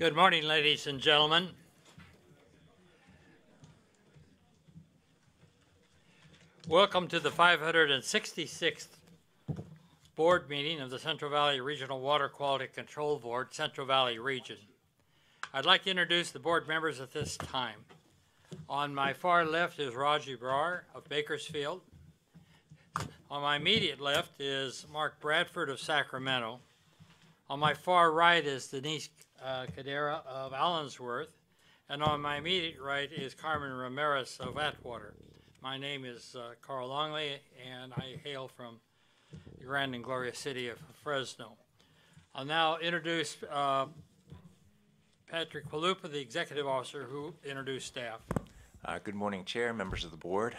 Good morning, ladies and gentlemen. Welcome to the 566th board meeting of the Central Valley Regional Water Quality Control Board, Central Valley Region. I'd like to introduce the board members at this time. On my far left is Raji Brar of Bakersfield. On my immediate left is Mark Bradford of Sacramento. On my far right is Denise Cadera of Allensworth, and on my immediate right is Carmen Ramirez of Atwater. My name is Carl Longley, and I hail from the grand and glorious city of Fresno. I'll now introduce Patrick Palupa, the executive officer, who introduced staff. Good morning, Chair, members of the board.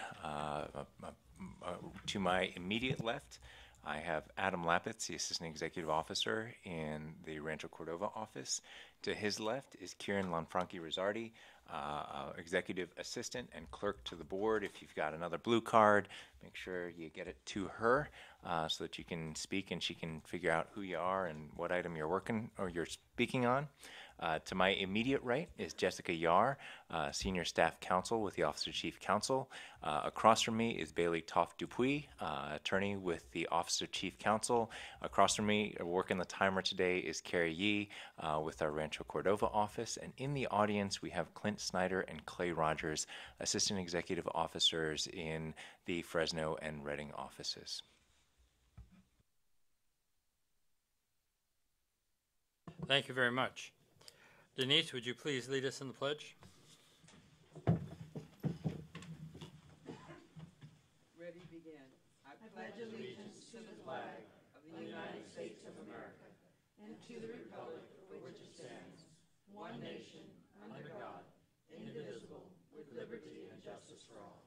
To my immediate left, I have Adam Lapitz, the Assistant Executive Officer in the Rancho Cordova office. To his left is Kieran Lanfranchi-Rizzardi, Executive Assistant and Clerk to the board. If you've got another blue card, make sure you get it to her so that you can speak and she can figure out who you are and what item you're working or you're speaking on. To my immediate right is Jessica Yar, Senior Staff Counsel with the Office of Chief Counsel. Across from me is Bailey Toft-Dupuis, attorney with the Office of Chief Counsel. Across from me, working the timer today, is Carrie Yee with our Rancho Cordova office. And in the audience, we have Clint Snyder and Clay Rogers, Assistant Executive Officers in the Fresno and Redding offices. Thank you very much. Denise, would you please lead us in the pledge? Ready, begin. I pledge allegiance to the flag of the United States of America and to the republic for which it stands, one nation, under God, indivisible, with liberty and justice for all.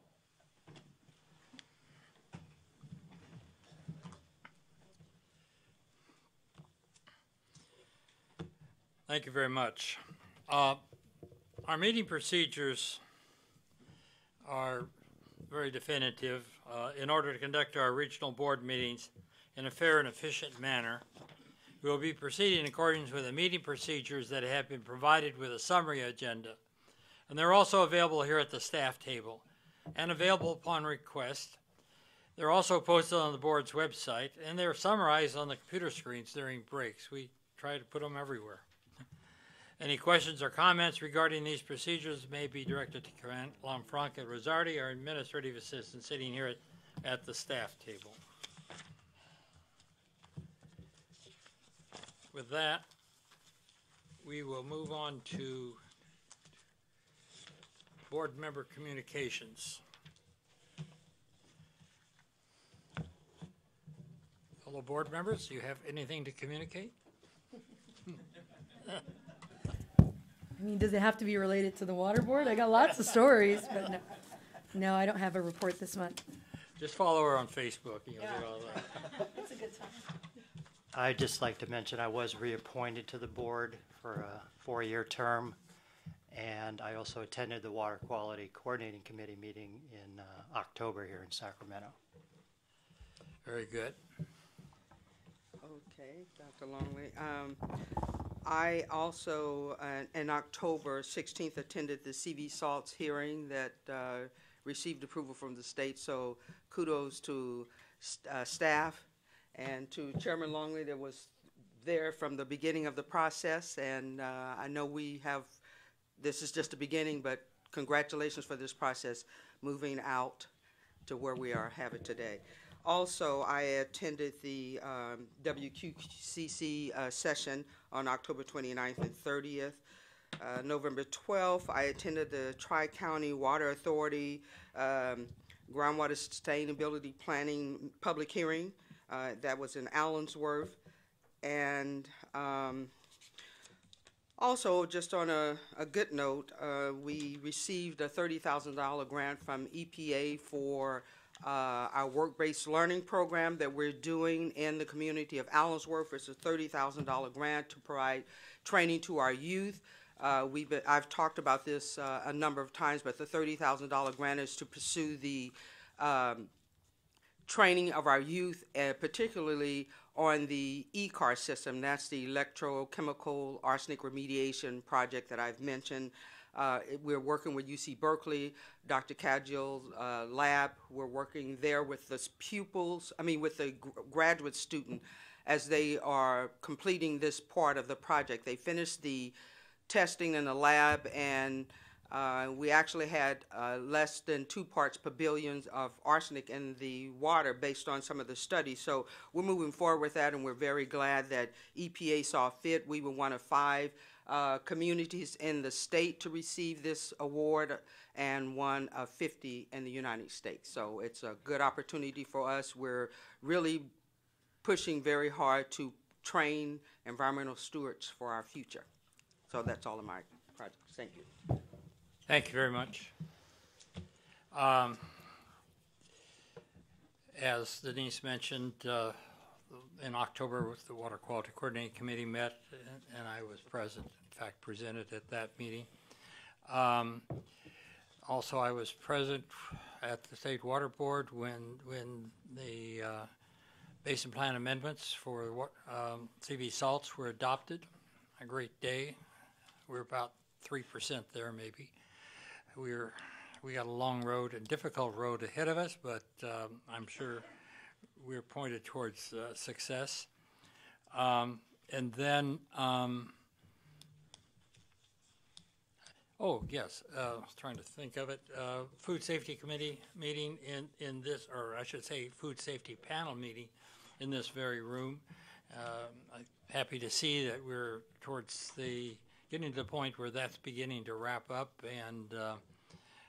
Thank you very much. Our meeting procedures are very definitive. In order to conduct our regional board meetings in a fair and efficient manner, we will be proceeding in accordance with the meeting procedures that have been provided with a summary agenda. And they're also available here at the staff table and available upon request. They're also posted on the board's website, and they're summarized on the computer screens during breaks. We try to put them everywhere. Any questions or comments regarding these procedures may be directed to Kieran Lanfranchi-Rizzardi, our administrative assistant sitting here at the staff table. With that, we will move on to board member communications. Hello, board members. Do you have anything to communicate? I mean, does it have to be related to the water board? I got lots of stories, but no, I don't have a report this month. Just follow her on Facebook. You'll get all that. It's a good time. I'd just like to mention I was reappointed to the board for a 4-year term, and I also attended the Water Quality Coordinating Committee meeting in October here in Sacramento. Very good. Okay, Dr. Longley. I also, in October 16th, attended the CV Salts hearing that received approval from the state, so kudos to staff and to Chairman Longley that was there from the beginning of the process, and I know this is just the beginning, but congratulations for this process moving out to where we have it today. Also, I attended the WQCC session on October 29th and 30th. November 12th, I attended the Tri-County Water Authority Groundwater Sustainability Planning public hearing. That was in Allensworth. And also, just on a good note, we received a $30,000 grant from EPA for our work-based learning program that we're doing in the community of Allensworth. It's a $30,000 grant to provide training to our youth. I've talked about this a number of times, but the $30,000 grant is to pursue the training of our youth, particularly on the ECAR system. That's the electrochemical arsenic remediation project that I've mentioned. We're working with UC Berkeley, Dr. Cadgill's lab. We're working there with the with the graduate student as they are completing this part of the project. They finished the testing in the lab, and we actually had less than 2 parts per billion of arsenic in the water based on some of the studies. So we're moving forward with that, and we're very glad that EPA saw fit. We were one of 5 communities in the state to receive this award, and one of 50 in the United States. So it's a good opportunity for us. We're really pushing very hard to train environmental stewards for our future. So that's all of my projects. Thank you. Thank you very much. As Denise mentioned, in October, the Water Quality Coordinating Committee met, and I was present, in fact, presented at that meeting. Also, I was present at the State Water Board when the Basin Plan amendments for CV salts were adopted. A great day. We're about 3% there, maybe. We got a long road, a difficult road ahead of us, but I'm sure we're pointed towards success. And then, oh yes, I was trying to think of it. Food Safety Committee meeting in this, or I should say, Food Safety Panel meeting in this very room. I'm happy to see that we're towards getting to the point where that's beginning to wrap up, and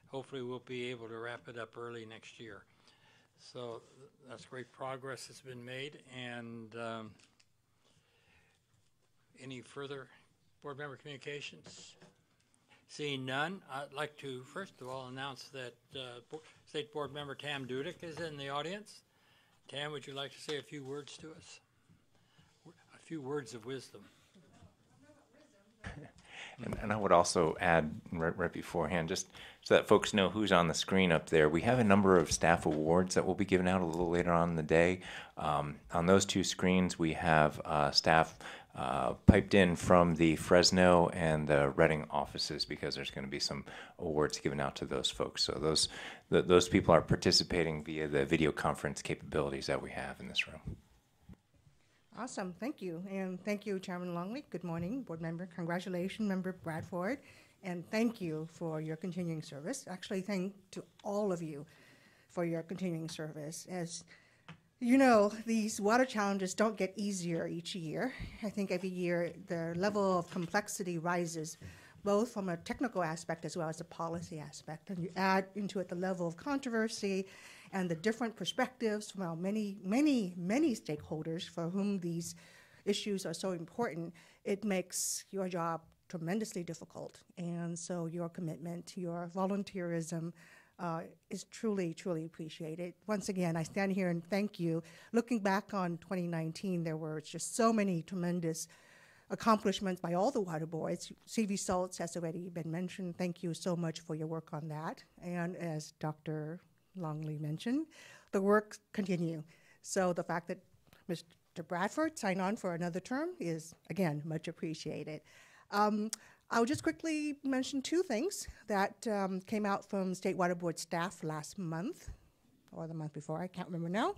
hopefully we'll be able to wrap it up early next year. So that's great progress that's been made. And any further board member communications? Seeing none, I'd like to first of all announce that State Board Member Tam Dudek is in the audience. Tam, would you like to say a few words to us? A few words of wisdom. And I would also add right beforehand, just so that folks know who's on the screen up there, we have a number of staff awards that will be given out a little later on in the day. On those 2 screens, we have staff piped in from the Fresno and the Reading offices, because there's going to be some awards given out to those folks. So those people are participating via the video conference capabilities that we have in this room. Awesome, thank you. And thank you, Chairman Longley. Good morning, board member. Congratulations, Member Bradford. And thank you for your continuing service. Actually, thank to all of you for your continuing service. As you know, these water challenges don't get easier each year. I think every year the level of complexity rises, both from a technical aspect as well as a policy aspect. And you add into it the level of controversy and the different perspectives from our many stakeholders for whom these issues are so important. It makes your job tremendously difficult. And so your commitment, your volunteerism is truly, truly appreciated. Once again, I stand here and thank you. Looking back on 2019, there were just so many tremendous accomplishments by all the water boards. CV salts has already been mentioned. Thank you so much for your work on that. And as Dr. Longley mentioned, the work continue. So the fact that Mr. Bradford signed on for another term is, again, much appreciated. I'll just quickly mention 2 things that came out from State Water Board staff last month, or the month before, I can't remember now.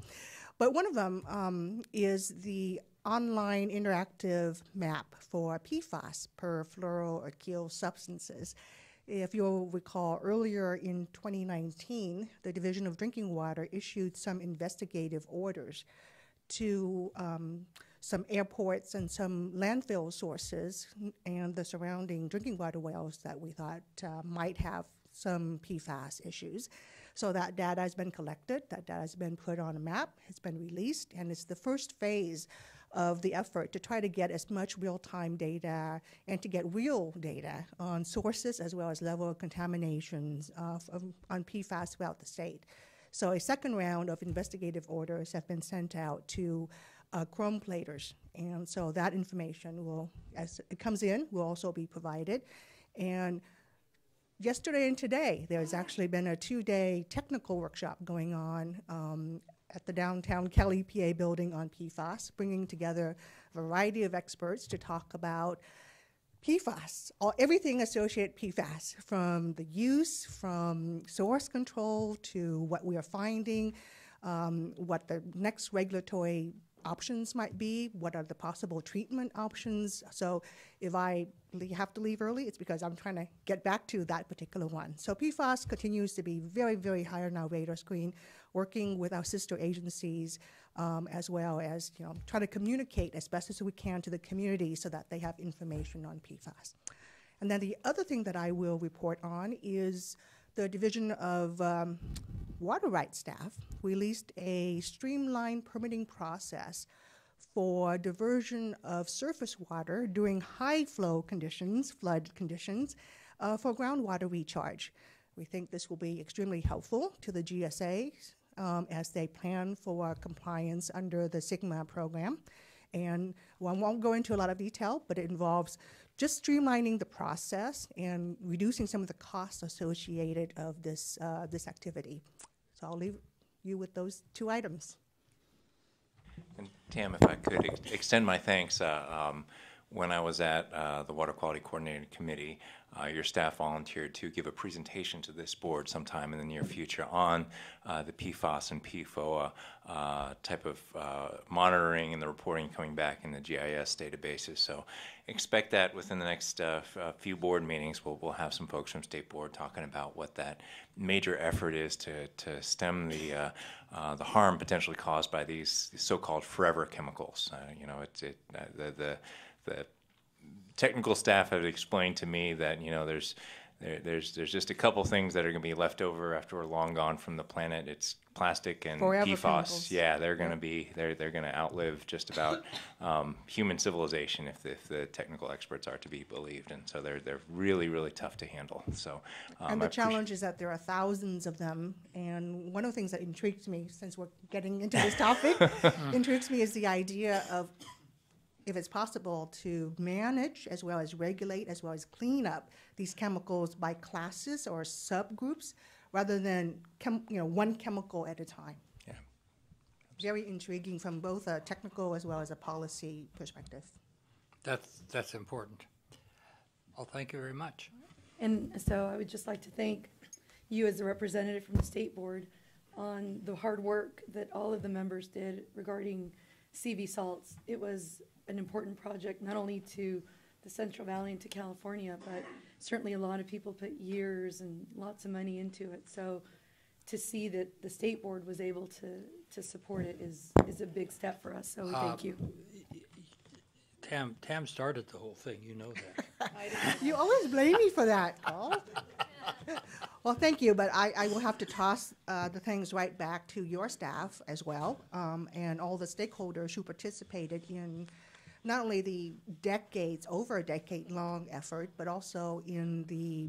But one of them is the online interactive map for PFAS, perfluoroalkyl substances. If you'll recall, earlier in 2019, the Division of Drinking Water issued some investigative orders to some airports and some landfill sources and the surrounding drinking water wells that we thought might have some PFAS issues. So that data has been collected, that data has been put on a map, it's been released, and it's the first phase of the effort to try to get as much real-time data and to get real data on sources as well as level of contaminations on PFAS throughout the state. So a second round of investigative orders have been sent out to chrome platers, and so that information will, as it comes in, will also be provided. And yesterday and today, there's actually been a 2-day technical workshop going on at the downtown Kelly, PA building on PFAS, bringing together a variety of experts to talk about PFAS, everything associated PFAS, from the use, from source control to what we are finding, what the next regulatory options might be, what are the possible treatment options. So if I have to leave early, it's because I'm trying to get back to that particular one. So PFAS continues to be very, very high on our radar screen, working with our sister agencies, as well as try to communicate as best as we can to the community so that they have information on PFAS. And then the other thing that I will report on is the Division of Water Rights staff released a streamlined permitting process for diversion of surface water during high flow conditions, flood conditions, for groundwater recharge. We think this will be extremely helpful to the GSA as they plan for compliance under the SGMA program. And I won't go into a lot of detail, but it involves just streamlining the process and reducing some of the costs associated of this, this activity. So I'll leave you with those two items. And Tam, if I could extend my thanks, when I was at the Water Quality Coordinating Committee, your staff volunteered to give a presentation to this board sometime in the near future on the PFAS and PFOA type of monitoring and the reporting coming back in the GIS databases. So expect that within the next few board meetings. We'll have some folks from State Board talking about what that major effort is to stem the harm potentially caused by these so-called forever chemicals. The technical staff have explained to me that there's just a couple things that are going to be left over after we're long gone from the planet. It's plastic and Forever PFAS. chemicals. Yeah, they're going to be they're going to outlive just about human civilization if the technical experts are to be believed. And so they're really, really tough to handle. So And the challenge is that there are thousands of them. And one of the things that intrigues me, since we're getting into this topic, intrigues me is the idea of, if it's possible, to manage as well as regulate as well as clean up these chemicals by classes or subgroups rather than one chemical at a time. Yeah. Very intriguing from both a technical as well as a policy perspective. That's important. Well, thank you very much. And so I would just like to thank you as a representative from the State Board on the hard work that all of the members did regarding CV salts. It was an important project, not only to the Central Valley and to California, but certainly a lot of people put years and lots of money into it. So to see that the State Board was able to support it is a big step for us. So we thank you. Tam started the whole thing, you know that. You always blame me for that, Carl. Well, thank you, but I will have to toss the things right back to your staff as well, and all the stakeholders who participated in not only the over a decade-long effort, but also in the,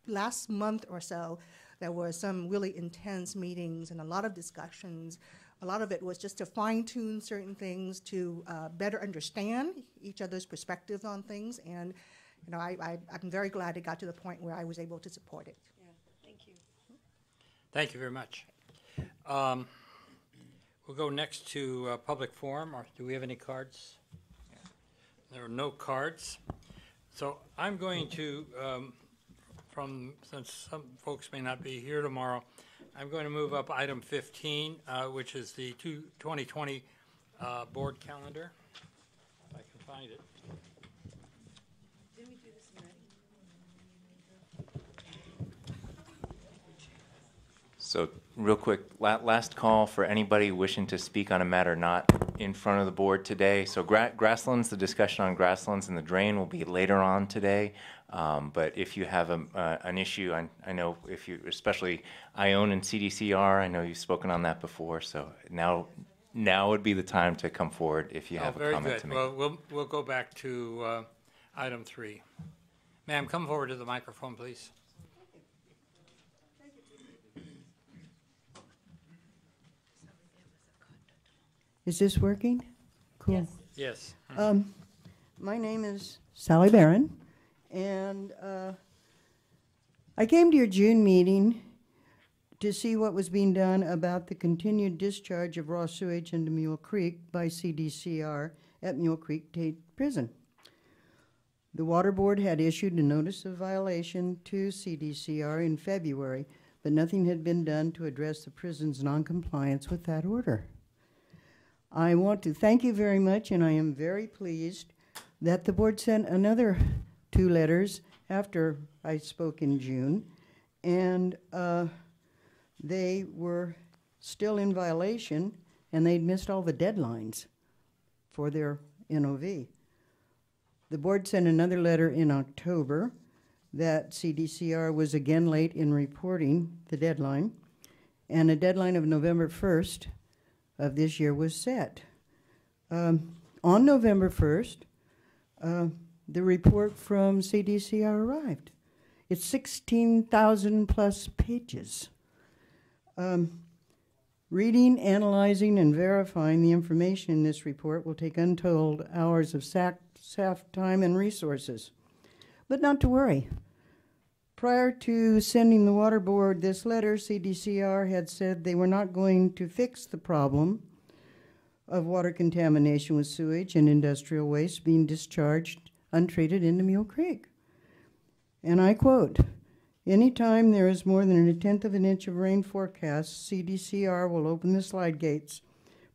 last month or so, there were some really intense meetings and a lot of discussions. A lot of it was just to fine-tune certain things, to better understand each other's perspectives on things, and I'm very glad it got to the point where I was able to support it. Yeah, thank you. Thank you very much. We'll go next to public forum. Or do we have any cards? There are no cards. So I'm going to, since some folks may not be here tomorrow, I'm going to move up item 15, which is the 2020 board calendar. If I can find it. Didn't we do this already? So real quick, last call for anybody wishing to speak on a matter not in front of the board today. So Grasslands, the discussion on Grasslands and the drain will be later on today. But if you have an issue, I know if you, especially ION and CDCR, I know you've spoken on that before. So now would be the time to come forward if you have a comment to make. Well, we'll go back to item 3. Ma'am, come forward to the microphone, please. Is this working? Cool. Yes. My name is Sally Barron, and I came to your June meeting to see what was being done about the continued discharge of raw sewage into Mule Creek by CDCR at Mule Creek State Prison. The Water Board had issued a notice of violation to CDCR in February, but nothing had been done to address the prison's noncompliance with that order. I want to thank you very much, and I am very pleased that the board sent another 2 letters after I spoke in June, and they were still in violation, and they'd missed all the deadlines for their NOV. The board sent another letter in October that CDCR was again late in reporting the deadline, and a deadline of November 1st of this year was set. On November 1st, the report from CDCR arrived. It's 16,000 plus pages. Reading, analyzing, and verifying the information in this report will take untold hours of staff time and resources. But not to worry. Prior to sending the Water Board this letter, CDCR had said they were not going to fix the problem of water contamination with sewage and industrial waste being discharged untreated into Mule Creek. And I quote, "Anytime there is more than 1/10 of an inch of rain forecast, CDCR will open the slide gates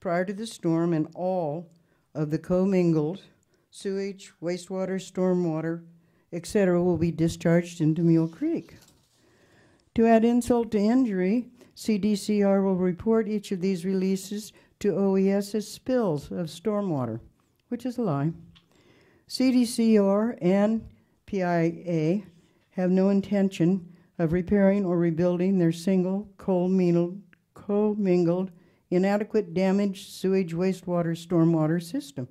prior to the storm, and all of the commingled sewage, wastewater, stormwater, etc. will be discharged into Mule Creek. To add insult to injury, CDCR will report each of these releases to OES as spills of stormwater," which is a lie. CDCR and PIA have no intention of repairing or rebuilding their single commingled, inadequate, damaged sewage, wastewater, stormwater system.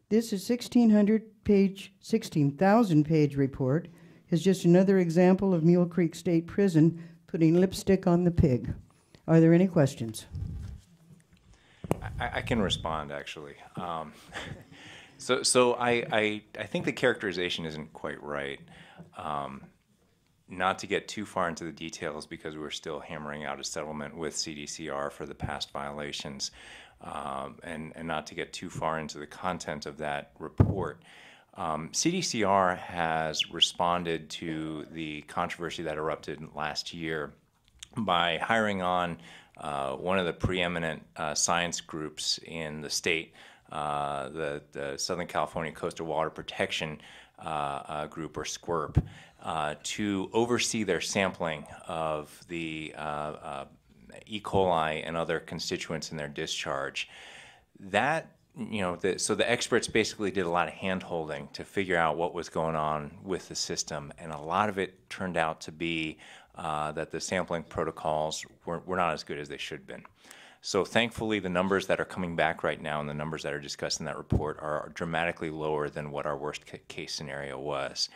This is 16,000-page report is just another example of Mule Creek State Prison putting lipstick on the pig. Are there any questions? I can respond, actually. So I think the characterization isn't quite right. Not to get too far into the details, because we're still hammering out a settlement with CDCR for the past violations, and not to get too far into the content of that report. CDCR has responded to the controversy that erupted last year by hiring on one of the preeminent science groups in the state, the Southern California Coastal Water Protection Group, or SQURP, to oversee their sampling of the E. coli and other constituents in their discharge. That, so the experts basically did a lot of hand-holding to figure out what was going on with the system, and a lot of it turned out to be that the sampling protocols were not as good as they should have been. So thankfully, the numbers that are coming back right now and the numbers that are discussed in that report are dramatically lower than what our worst case scenario was.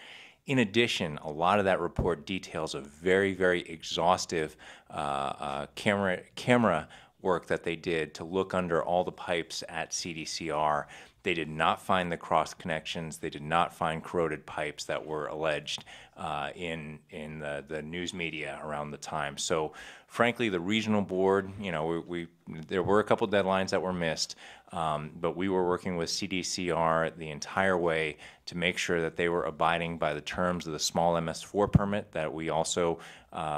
In addition, a lot of that report details a very, very exhaustive camera work that they did to look under all the pipes at CDCR. They did not find the cross connections. They did not find corroded pipes that were alleged in the news media around the time. So, frankly, the regional board, there were a couple deadlines that were missed, but we were working with CDCR the entire way to make sure that they were abiding by the terms of the small MS4 permit that we also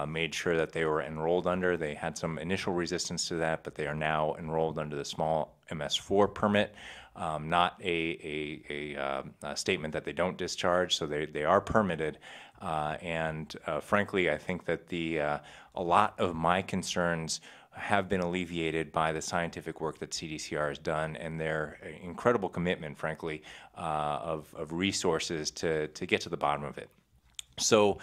made sure that they were enrolled under. They had some initial resistance to that, but they are now enrolled under the small MS4 permit. Not a statement that they don't discharge, so they are permitted. And frankly, I think that a lot of my concerns have been alleviated by the scientific work that CDCR has done and their incredible commitment, frankly, of resources to get to the bottom of it. So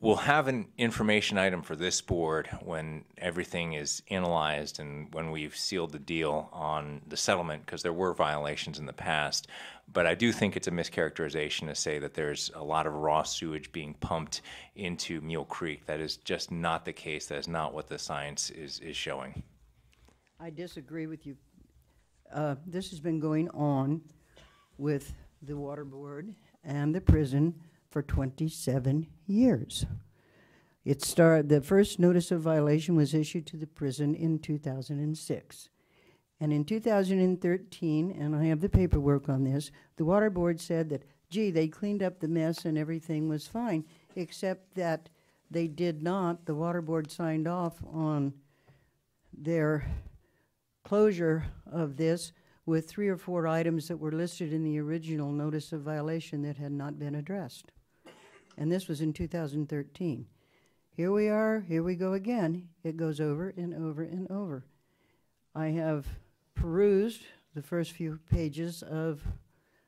we'll have an information item for this board when everything is analyzed and when we've sealed the deal on the settlement, because there were violations in the past. But I do think it's a mischaracterization to say that there's a lot of raw sewage being pumped into Mule Creek. That is just not the case. That is not what the science is showing. I disagree with you. This has been going on with the Water Board and the prison for 27 years. The first notice of violation was issued to the prison in 2006. And in 2013, and I have the paperwork on this, the water board said that, gee, they cleaned up the mess and everything was fine, except that they did not. The water board signed off on their closure of this with 3 or 4 items that were listed in the original notice of violation that had not been addressed. And this was in 2013. Here we are, here we go again. It goes over and over and over. I have perused the first few pages of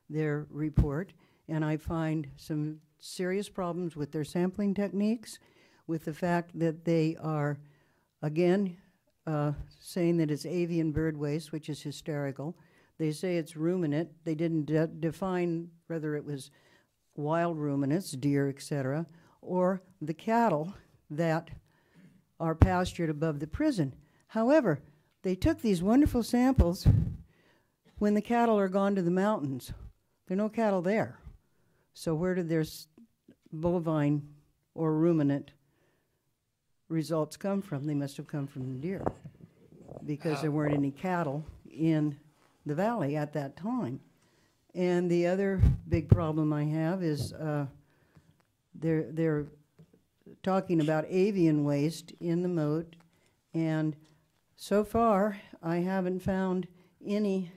their report, and I find some serious problems with their sampling techniques, with the fact that they are, again, saying that it's avian bird waste, which is hysterical. They say it's ruminant. They didn't define whether it was wild ruminants, deer, etc., or the cattle that are pastured above the prison. However, they took these wonderful samples when the cattle are gone to the mountains. There are no cattle there. So where did their bovine or ruminant results come from? They must have come from the deer, because there weren't any cattle in the valley at that time. And the other big problem I have is they're talking about avian waste in the moat, and so far I haven't found any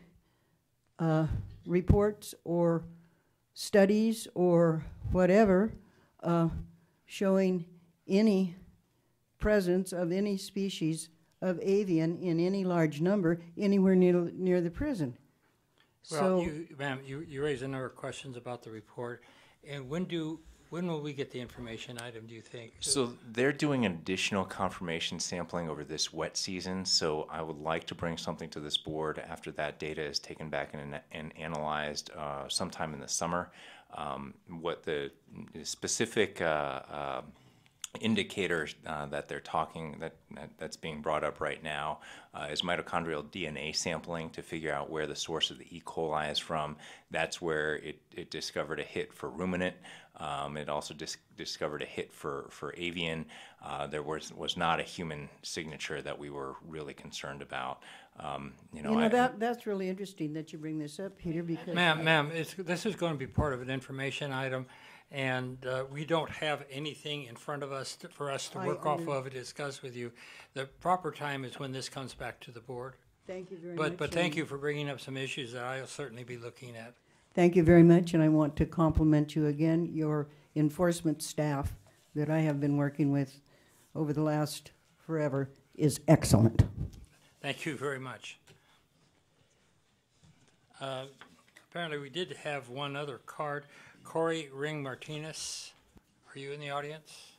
reports or studies or whatever showing any presence of any species of avian in any large number anywhere near the prison. Well, ma'am, you raised a number of questions about the report, and when will we get the information item, do you think? So they're doing an additional confirmation sampling over this wet season, so I would like to bring something to this board after that data is taken back and analyzed sometime in the summer. What the specific indicator that they're talking, that's being brought up right now is mitochondrial DNA sampling to figure out where the source of the E. coli is from. That's where it discovered a hit for ruminant. It also discovered a hit for avian. There was not a human signature that we were really concerned about. That's really interesting that you bring this up, Peter, because... Ma'am, this is going to be part of an information item, and we don't have anything in front of us for us to work off of and discuss with you. The proper time is when this comes back to the board. Thank you very much. But thank you for bringing up some issues that I'll certainly be looking at. Thank you very much, and I want to compliment you again. Your enforcement staff that I have been working with over the last forever is excellent. Thank you very much. Apparently we did have one other card. Corey Ring Martinez, are you in the audience?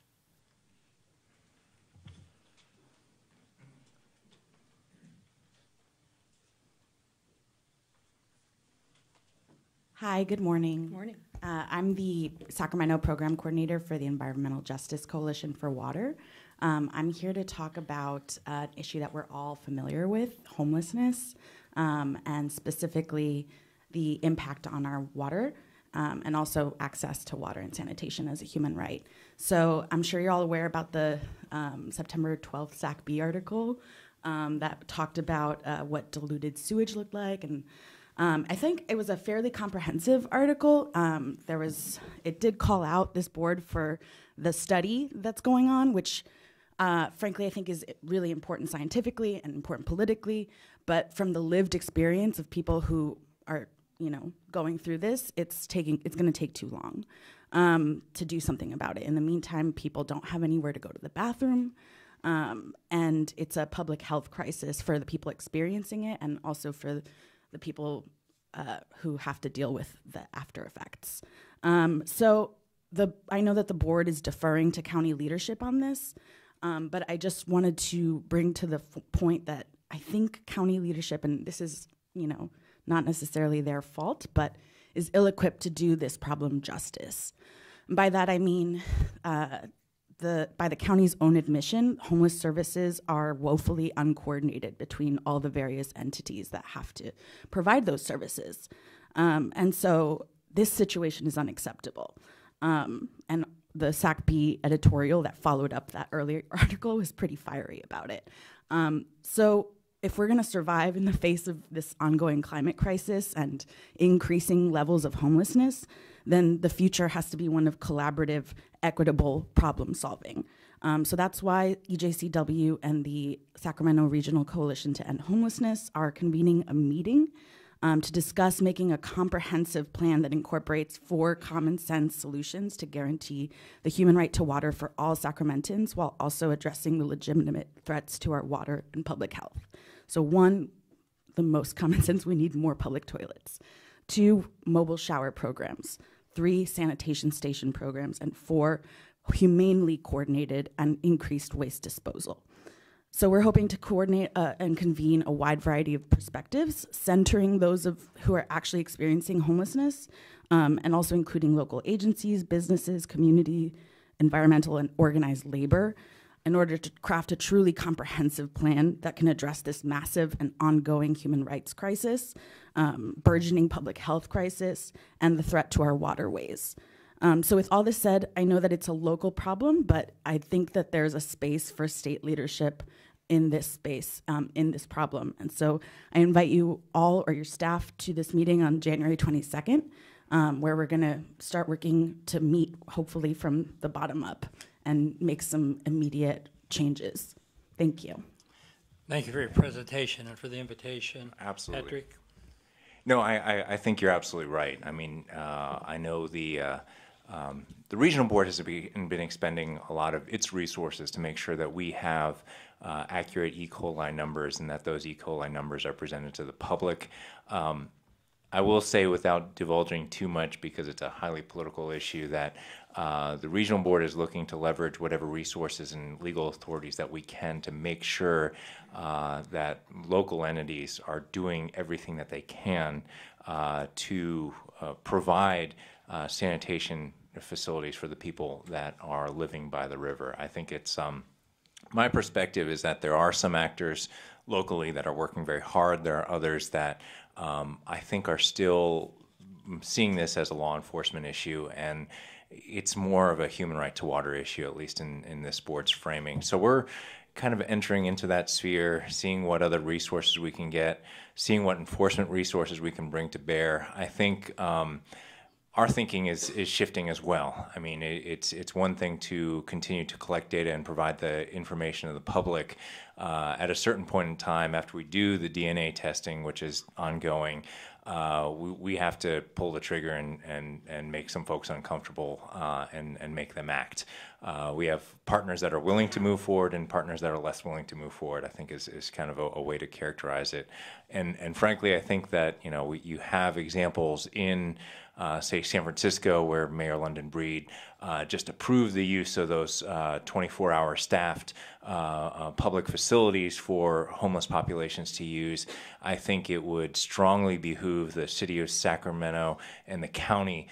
Hi, good morning. Morning. I'm the Sacramento Program Coordinator for the Environmental Justice Coalition for Water. I'm here to talk about an issue that we're all familiar with, homelessness, and specifically the impact on our water, and also access to water and sanitation as a human right. So I'm sure you're all aware about the September 12th SAC-B article that talked about what diluted sewage looked like, and I think it was a fairly comprehensive article. It did call out this board for the study that's going on, which frankly I think is really important scientifically and important politically, but from the lived experience of people who are going through this, it's going to take too long to do something about it. In the meantime, people don't have anywhere to go to the bathroom, and it's a public health crisis for the people experiencing it and also for the people who have to deal with the after effects. So I know that the board is deferring to county leadership on this, but I just wanted to bring to the point that I think county leadership, and this is, not necessarily their fault, but is ill-equipped to do this problem justice. And by that I mean, by the county's own admission, homeless services are woefully uncoordinated between all the various entities that have to provide those services. And so this situation is unacceptable. And the SACB editorial that followed up that earlier article was pretty fiery about it. So if we're going to survive in the face of this ongoing climate crisis and increasing levels of homelessness, then the future has to be one of collaborative, equitable problem solving. So that's why EJCW and the Sacramento Regional Coalition to End Homelessness are convening a meeting to discuss making a comprehensive plan that incorporates 4 common sense solutions to guarantee the human right to water for all Sacramentans while also addressing the legitimate threats to our water and public health. So 1, the most common sense, we need more public toilets. 2, mobile shower programs. 3, sanitation station programs. And 4, humanely coordinated and increased waste disposal. So we're hoping to coordinate and convene a wide variety of perspectives, centering those who are actually experiencing homelessness, and also including local agencies, businesses, community, environmental, and organized labor, in order to craft a truly comprehensive plan that can address this massive and ongoing human rights crisis, burgeoning public health crisis, and the threat to our waterways. So with all this said, I know that it's a local problem, but I think that there's a space for state leadership in this space, in this problem. And so I invite you all or your staff to this meeting on January 22nd, where we're gonna start working to meet, hopefully from the bottom up, and make some immediate changes. Thank you. Thank you for your presentation and for the invitation. Absolutely. Patrick? No, I think you're absolutely right. I mean, I know the regional board has been expending a lot of its resources to make sure that we have accurate E. coli numbers and that those E. coli numbers are presented to the public. I will say, without divulging too much because it's a highly political issue, that the regional board is looking to leverage whatever resources and legal authorities that we can to make sure that local entities are doing everything that they can to provide sanitation facilities for the people that are living by the river. I think it's my perspective is that there are some actors locally that are working very hard. There are others that I think are still seeing this as a law enforcement issue, and it's more of a human right to water issue, at least in this board's framing. So we're kind of entering into that sphere, seeing what other resources we can get, seeing what enforcement resources we can bring to bear. I think our thinking is shifting as well. I mean, it's one thing to continue to collect data and provide the information to the public. At a certain point in time, after we do the DNA testing, which is ongoing, we have to pull the trigger and make some folks uncomfortable and make them act. We have partners that are willing to move forward and partners that are less willing to move forward, I think is kind of a way to characterize it. And frankly, I think that, you have examples in say San Francisco, where Mayor London Breed just approved the use of those 24-hour staffed public facilities for homeless populations to use. I think it would strongly behoove the city of Sacramento and the county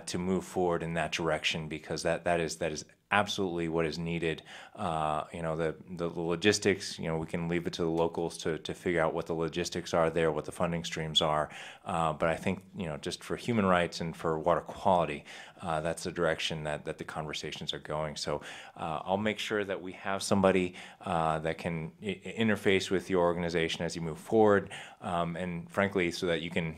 to move forward in that direction, because that is absolutely what is needed. The logistics, we can leave it to the locals to figure out what the logistics are there, what the funding streams are. But I think, just for human rights and for water quality, that's the direction that the conversations are going. So I'll make sure that we have somebody that can interface with your organization as you move forward, and frankly, so that you can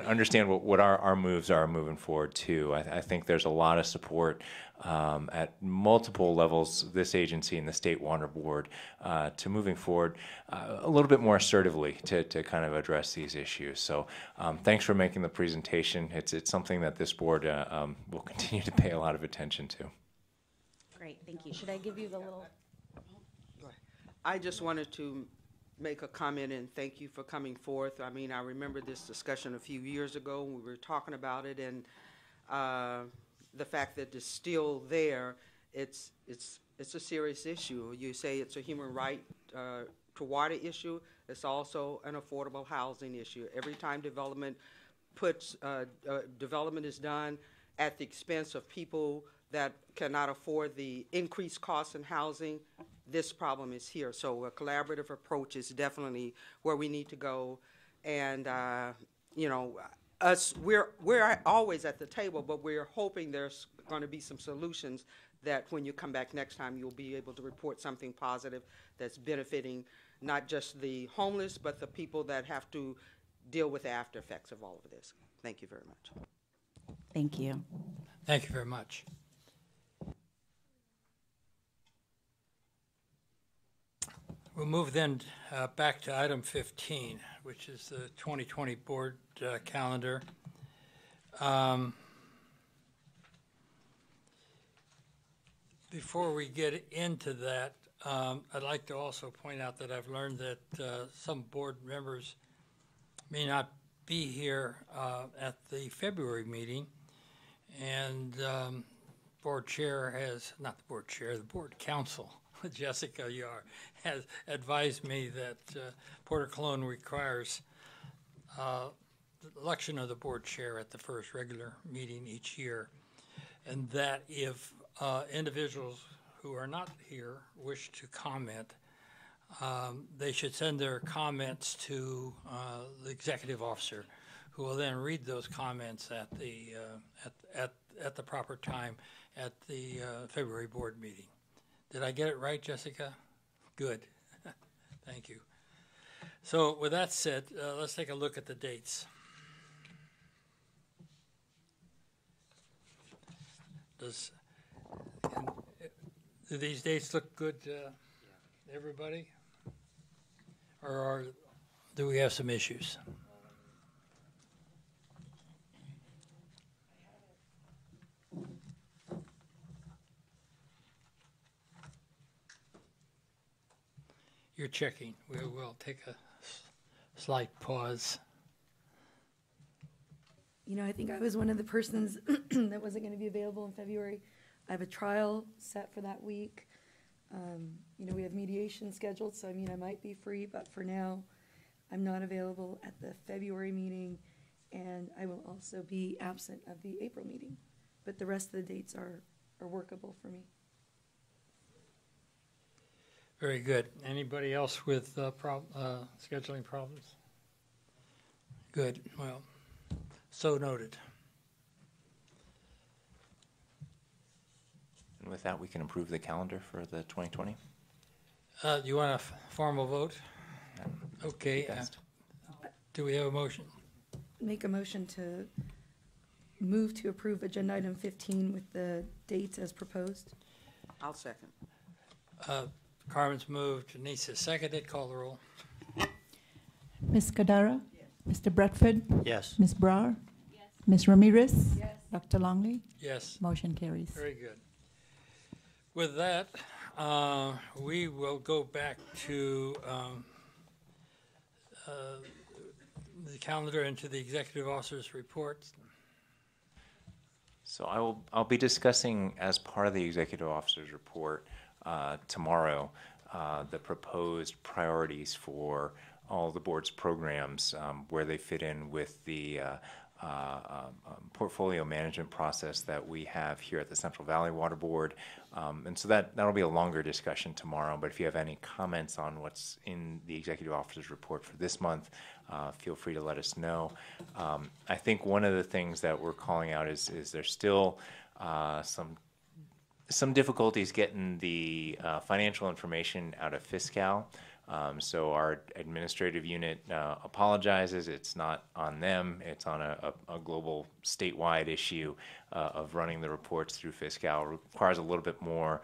understand what our moves are moving forward too. I think there's a lot of support at multiple levels, this agency and the State Water Board, to moving forward a little bit more assertively to kind of address these issues. So thanks for making the presentation. It's something that this board will continue to pay a lot of attention to. Great, thank you. Should I give you the little? I just wanted to make a comment and thank you for coming forth. I mean, I remember this discussion a few years ago when we were talking about it, and the fact that it's still there, it's a serious issue. You say it's a human right to water issue. It's also an affordable housing issue. Every time development is done at the expense of people that cannot afford the increased costs in housing, this problem is here. So a collaborative approach is definitely where we need to go. And we're always at the table, but we're hoping there's going to be some solutions that when you come back next time, you'll be able to report something positive that's benefiting not just the homeless, but the people that have to deal with the after effects of all of this. Thank you very much. Thank you. Thank you very much. We'll move then back to item 15, which is the 2020 board calendar. Before we get into that, I'd like to also point out that I've learned that some board members may not be here at the February meeting, and board chair has, not the board chair, the board counsel, Jessica Yar, has advised me that Port of Cologne requires the election of the board chair at the first regular meeting each year, and that if individuals who are not here wish to comment, they should send their comments to the executive officer, who will then read those comments at the proper time at the February board meeting. Did I get it right, Jessica? Good. Thank you. So with that said, let's take a look at the dates. Do these dates look good to everybody? Or do we have some issues? You're checking. We will take a slight pause. You know, I think I was one of the persons that wasn't going to be available in February. I have a trial set for that week. You know, we have mediation scheduled, so I mean, I might be free, but for now, I'm not available at the February meeting, and I will also be absent of the April meeting. But the rest of the dates are workable for me. Very good. Anybody else with scheduling problems? Good. Well, so noted. And with that, we can approve the calendar for the 2020. Do you want a formal vote? Okay. Best. Do we have a motion? Make a motion to move to approve agenda item 15 with the dates as proposed. I'll second. Carmen's moved. Denise seconded. Call the roll. Ms. Cadara? Yes. Mr. Bradford? Yes. Ms. Brower? Yes. Ms. Ramirez? Yes. Dr. Longley? Yes. Motion carries. Very good. With that, we will go back to the calendar and to the executive officer's reports. So I'll be discussing as part of the executive officer's report tomorrow the proposed priorities for all the board's programs, where they fit in with the portfolio management process that we have here at the Central Valley Water Board. And so that'll be a longer discussion tomorrow, but if you have any comments on what's in the executive officer's report for this month, feel free to let us know. I think one of the things that we're calling out is there's still some difficulties getting the financial information out of Fiscal. So our administrative unit apologizes. It's not on them. It's on a global statewide issue of running the reports through Fiscal. It requires a little bit more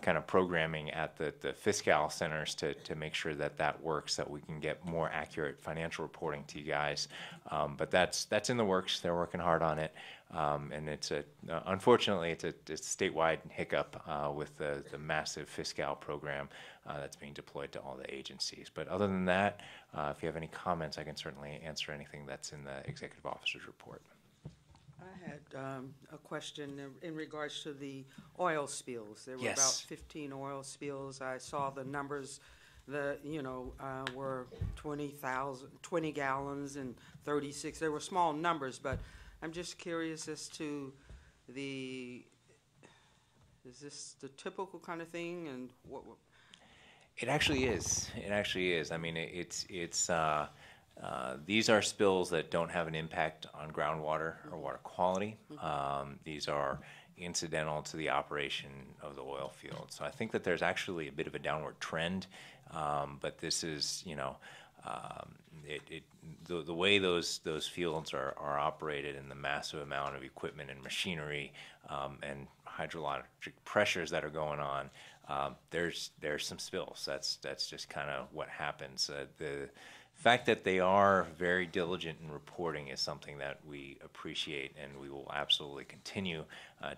kind of programming at the Fiscal centers to make sure that works, that we can get more accurate financial reporting to you guys. But that's in the works. They're working hard on it. And it's unfortunately, it's a statewide hiccup with the massive Fiscal program that's being deployed to all the agencies. But other than that, if you have any comments, I can certainly answer anything that's in the executive officer's report. I had a question in regards to the oil spills. There were Yes. about 15 oil spills. I saw the numbers, were 20 gallons and 36. They were small numbers, but I'm just curious as to is this the typical kind of thing, and what? It actually is. It actually is. I mean, it's These are spills that don't have an impact on groundwater or water quality. These are incidental to the operation of the oil field. So I think that there's actually a bit of a downward trend, but this is, the way those fields are operated and the massive amount of equipment and machinery and hydrologic pressures that are going on, there's some spills. That's just kind of what happens. The fact that they are very diligent in reporting is something that we appreciate, and we will absolutely continue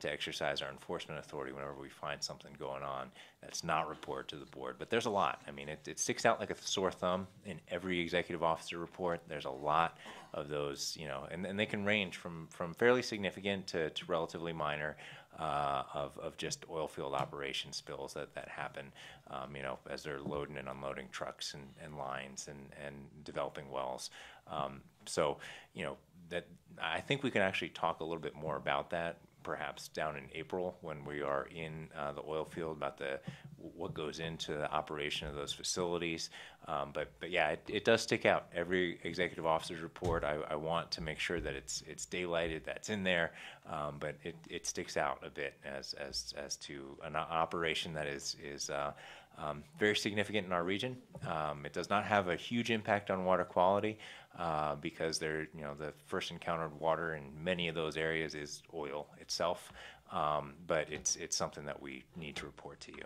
to exercise our enforcement authority whenever we find something going on that's not reported to the board. But there's a lot. I mean, it sticks out like a sore thumb in every executive officer report. There's a lot of those, and they can range from fairly significant to relatively minor, of just oil field operation spills that happen, as they're loading and unloading trucks and lines and developing wells. So, that I think we can actually talk a little bit more about that perhaps down in April when we are in the oil field about what goes into the operation of those facilities. But yeah, it does stick out. Every executive officer's report, I want to make sure that it's daylighted, that's in there, but it sticks out a bit as to an operation that is very significant in our region. It does not have a huge impact on water quality because the first encountered water in many of those areas is oil itself, but it's something that we need to report to you.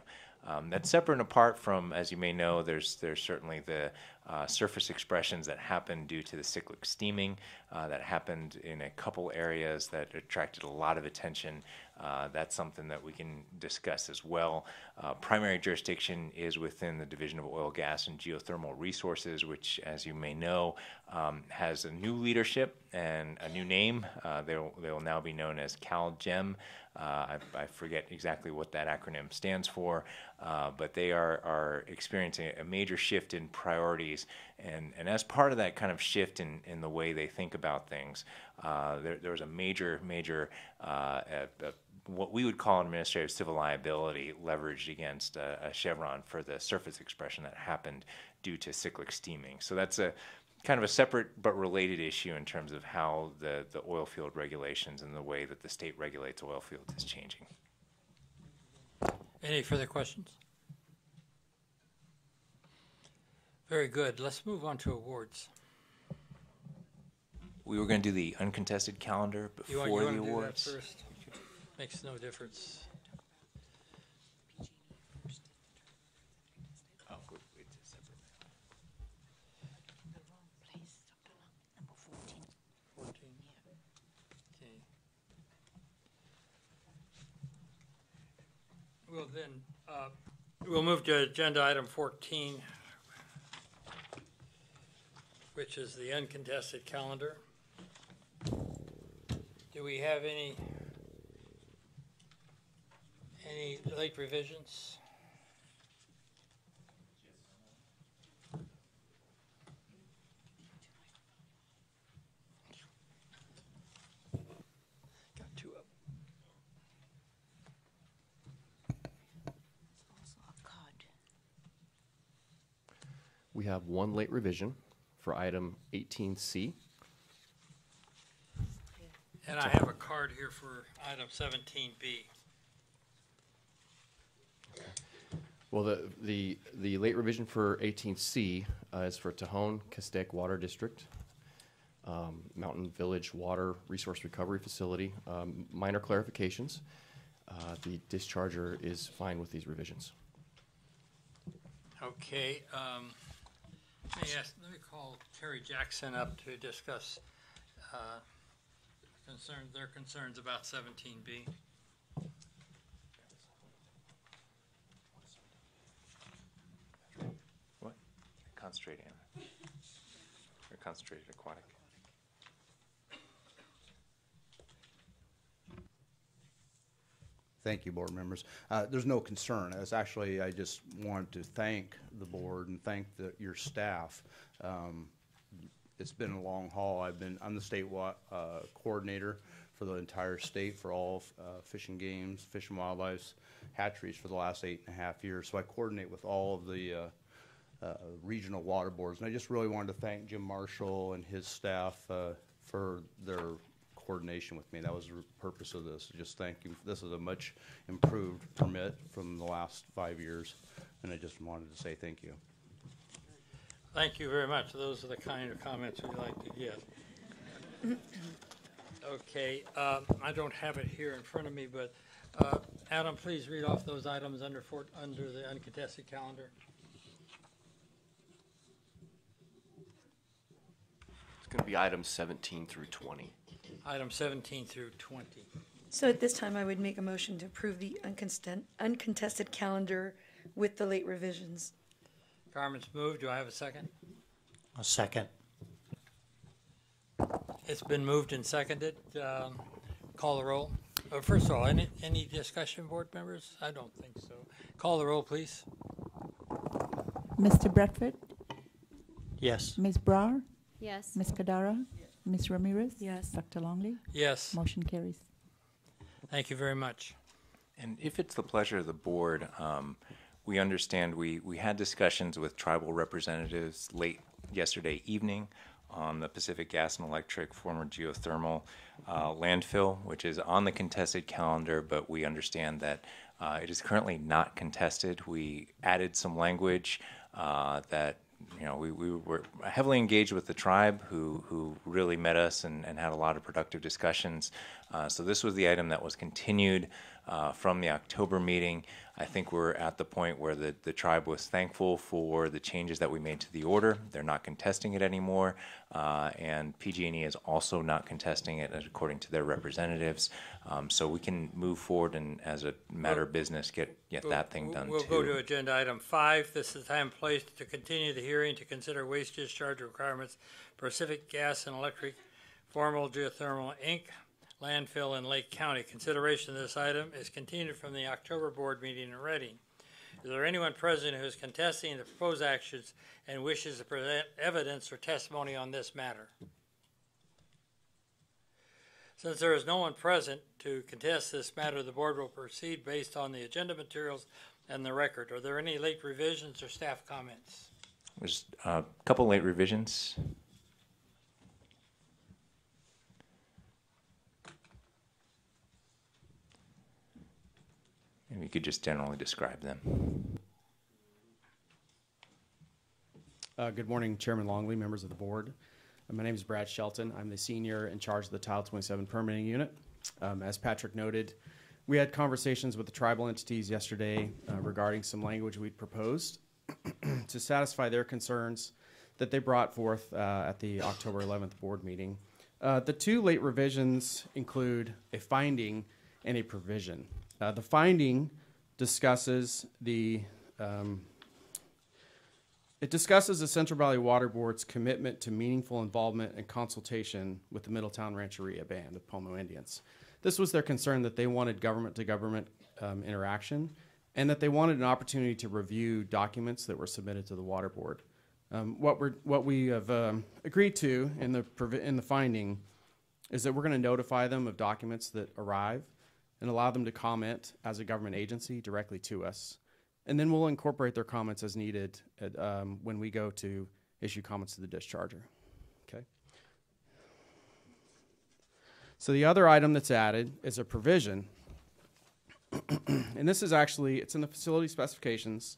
That's separate and apart from, as you may know, there's certainly the surface expressions that happen due to the cyclic steaming that happened in a couple areas that attracted a lot of attention. That's something that we can discuss as well. Primary jurisdiction is within the Division of Oil, Gas, and Geothermal Resources, which, as you may know, has a new leadership and a new name. They will now be known as CalGEM. I forget exactly what that acronym stands for, but they are experiencing a major shift in priorities. And as part of that kind of shift in the way they think about things, there was a major what we would call an administrative civil liability leveraged against a Chevron for the surface expression that happened due to cyclic steaming. So that's a kind of a separate but related issue in terms of how the oil field regulations and the way that the state regulates oil fields is changing. Any further questions? Very good. Let's move on to awards. We were going to do the uncontested calendar before you the want to awards. do that first? Makes no difference. Oh, good. It's a separate. 14. Okay. Well, then, we'll move to agenda item 14, which is the uncontested calendar. Do we have any late revisions? Got two up. We have one late revision for item 18C. And I have a card here for item 17B. Well, the late revision for 18C is for Tejon Castaic Water District, Mountain Village Water Resource Recovery Facility. Minor clarifications. The discharger is fine with these revisions. Okay. Let me call Terry Jackson up to discuss their concerns about 17B. What? Concentrated or concentrated aquatic? Thank you, board members. There's no concern. It's actually, I just wanted to thank the board and thank your staff. It's been a long haul. I'm the state coordinator for the entire state for all Fish and Games, Fish and Wildlife hatcheries for the last 8.5 years. So I coordinate with all of the regional water boards. And I just really wanted to thank Jim Marshall and his staff for their coordination with me. That was the purpose of this. Just thank you. This is a much improved permit from the last 5 years, and I just wanted to say thank you. Thank you very much. Those are the kind of comments we like to get. Okay, I don't have it here in front of me, but Adam, please read off those items under the uncontested calendar. It's going to be items 17 through 20. Items 17 through 20. So at this time, I would make a motion to approve the uncontested calendar with the late revisions. Carmen's moved. Do I have a second? A second. It's been moved and seconded. Call the roll. First of all, any discussion, board members? I don't think so. Call the roll, please. Mr. Bradford? Yes. Ms. Brower? Yes. Ms. Kadara? Ms. Ramirez? Yes. Dr. Longley? Yes. Motion carries. Thank you very much. And if it's the pleasure of the board, we understand we had discussions with tribal representatives late yesterday evening on the Pacific Gas and Electric former geothermal landfill, which is on the contested calendar, but we understand that it is currently not contested. We added some language that, we were heavily engaged with the tribe who really met us and had a lot of productive discussions. So this was the item that was continued from the October meeting. I think we're at the point where the tribe was thankful for the changes that we made to the order. They're not contesting it anymore, and PG&E is also not contesting it according to their representatives. So we can move forward and, as a matter of business, get that thing done We'll too. go to agenda item 5. This is the time and place to continue the hearing to consider waste discharge requirements for Pacific Gas and Electric Formal Geothermal Inc. landfill in Lake County. Consideration of this item is continued from the October board meeting in Reading. Is there anyone present who is contesting the proposed actions and wishes to present evidence or testimony on this matter? Since there is no one present to contest this matter, the board will proceed based on the agenda materials and the record. Are there any late revisions or staff comments? There's a couple late revisions. Maybe you could just generally describe them. Good morning, Chairman Longley, members of the board. My name is Brad Shelton. I'm the senior in charge of the Title 27 permitting unit. As Patrick noted, we had conversations with the tribal entities yesterday regarding some language we'd proposed to satisfy their concerns that they brought forth at the October 11th board meeting. The two late revisions include a finding and a provision. The finding discusses the Central Valley Water Board's commitment to meaningful involvement and consultation with the Middletown Rancheria Band of Pomo Indians. This was their concern, that they wanted government-to-government interaction, and that they wanted an opportunity to review documents that were submitted to the Water Board. What we have agreed to in the finding is that we're going to notify them of documents that arrive and allow them to comment as a government agency directly to us. And then we'll incorporate their comments as needed when we go to issue comments to the discharger. Okay. So the other item that's added is a provision. And this is actually, it's in the facility specifications.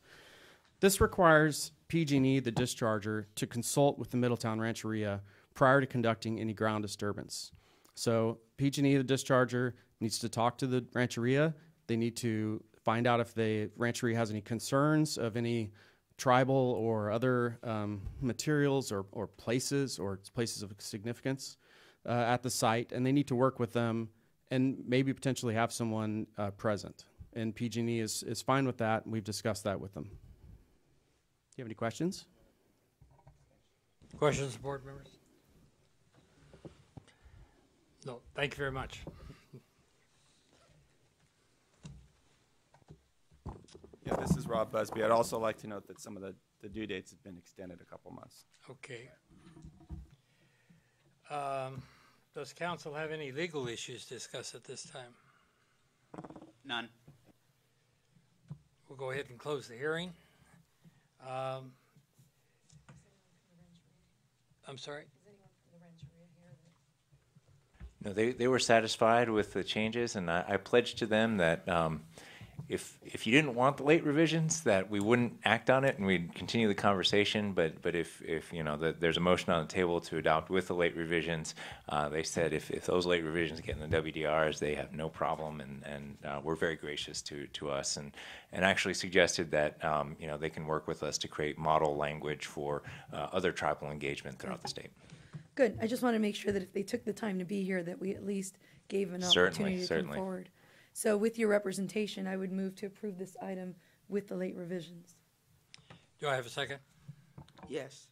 This requires PG&E, the discharger, to consult with the Middletown Rancheria prior to conducting any ground disturbance. So PG&E, the discharger, needs to talk to the Rancheria. They need to find out if the Rancheria has any concerns of any tribal or other materials or places of significance at the site, and they need to work with them and maybe potentially have someone present. And PG&E is fine with that, and we've discussed that with them. Do you have any questions? Questions, board members? No, thank you very much. Yeah, this is Rob Busby. I'd also like to note that some of the due dates have been extended a couple months. Okay. Does council have any legal issues to discuss at this time? None. We'll go ahead and close the hearing. I'm sorry? No, they were satisfied with the changes, and I pledged to them that if you didn't want the late revisions, that we wouldn't act on it and we'd continue the conversation. But if you know that there's a motion on the table to adopt with the late revisions, they said if those late revisions get in the WDRs, they have no problem, and were very gracious to us, and actually suggested that you know they can work with us to create model language for other tribal engagement throughout the state. Good. I just want to make sure that if they took the time to be here, that we at least gave an opportunity to come forward. So with your representation, I would move to approve this item with the late revisions. Do I have a second? Yes.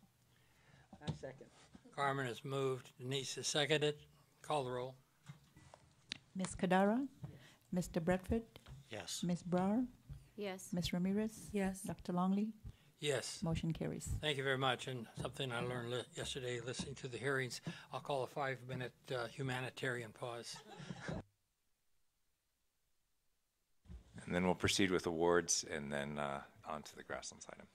I second. Carmen has moved. Denise has seconded. Call the roll. Ms. Cadara? Mr. Bradford? Yes. Ms. Brower? Yes. Ms. Ramirez? Yes. Dr. Longley? Yes. Motion carries. Thank you very much. And something I learned yesterday listening to the hearings, I'll call a 5-minute humanitarian pause. And then we'll proceed with awards, and then on to the Grasslands item.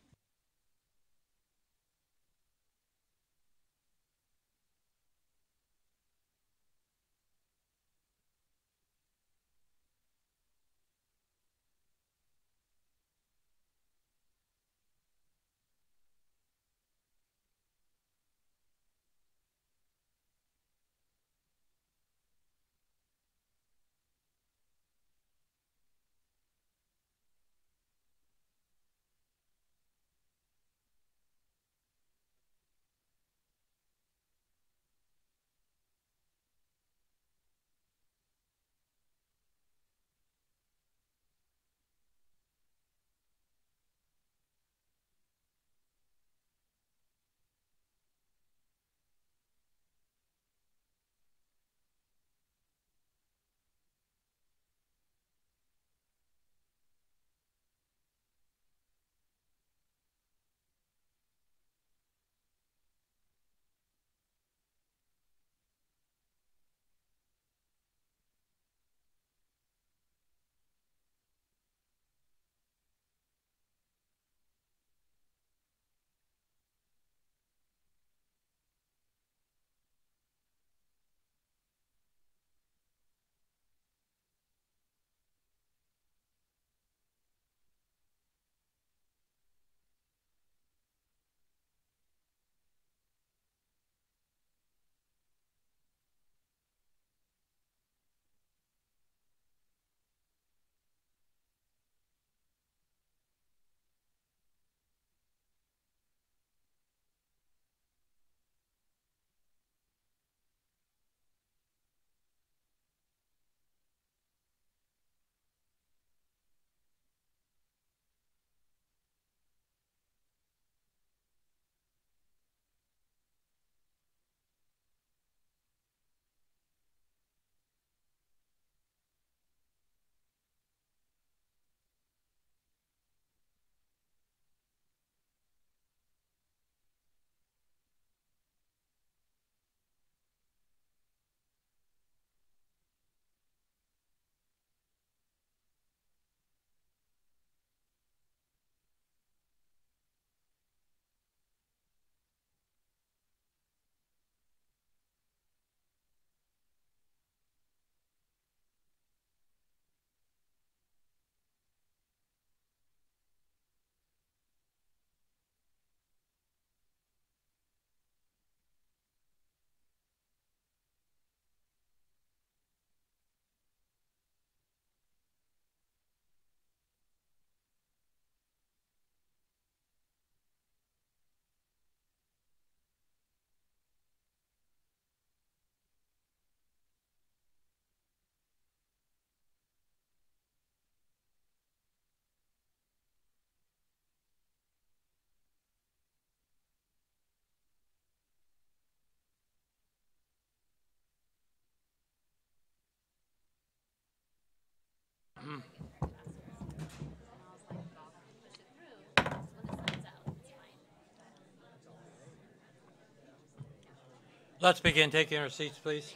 Let's begin taking our seats, please.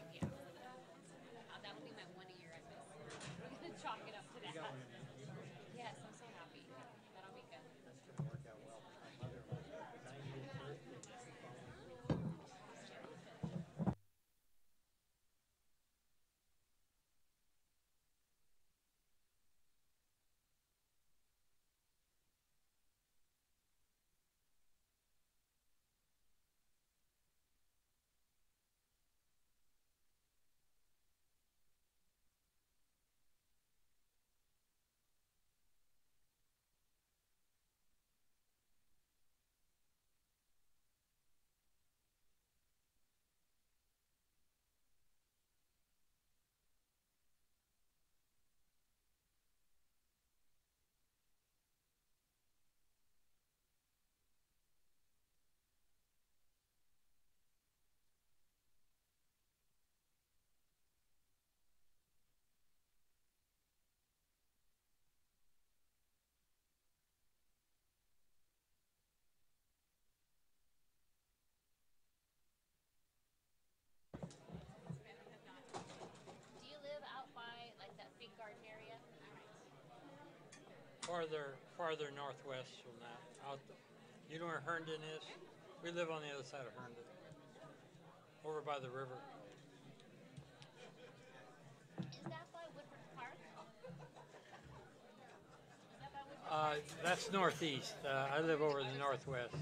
farther northwest from that. You know where Herndon is? We live on the other side of Herndon, over by the river. Is that by Woodward Park? Is that by Woodward Park? That's northeast. I live over in the northwest.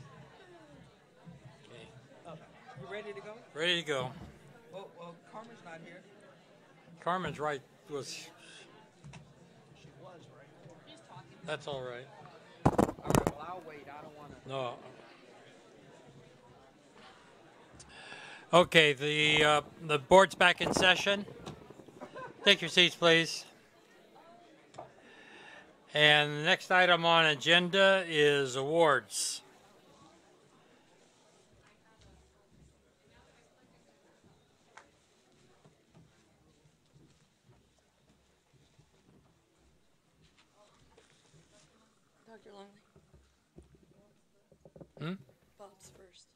Okay. You ready to go? Ready to go. Well, Carmen's not here. Carmen's right. She was right. Just talking. That's all right. All right, well, I'll wait. I don't want to. No. Okay, the board's back in session. Take your seats, please. And the next item on agenda is awards. Dr. Longley. Bob's first.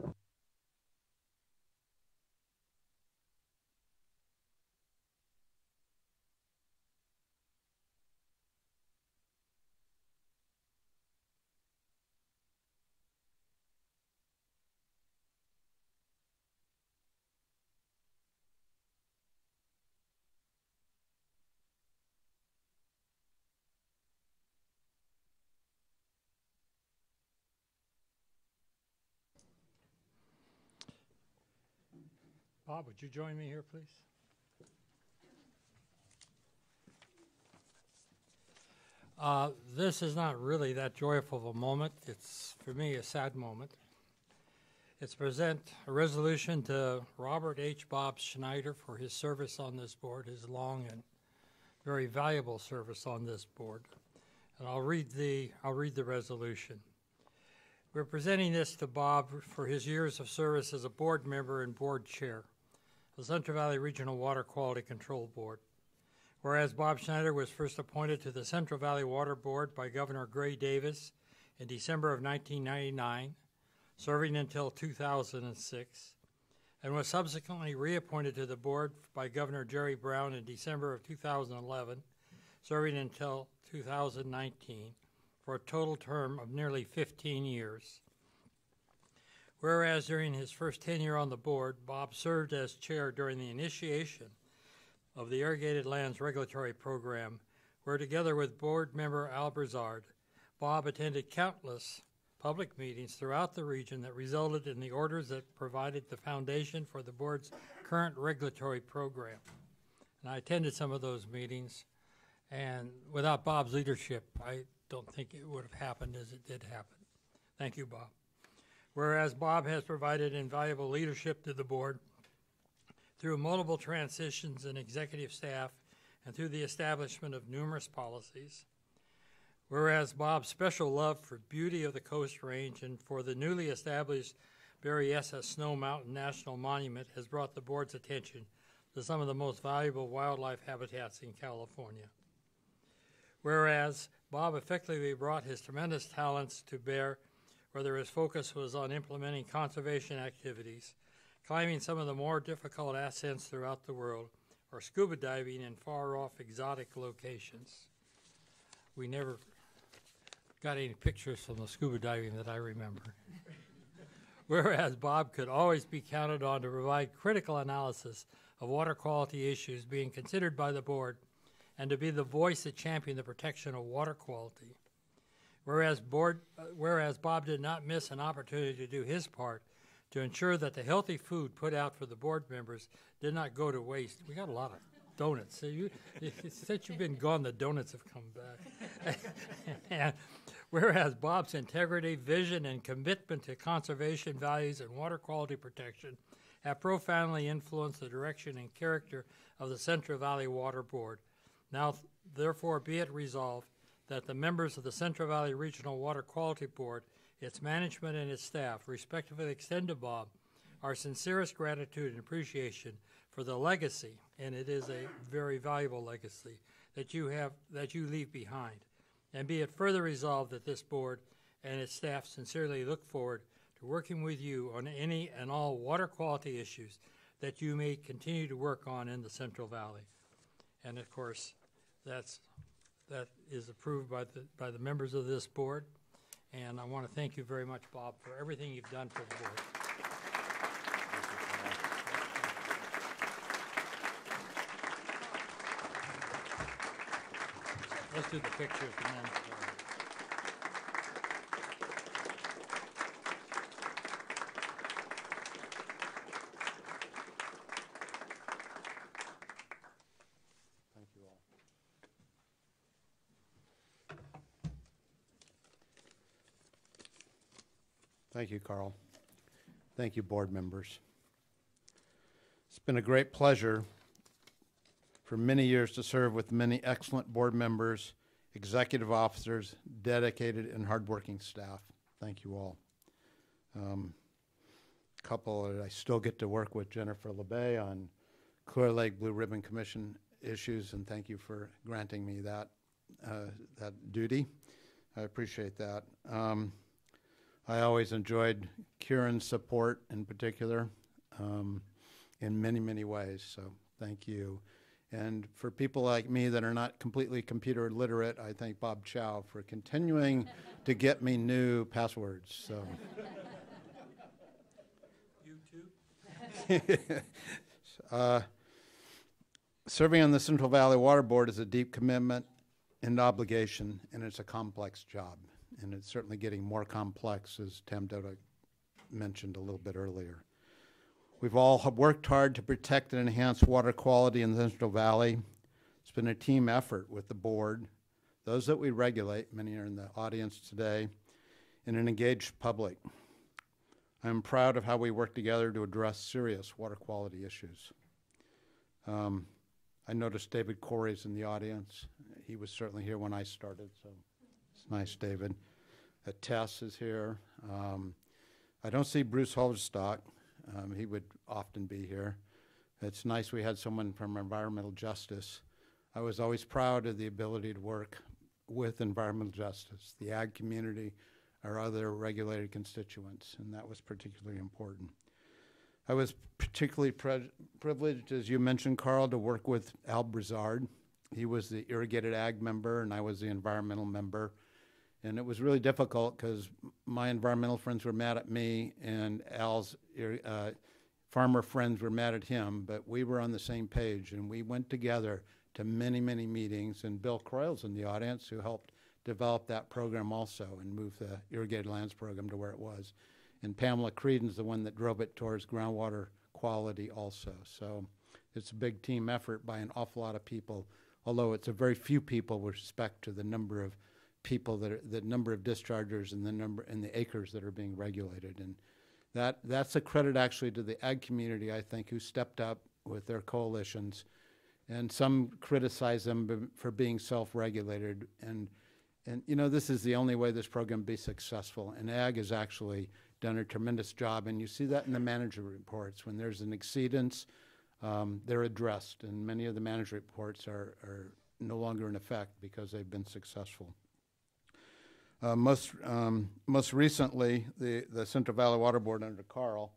Bob, would you join me here, please? This is not really that joyful of a moment. It's, for me, a sad moment. It's to present a resolution to Robert H. Bob Schneider for his service on this board, his long and very valuable service on this board. And I'll read the resolution. We're presenting this to Bob for his years of service as a board member and board chair of the Central Valley Regional Water Quality Control Board. Whereas Bob Schneider was first appointed to the Central Valley Water Board by Governor Gray Davis in December of 1999, serving until 2006, and was subsequently reappointed to the board by Governor Jerry Brown in December of 2011, serving until 2019, for a total term of nearly 15 years. Whereas during his first tenure on the board, Bob served as chair during the initiation of the Irrigated Lands Regulatory Program, where together with board member Al Brizard, Bob attended countless public meetings throughout the region that resulted in the orders that provided the foundation for the board's current regulatory program. And I attended some of those meetings, and without Bob's leadership, I don't think it would have happened as it did happen. Thank you, Bob. Whereas Bob has provided invaluable leadership to the board through multiple transitions in executive staff and through the establishment of numerous policies. Whereas Bob's special love for beauty of the Coast Range and for the newly established Berryessa Snow Mountain National Monument has brought the board's attention to some of the most valuable wildlife habitats in California. Whereas Bob effectively brought his tremendous talents to bear, whether his focus was on implementing conservation activities, climbing some of the more difficult ascents throughout the world, or scuba diving in far-off exotic locations. We never got any pictures from the scuba diving that I remember. Whereas Bob could always be counted on to provide critical analysis of water quality issues being considered by the board and to be the voice that championed the protection of water quality. Whereas Bob did not miss an opportunity to do his part to ensure that the healthy food put out for the board members did not go to waste. We got a lot of donuts. So since you've been gone, the donuts have come back. And whereas Bob's integrity, vision, and commitment to conservation values and water quality protection have profoundly influenced the direction and character of the Central Valley Water Board. Now, therefore, be it resolved that the members of the Central Valley Regional Water Quality Board, its management and its staff, respectively extend to Bob our sincerest gratitude and appreciation for the legacy, and it is a very valuable legacy, that you leave behind. And be it further resolved that this board and its staff sincerely look forward to working with you on any and all water quality issues that you may continue to work on in the Central Valley. And of course, that's that is approved by the members of this board. And I want to thank you very much, Bob, for everything you've done for the board. Let's do the pictures and then. Thank you all. Thank you, Carl. Thank you, board members. It's been a great pleasure for many years to serve with many excellent board members, executive officers, dedicated and hardworking staff. Thank you all. Couple that I still get to work with Jennifer LeBay on Clear Lake Blue Ribbon Commission issues, and thank you for granting me that duty. I appreciate that. I always enjoyed Kieran's support in particular in many, many ways, so thank you. And for people like me that are not completely computer literate, I thank Bob Chow for continuing to get me new passwords. So. You too? Serving on the Central Valley Water Board is a deep commitment and obligation, and it's a complex job. And it's certainly getting more complex, as Mendota mentioned a little bit earlier. We've all worked hard to protect and enhance water quality in the Central Valley. It's been a team effort with the board, those that we regulate, many are in the audience today, and an engaged public. I'm proud of how we work together to address serious water quality issues. I noticed David Corey's in the audience. He was certainly here when I started, so it's nice, David. Tess is here. I don't see Bruce Holstock. He would often be here. It's nice we had someone from environmental justice. I was always proud of the ability to work with environmental justice, the ag community, our other regulated constituents, and that was particularly important. I was particularly privileged, as you mentioned, Carl, to work with Al Brizard. He was the irrigated ag member, and I was the environmental member. And it was really difficult because my environmental friends were mad at me, and Al's farmer friends were mad at him, but we were on the same page, and we went together to many, many meetings, and Bill Croyle's in the audience, who helped develop that program also and move the irrigated lands program to where it was. And Pamela Creedon's the one that drove it towards groundwater quality also. So it's a big team effort by an awful lot of people, although it's a very few people with respect to the number of people that are, the number of dischargers and the number and the acres that are being regulated. And that's a credit actually to the ag community, I think, who stepped up with their coalitions. And some criticize them for being self-regulated. And you know, this is the only way this program be successful. And ag has actually done a tremendous job. And you see that in the manager reports. When there's an exceedance, they're addressed. And many of the manager reports are no longer in effect because they've been successful. Most recently, the Central Valley Water Board under Carl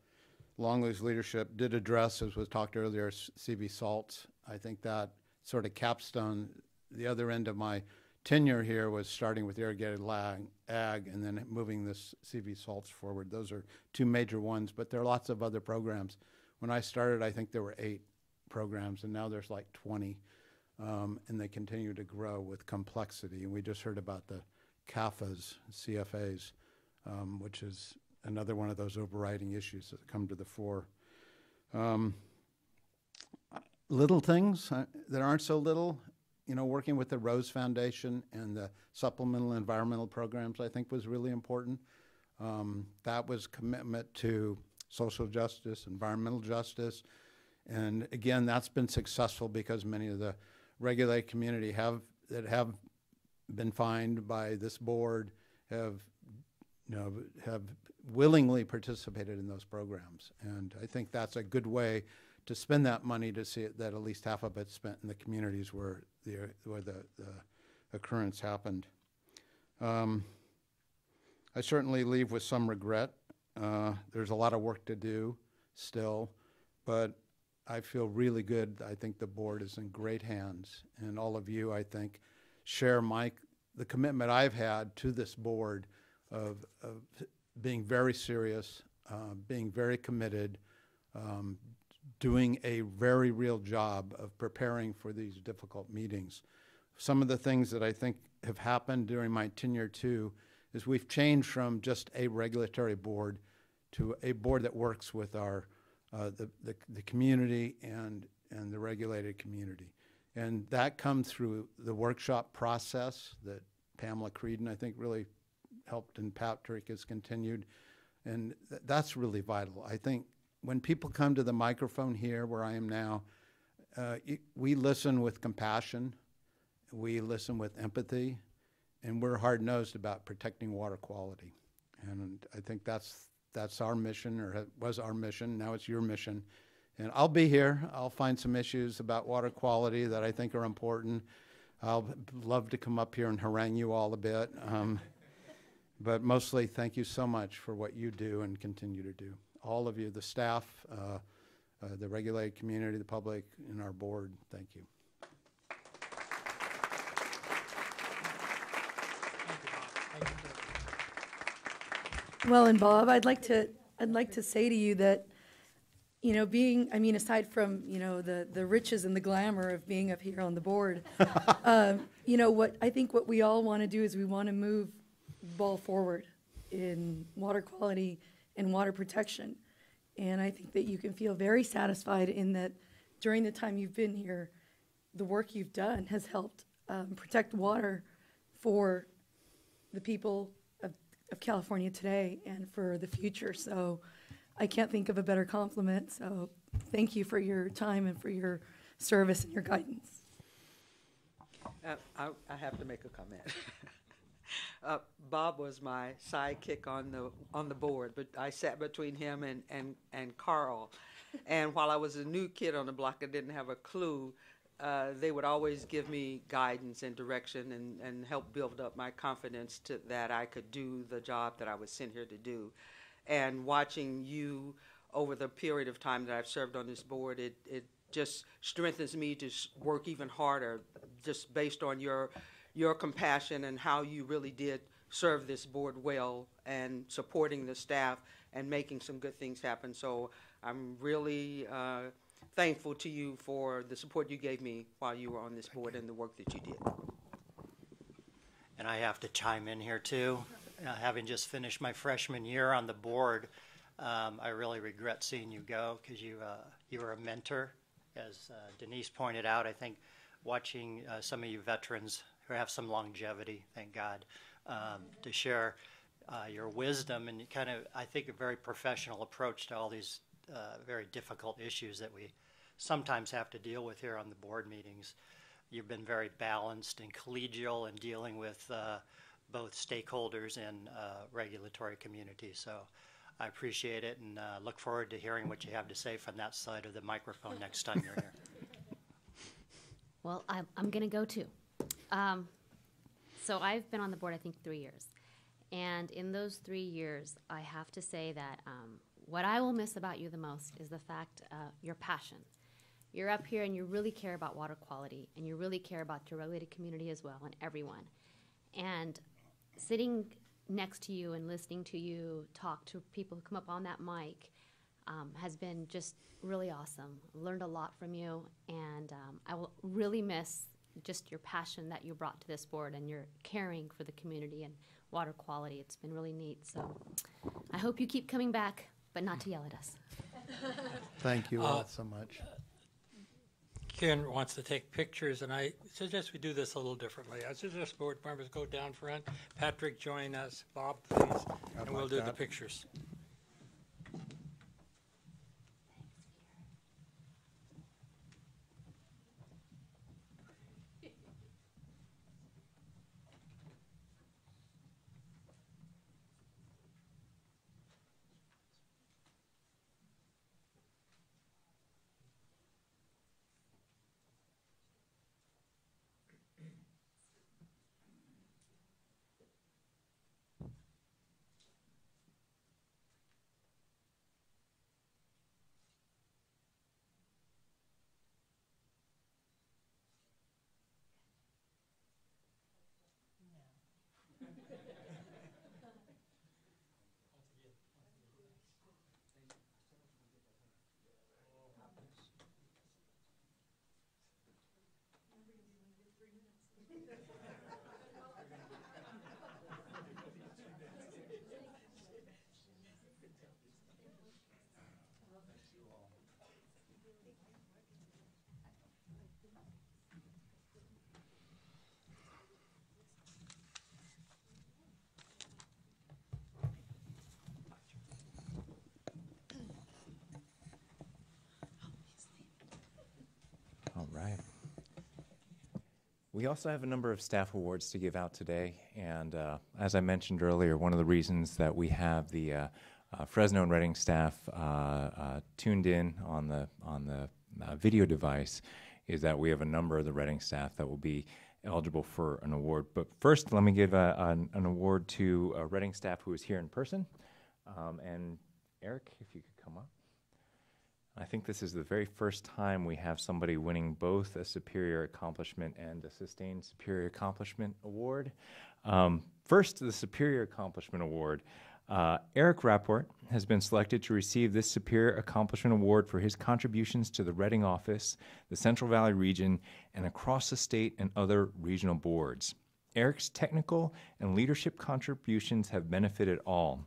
Longley's leadership did address, as was talked earlier, CV salts. I think that sort of capstone, the other end of my tenure here was starting with irrigated ag and then moving this CV salts forward. Those are two major ones, but there are lots of other programs. When I started, I think there were 8 programs, and now there's like 20, and they continue to grow with complexity. And we just heard about the CFAs, which is another one of those overriding issues that come to the fore. Little things that aren't so little, you know, working with the Rose Foundation and the supplemental environmental programs, I think was really important. That was commitment to social justice, environmental justice, and again, that's been successful because many of the regulated community have been fined by this board have willingly participated in those programs. And I think that's a good way to spend that money, to see it, that at least half of it's spent in the communities where the occurrence happened. I certainly leave with some regret. There's a lot of work to do still, but I feel really good. I think the board is in great hands, and all of you, I think, share the commitment I've had to this board of being very serious, being very committed, doing a very real job of preparing for these difficult meetings. Some of the things that I think have happened during my tenure too is we've changed from just a regulatory board to a board that works with our the community and the regulated community. And that comes through the workshop process that Pamela Creedon, I think, really helped, and Patrick has continued. And that's really vital. I think when people come to the microphone here where I am now, we listen with compassion, we listen with empathy, and we're hard-nosed about protecting water quality. And I think that's our mission, or it was our mission. Now it's your mission. And I'll be here. I'll find some issues about water quality that I think are important. I'll love to come up here and harangue you all a bit. But mostly, thank you so much for what you do and continue to do. All of you, the staff, the regulated community, the public, and our board, thank you. Well, and Bob, I'd like to say to you that, you know, aside from, you know, the riches and the glamour of being up here on the board, you know, what we all want to do is we want to move the ball forward in water quality and water protection. And I think that you can feel very satisfied in that during the time you've been here, the work you've done has helped protect water for the people of California today and for the future. So I can't think of a better compliment. So thank you for your time and for your service and your guidance. I have to make a comment. Bob was my sidekick on the board, but I sat between him and Carl. And while I was a new kid on the block, I didn't have a clue. They would always give me guidance and direction and help build up my confidence that I could do the job that I was sent here to do. And watching you over the period of time that I've served on this board, it just strengthens me to work even harder, just based on your compassion and how you really did serve this board well and supporting the staff and making some good things happen. So I'm really thankful to you for the support you gave me while you were on this board and the work that you did. And I have to chime in here too. Having just finished my freshman year on the board, I really regret seeing you go because you were a mentor. As Denise pointed out, I think watching some of you veterans who have some longevity, thank God, to share your wisdom and kind of, I think, a very professional approach to all these very difficult issues that we sometimes have to deal with here on the board meetings. You've been very balanced and collegial in dealing with both stakeholders and regulatory community. So I appreciate it and look forward to hearing what you have to say from that side of the microphone next time you're here. Well, I'm going to go too. So I've been on the board, I think, 3 years. And in those 3 years, I have to say that what I will miss about you the most is the fact your passion. You're up here and you really care about water quality, and you really care about your regulated community as well and everyone. And sitting next to you and listening to you talk to people who come up on that mic has been just really awesome. I've learned a lot from you, and I will really miss just your passion that you brought to this board and your caring for the community and water quality. It's been really neat. So I hope you keep coming back, but not to yell at us. Thank you all so much. Karen wants to take pictures, and I suggest we do this a little differently. I suggest board members go down front. Patrick, join us. Bob, please, and we'll do the pictures. We also have a number of staff awards to give out today, and as I mentioned earlier, one of the reasons that we have the Fresno and Reading staff tuned in on the video device is that we have a number of the Reading staff that will be eligible for an award. But first, let me give an award to a Reading staff who is here in person. And Eric, if you could come up. I think this is the very first time we have somebody winning both a Superior Accomplishment and a Sustained Superior Accomplishment Award. First, the Superior Accomplishment Award. Eric Rapport has been selected to receive this Superior Accomplishment Award for his contributions to the Reading office, the Central Valley region, and across the state and other regional boards. Eric's technical and leadership contributions have benefited all.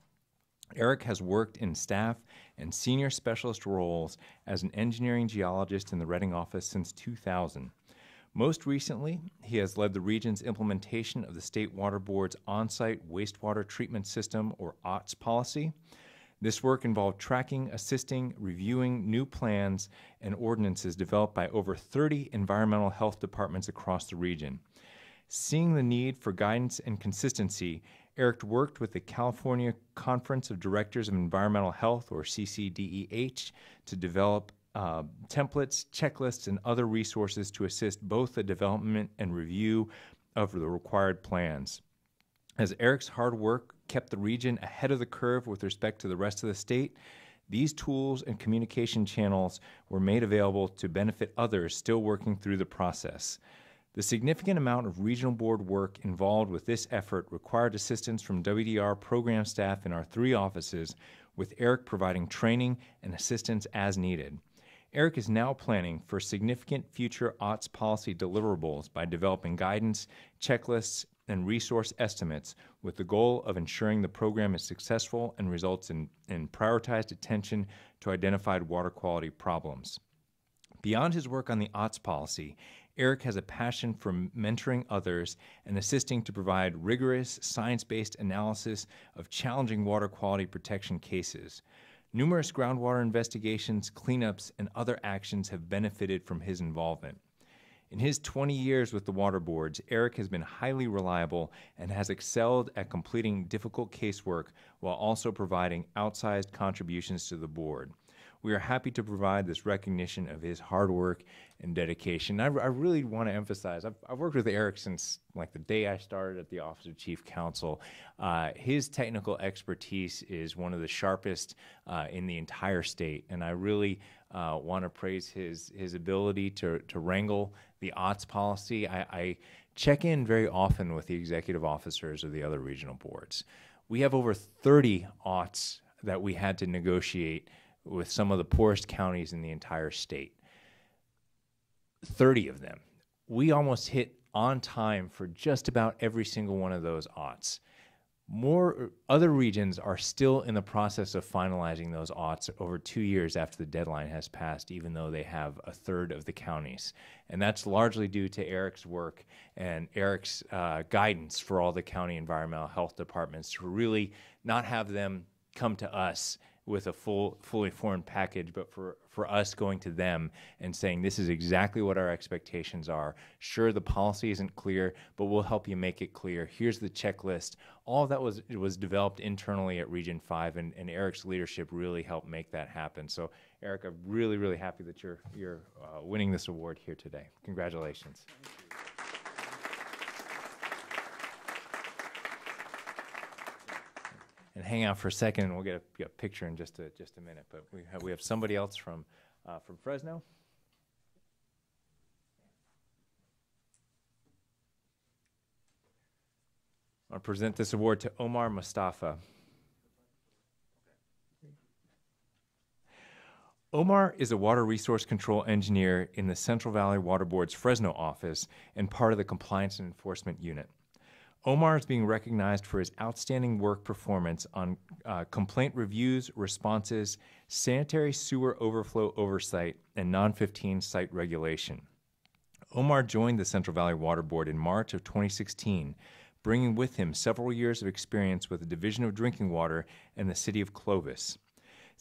Eric has worked in staff and senior specialist roles as an engineering geologist in the Reading office since 2000. Most recently, he has led the region's implementation of the State Water Board's on-site wastewater treatment system, or OTS policy. This work involved tracking, assisting, reviewing new plans and ordinances developed by over 30 environmental health departments across the region. Seeing the need for guidance and consistency, Eric worked with the California Conference of Directors of Environmental Health, or CCDEH, to develop templates, checklists, and other resources to assist both the development and review of the required plans. As Eric's hard work kept the region ahead of the curve with respect to the rest of the state, these tools and communication channels were made available to benefit others still working through the process. The significant amount of regional board work involved with this effort required assistance from WDR program staff in our 3 offices, with Eric providing training and assistance as needed. Eric is now planning for significant future OTS policy deliverables by developing guidance, checklists, and resource estimates with the goal of ensuring the program is successful and results in prioritized attention to identified water quality problems. Beyond his work on the OTS policy, Eric has a passion for mentoring others and assisting to provide rigorous, science-based analysis of challenging water quality protection cases. Numerous groundwater investigations, cleanups, and other actions have benefited from his involvement. In his 20 years with the water boards, Eric has been highly reliable and has excelled at completing difficult casework while also providing outsized contributions to the board. We are happy to provide this recognition of his hard work and dedication. I really want to emphasize, I've worked with Eric since like the day I started at the Office of Chief Counsel. His technical expertise is one of the sharpest in the entire state, and I really want to praise his ability to wrangle the OTS policy. I check in very often with the executive officers of the other regional boards. We have over 30 OTS that we had to negotiate with some of the poorest counties in the entire state. 30 of them. We almost hit on time for just about every single one of those OTS. Other regions are still in the process of finalizing those OTS over 2 years after the deadline has passed, even though they have a third of the counties. And that's largely due to Eric's work and Eric's guidance for all the county environmental health departments to really not have them come to us with a fully formed package, but for us going to them and saying, this is exactly what our expectations are. Sure, the policy isn't clear, but we'll help you make it clear. Here's the checklist. All of that was developed internally at Region 5, and Eric's leadership really helped make that happen. So, Eric, I'm really, really happy that you're winning this award here today. Congratulations. And hang out for a second, and we'll get a picture in just a minute. But we have somebody else from Fresno. I'll present this award to Omar Mustafa. Omar is a water resource control engineer in the Central Valley Water Board's Fresno office and part of the Compliance and Enforcement Unit. Omar is being recognized for his outstanding work performance on complaint reviews, responses, sanitary sewer overflow oversight, and non-15 site regulation. Omar joined the Central Valley Water Board in March of 2016, bringing with him several years of experience with the Division of Drinking Water and the City of Clovis.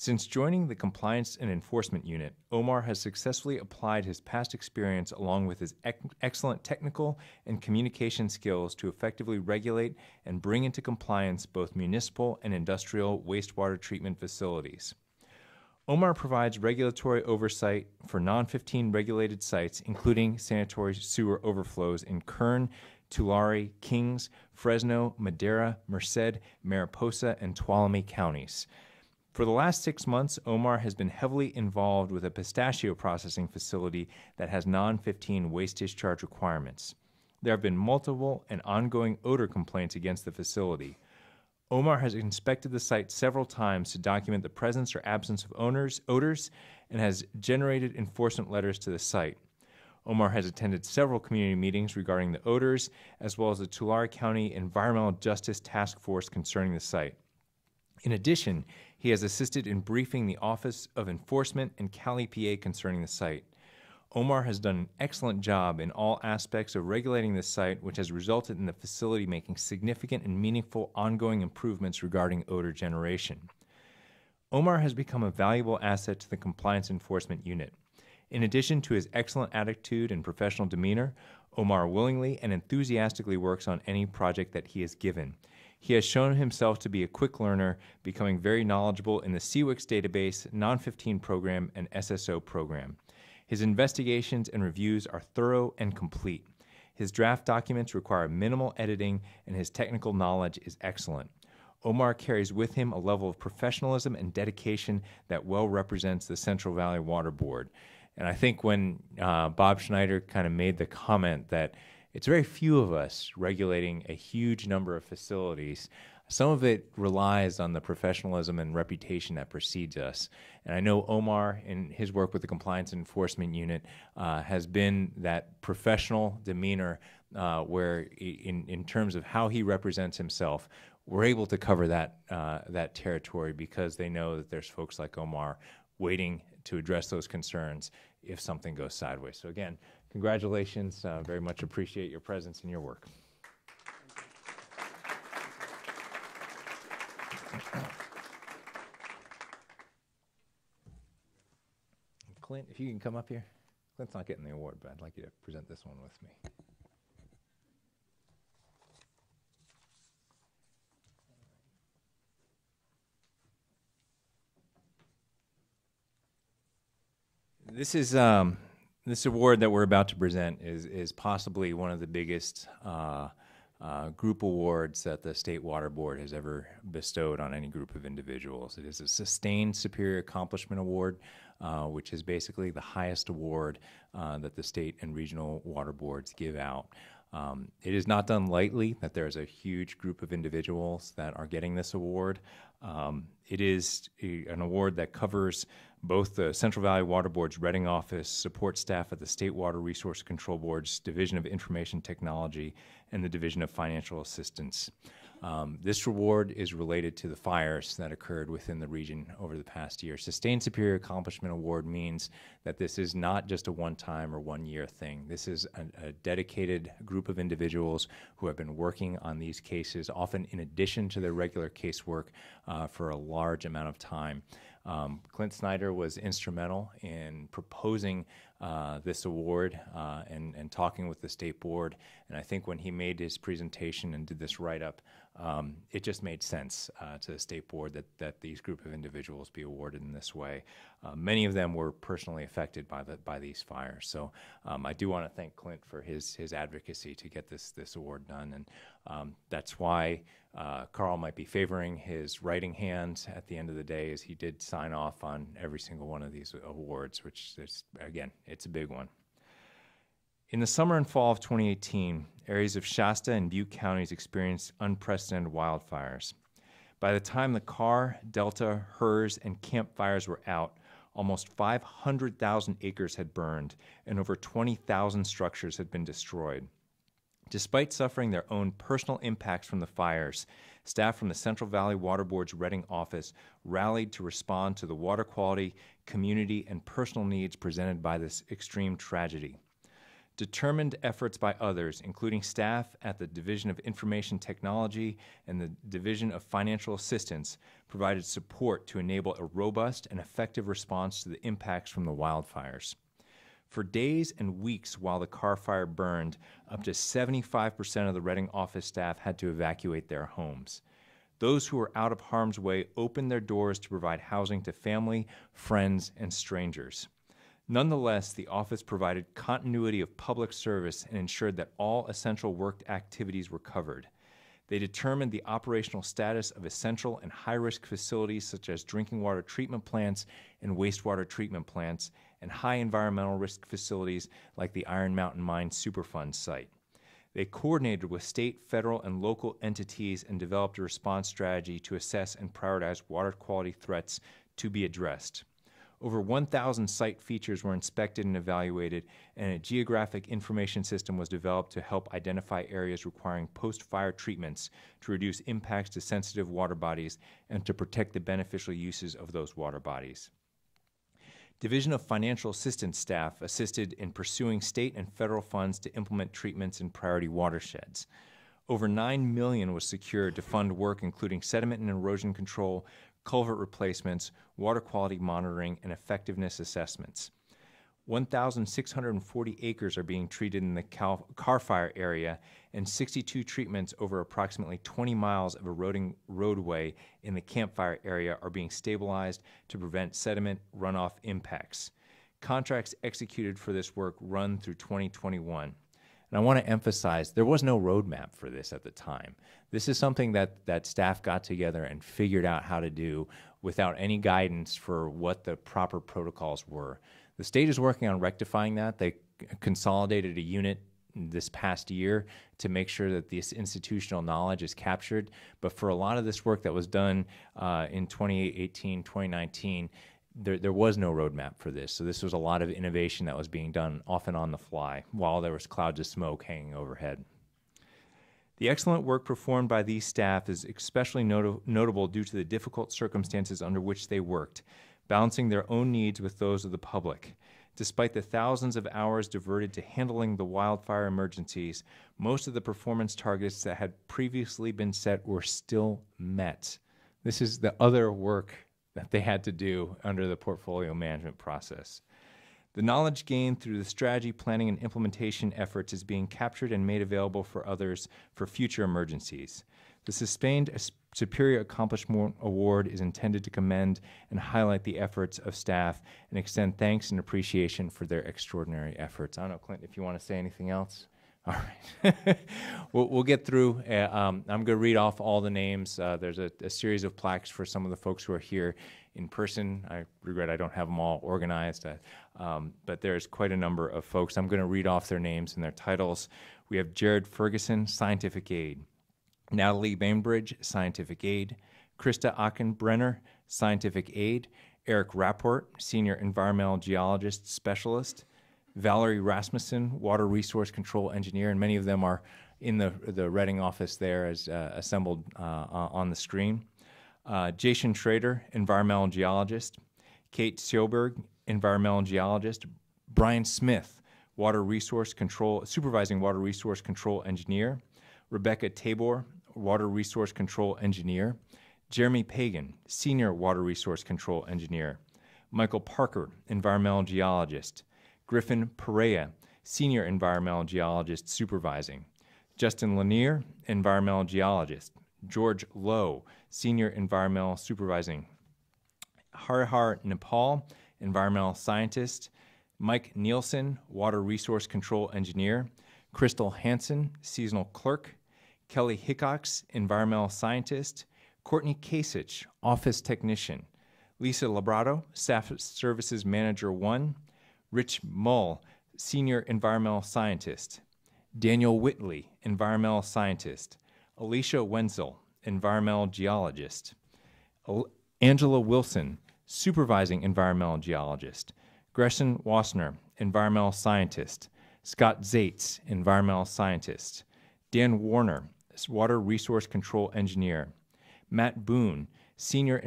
Since joining the Compliance and Enforcement Unit, Omar has successfully applied his past experience along with his excellent technical and communication skills to effectively regulate and bring into compliance both municipal and industrial wastewater treatment facilities. Omar provides regulatory oversight for non-15 regulated sites, including sanitary sewer overflows in Kern, Tulare, Kings, Fresno, Madera, Merced, Mariposa, and Tuolumne counties. For the last 6 months, Omar has been heavily involved with a pistachio processing facility that has non-15 waste discharge requirements. There have been multiple and ongoing odor complaints against the facility. Omar has inspected the site several times to document the presence or absence of odors and has generated enforcement letters to the site. Omar has attended several community meetings regarding the odors, as well as the Tulare County Environmental Justice Task Force concerning the site. In addition, he has assisted in briefing the Office of Enforcement and Cal EPA concerning the site. Omar has done an excellent job in all aspects of regulating the site, which has resulted in the facility making significant and meaningful ongoing improvements regarding odor generation. Omar has become a valuable asset to the Compliance Enforcement Unit. In addition to his excellent attitude and professional demeanor, Omar willingly and enthusiastically works on any project that he is given. He has shown himself to be a quick learner, becoming very knowledgeable in the CWIX database, Non-15 program, and SSO program. His investigations and reviews are thorough and complete. His draft documents require minimal editing, and his technical knowledge is excellent. Omar carries with him a level of professionalism and dedication that well represents the Central Valley Water Board. And I think when Bob Schneider kind of made the comment that it's very few of us regulating a huge number of facilities, some of it relies on the professionalism and reputation that precedes us. And I know Omar, in his work with the Compliance and Enforcement Unit, has been that professional demeanor where in terms of how he represents himself, we're able to cover that territory because they know that there's folks like Omar waiting to address those concerns if something goes sideways. So again, congratulations. Very much appreciate your presence and your work. Clint, if you can come up here. Clint's not getting the award, but I'd like you to present this one with me. This is this award that we're about to present is possibly one of the biggest group awards that the State Water Board has ever bestowed on any group of individuals. It is a Sustained Superior Accomplishment Award, which is basically the highest award that the state and regional water boards give out. It is not done lightly that there's a huge group of individuals that are getting this award. It is an award that covers both the Central Valley Water Board's Reading office, support staff at the State Water Resource Control Board's Division of Information Technology, and the Division of Financial Assistance. This reward is related to the fires that occurred within the region over the past year. Sustained Superior Accomplishment Award means that this is not just a one-time or one-year thing. This is a dedicated group of individuals who have been working on these cases, often in addition to their regular casework, for a large amount of time. Clint Snyder was instrumental in proposing this award and talking with the state board. And I think when he made his presentation and did this write-up, it just made sense to the state board that these group of individuals be awarded in this way. Many of them were personally affected by these fires. So I do want to thank Clint for his advocacy to get this award done. And that's why Carl might be favoring his writing hand at the end of the day, as he did sign off on every single one of these awards, which is, again, it's a big one. In the summer and fall of 2018, areas of Shasta and Butte counties experienced unprecedented wildfires. By the time the Carr, Delta, Hers, and Camp fires were out, almost 500,000 acres had burned and over 20,000 structures had been destroyed. Despite suffering their own personal impacts from the fires, staff from the Central Valley Water Board's Reading office rallied to respond to the water quality, community, and personal needs presented by this extreme tragedy. Determined efforts by others, including staff at the Division of Information Technology and the Division of Financial Assistance, provided support to enable a robust and effective response to the impacts from the wildfires. For days and weeks while the Carr Fire burned, up to 75% of the Reading office staff had to evacuate their homes. Those who were out of harm's way opened their doors to provide housing to family, friends, and strangers. Nonetheless, the office provided continuity of public service and ensured that all essential work activities were covered. They determined the operational status of essential and high-risk facilities such as drinking water treatment plants and wastewater treatment plants, and high environmental risk facilities like the Iron Mountain Mine Superfund site. They coordinated with state, federal, and local entities and developed a response strategy to assess and prioritize water quality threats to be addressed. Over 1,000 site features were inspected and evaluated, and a geographic information system was developed to help identify areas requiring post-fire treatments to reduce impacts to sensitive water bodies and to protect the beneficial uses of those water bodies. Division of Financial Assistance staff assisted in pursuing state and federal funds to implement treatments in priority watersheds. Over $9 million was secured to fund work including sediment and erosion control, culvert replacements, water quality monitoring, and effectiveness assessments. 1,640 acres are being treated in the Carr Fire area, and 62 treatments over approximately 20 miles of eroding roadway in the campfire area are being stabilized to prevent sediment runoff impacts. Contracts executed for this work run through 2021. And I want to emphasize, there was no roadmap for this at the time. This is something that staff got together and figured out how to do without any guidance for what the proper protocols were. The state is working on rectifying that. They consolidated a unit this past year to make sure that this institutional knowledge is captured. But for a lot of this work that was done in 2018, 2019, there was no roadmap for this. So this was a lot of innovation that was being done often on the fly while there was clouds of smoke hanging overhead. The excellent work performed by these staff is especially notable due to the difficult circumstances under which they worked, balancing their own needs with those of the public. Despite the thousands of hours diverted to handling the wildfire emergencies, most of the performance targets that had previously been set were still met. This is the other work that they had to do under the portfolio management process. The knowledge gained through the strategy, planning, and implementation efforts is being captured and made available for others for future emergencies. The Sustained Superior Accomplishment Award is intended to commend and highlight the efforts of staff and extend thanks and appreciation for their extraordinary efforts. I don't know, Clint, if you want to say anything else? All right. we'll get through. I'm going to read off all the names. There's a series of plaques for some of the folks who are here in person. I regret I don't have them all organized, but there's quite a number of folks. I'm going to read off their names and their titles. We have Jared Ferguson, Scientific Aid. Natalie Bainbridge, Scientific Aid. Krista Achenbrenner, Scientific Aid. Eric Rapport, Senior Environmental Geologist Specialist. Valerie Rasmussen, Water Resource Control Engineer, and many of them are in the Reading office there as assembled on the screen. Jason Schrader, Environmental Geologist. Kate Sjoberg, Environmental Geologist. Brian Smith, Supervising Water Resource Control Engineer. Rebecca Tabor, Water Resource Control Engineer. Jeremy Pagan, Senior Water Resource Control Engineer. Michael Parker, Environmental Geologist. Griffin Perea, Senior Environmental Geologist Supervising. Justin Lanier, Environmental Geologist. George Lowe, Senior Environmental Supervising. Harihar Nepal, Environmental Scientist. Mike Nielsen, Water Resource Control Engineer. Crystal Hansen, Seasonal Clerk. Kelly Hickox, Environmental Scientist. Courtney Kasich, Office Technician. Lisa Labrado, Staff Services Manager 1. Rich Mull, Senior Environmental Scientist. Daniel Whitley, Environmental Scientist. Alicia Wenzel, Environmental Geologist. Angela Wilson, Supervising Environmental Geologist. Gretchen Wassner, Environmental Scientist. Scott Zaitz, Environmental Scientist. Dan Warner, Water Resource Control Engineer. Matt Boone, Senior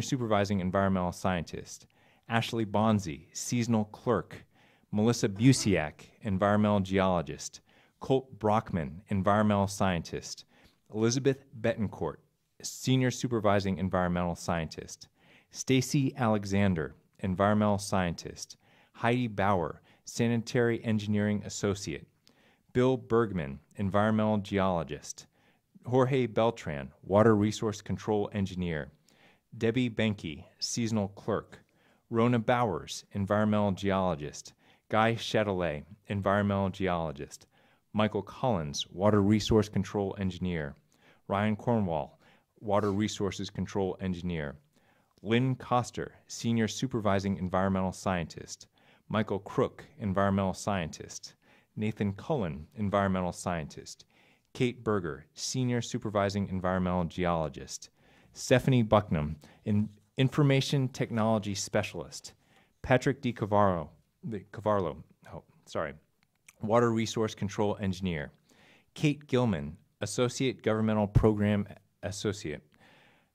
Supervising Environmental Scientist. Ashley Bonzi, Seasonal Clerk. Melissa Busiak, environmental geologist. Colt Brockman, environmental scientist. Elizabeth Betancourt, senior supervising environmental scientist. Stacy Alexander, environmental scientist. Heidi Bauer, sanitary engineering associate. Bill Bergman, environmental geologist. Jorge Beltran, water resource control engineer. Debbie Benke, seasonal clerk. Rona Bowers, environmental geologist. Guy Chatelet, environmental geologist. Michael Collins, water resource control engineer. Ryan Cornwall, water resources control engineer. Lynn Coster, senior supervising environmental scientist. Michael Crook, environmental scientist. Nathan Cullen, environmental scientist. Kate Berger, senior supervising environmental geologist. Stephanie Bucknam, information technology specialist. Patrick Cavarlo, water resource control engineer. Kate Gilman, associate governmental program associate.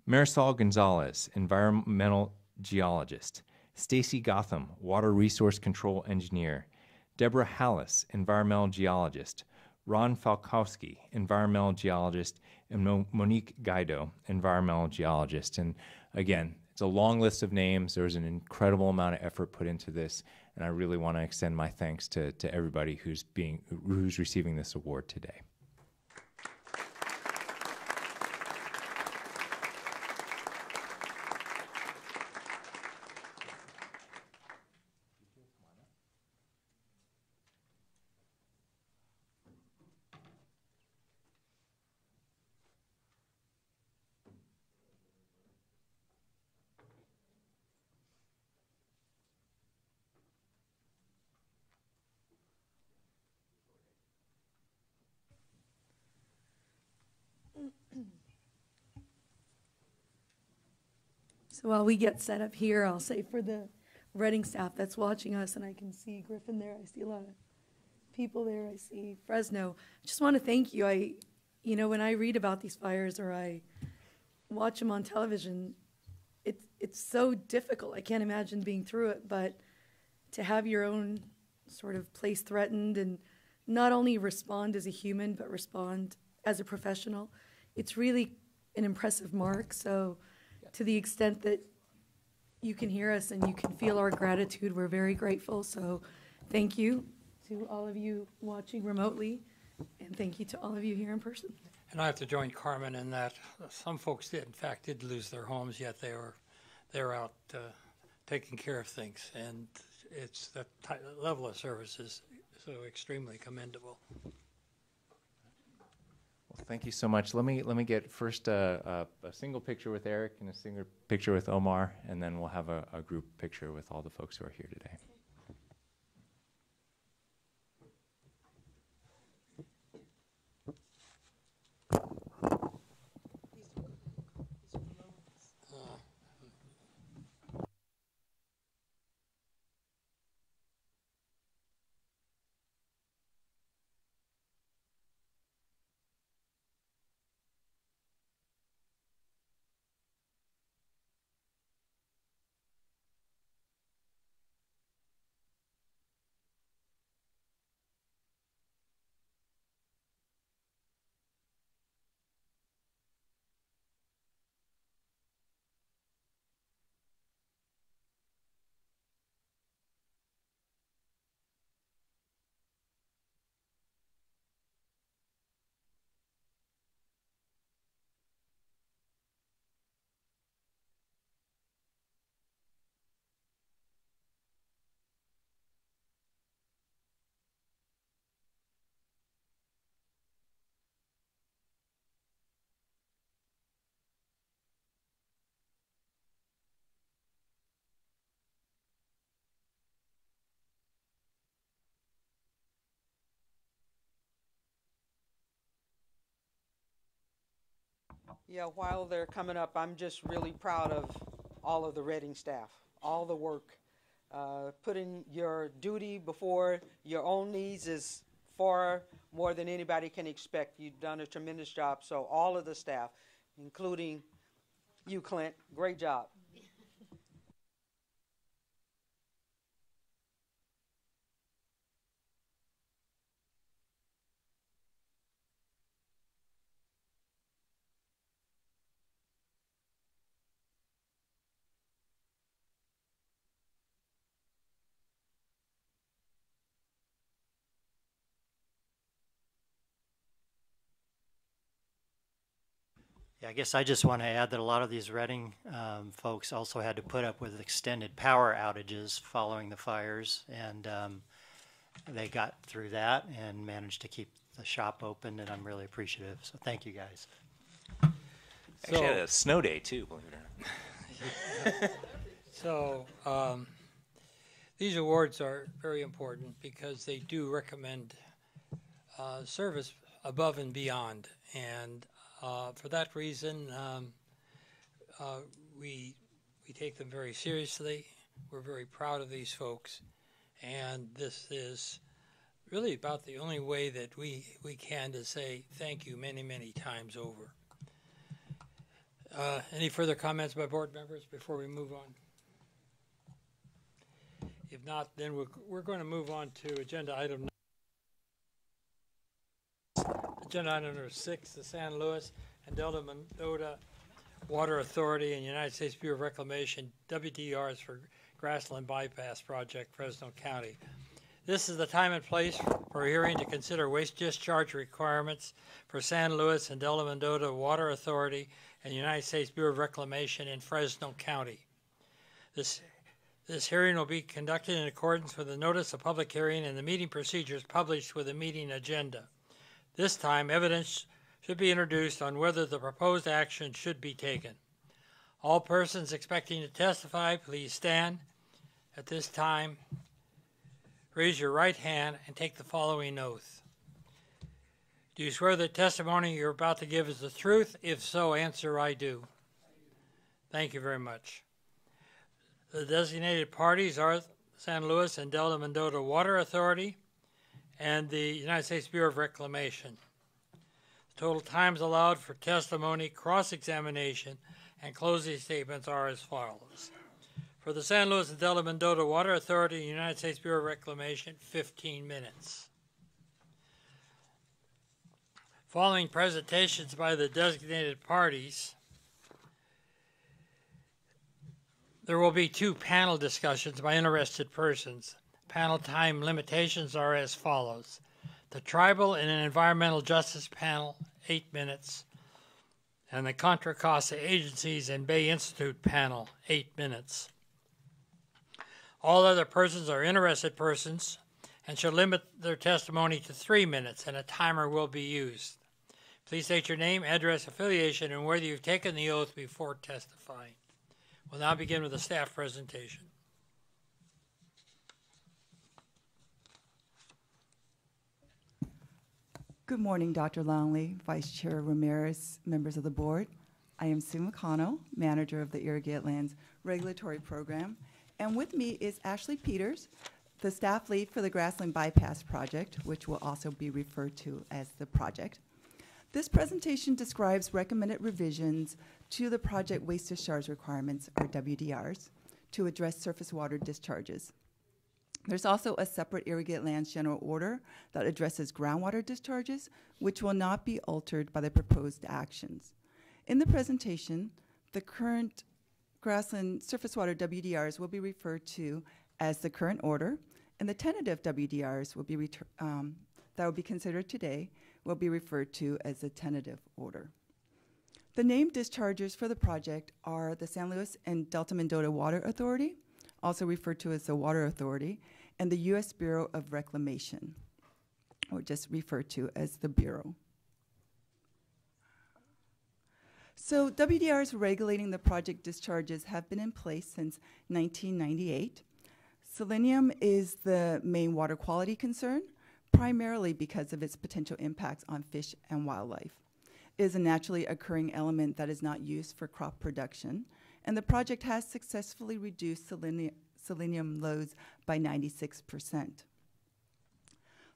Marisol Gonzalez, environmental geologist. Stacy Gotham, water resource control engineer. Deborah Hallis, environmental geologist. Ron Falkowski, environmental geologist, and Monique Guido, environmental geologist. And again, it's a long list of names. There was an incredible amount of effort put into this, and I really want to extend my thanks to everybody who's receiving this award today. So while we get set up here, I'll say for the Reading staff that's watching us, and I can see Griffin there, I see a lot of people there, I see Fresno. I just want to thank you. When I read about these fires or I watch them on television, it's so difficult. I can't imagine being through it, but to have your own sort of place threatened and not only respond as a human, but respond as a professional, it's really an impressive mark. So to the extent that you can hear us and you can feel our gratitude, we're very grateful. So thank you to all of you watching remotely, and thank you to all of you here in person. And I have to join Carmen in that some folks did lose their homes, yet they were out taking care of things, and it's that level of service is so extremely commendable. Well, thank you so much. Let me get first a single picture with Eric and a single picture with Omar, and then we'll have a group picture with all the folks who are here today. Yeah, while they're coming up, I'm just really proud of all of the Reading staff, all the work. Putting your duty before your own needs is far more than anybody can expect. You've done a tremendous job. So all of the staff, including you, Clint, great job. Yeah, I guess I just want to add that a lot of these Reading folks also had to put up with extended power outages following the fires, and they got through that and managed to keep the shop open, and I'm really appreciative. So thank you guys. Actually, had a snow day too, believe it or not. So these awards are very important because they do recommend service above and beyond, and for that reason, we take them very seriously. We're very proud of these folks, and this is really about the only way that we can to say thank you many, many times over. Any further comments by board members before we move on? If not, then we're going to move on to agenda item number 6, the San Luis and Delta Mendota Water Authority and United States Bureau of Reclamation WDRs for Grassland Bypass Project, Fresno County. This is the time and place for a hearing to consider waste discharge requirements for San Luis and Delta Mendota Water Authority and United States Bureau of Reclamation in Fresno County. This hearing will be conducted in accordance with the notice of public hearing and the meeting procedures published with the meeting agenda. This time, evidence should be introduced on whether the proposed action should be taken. All persons expecting to testify, please stand. At this time, raise your right hand and take the following oath. Do you swear the testimony you're about to give is the truth? If so, answer, I do. Thank you very much. The designated parties are San Luis and Delta Mendota Water Authority and the United States Bureau of Reclamation. The total times allowed for testimony, cross-examination, and closing statements are as follows. For the San Luis and Delta Mendota Water Authority and United States Bureau of Reclamation, 15 minutes. Following presentations by the designated parties, there will be 2 panel discussions by interested persons. Panel time limitations are as follows. The Tribal and Environmental Justice panel, 8 minutes, and the Contra Costa Agencies and Bay Institute panel, 8 minutes. All other persons are interested persons and should limit their testimony to 3 minutes, and a timer will be used. Please state your name, address, affiliation, and whether you've taken the oath before testifying. We'll now begin with a staff presentation. Good morning, Dr. Longley, Vice Chair Ramirez, members of the board. I am Sue McConnell, manager of the Irrigated Lands Regulatory Program, and with me is Ashley Peters, the staff lead for the Grassland Bypass Project, which will also be referred to as the project. This presentation describes recommended revisions to the project waste discharge requirements, or WDRs, to address surface water discharges. There's also a separate Irrigated Lands General Order that addresses groundwater discharges, which will not be altered by the proposed actions. In the presentation, the current Grassland surface water WDRs will be referred to as the current order, and the tentative WDRs will be that will be considered today will be referred to as the tentative order. The named dischargers for the project are the San Luis and Delta Mendota Water Authority, also referred to as the Water Authority, and the U.S. Bureau of Reclamation, or just referred to as the Bureau. So WDRs regulating the project discharges have been in place since 1998. Selenium is the main water quality concern, primarily because of its potential impacts on fish and wildlife. It is a naturally occurring element that is not used for crop production, and the project has successfully reduced selenium loads by 96%.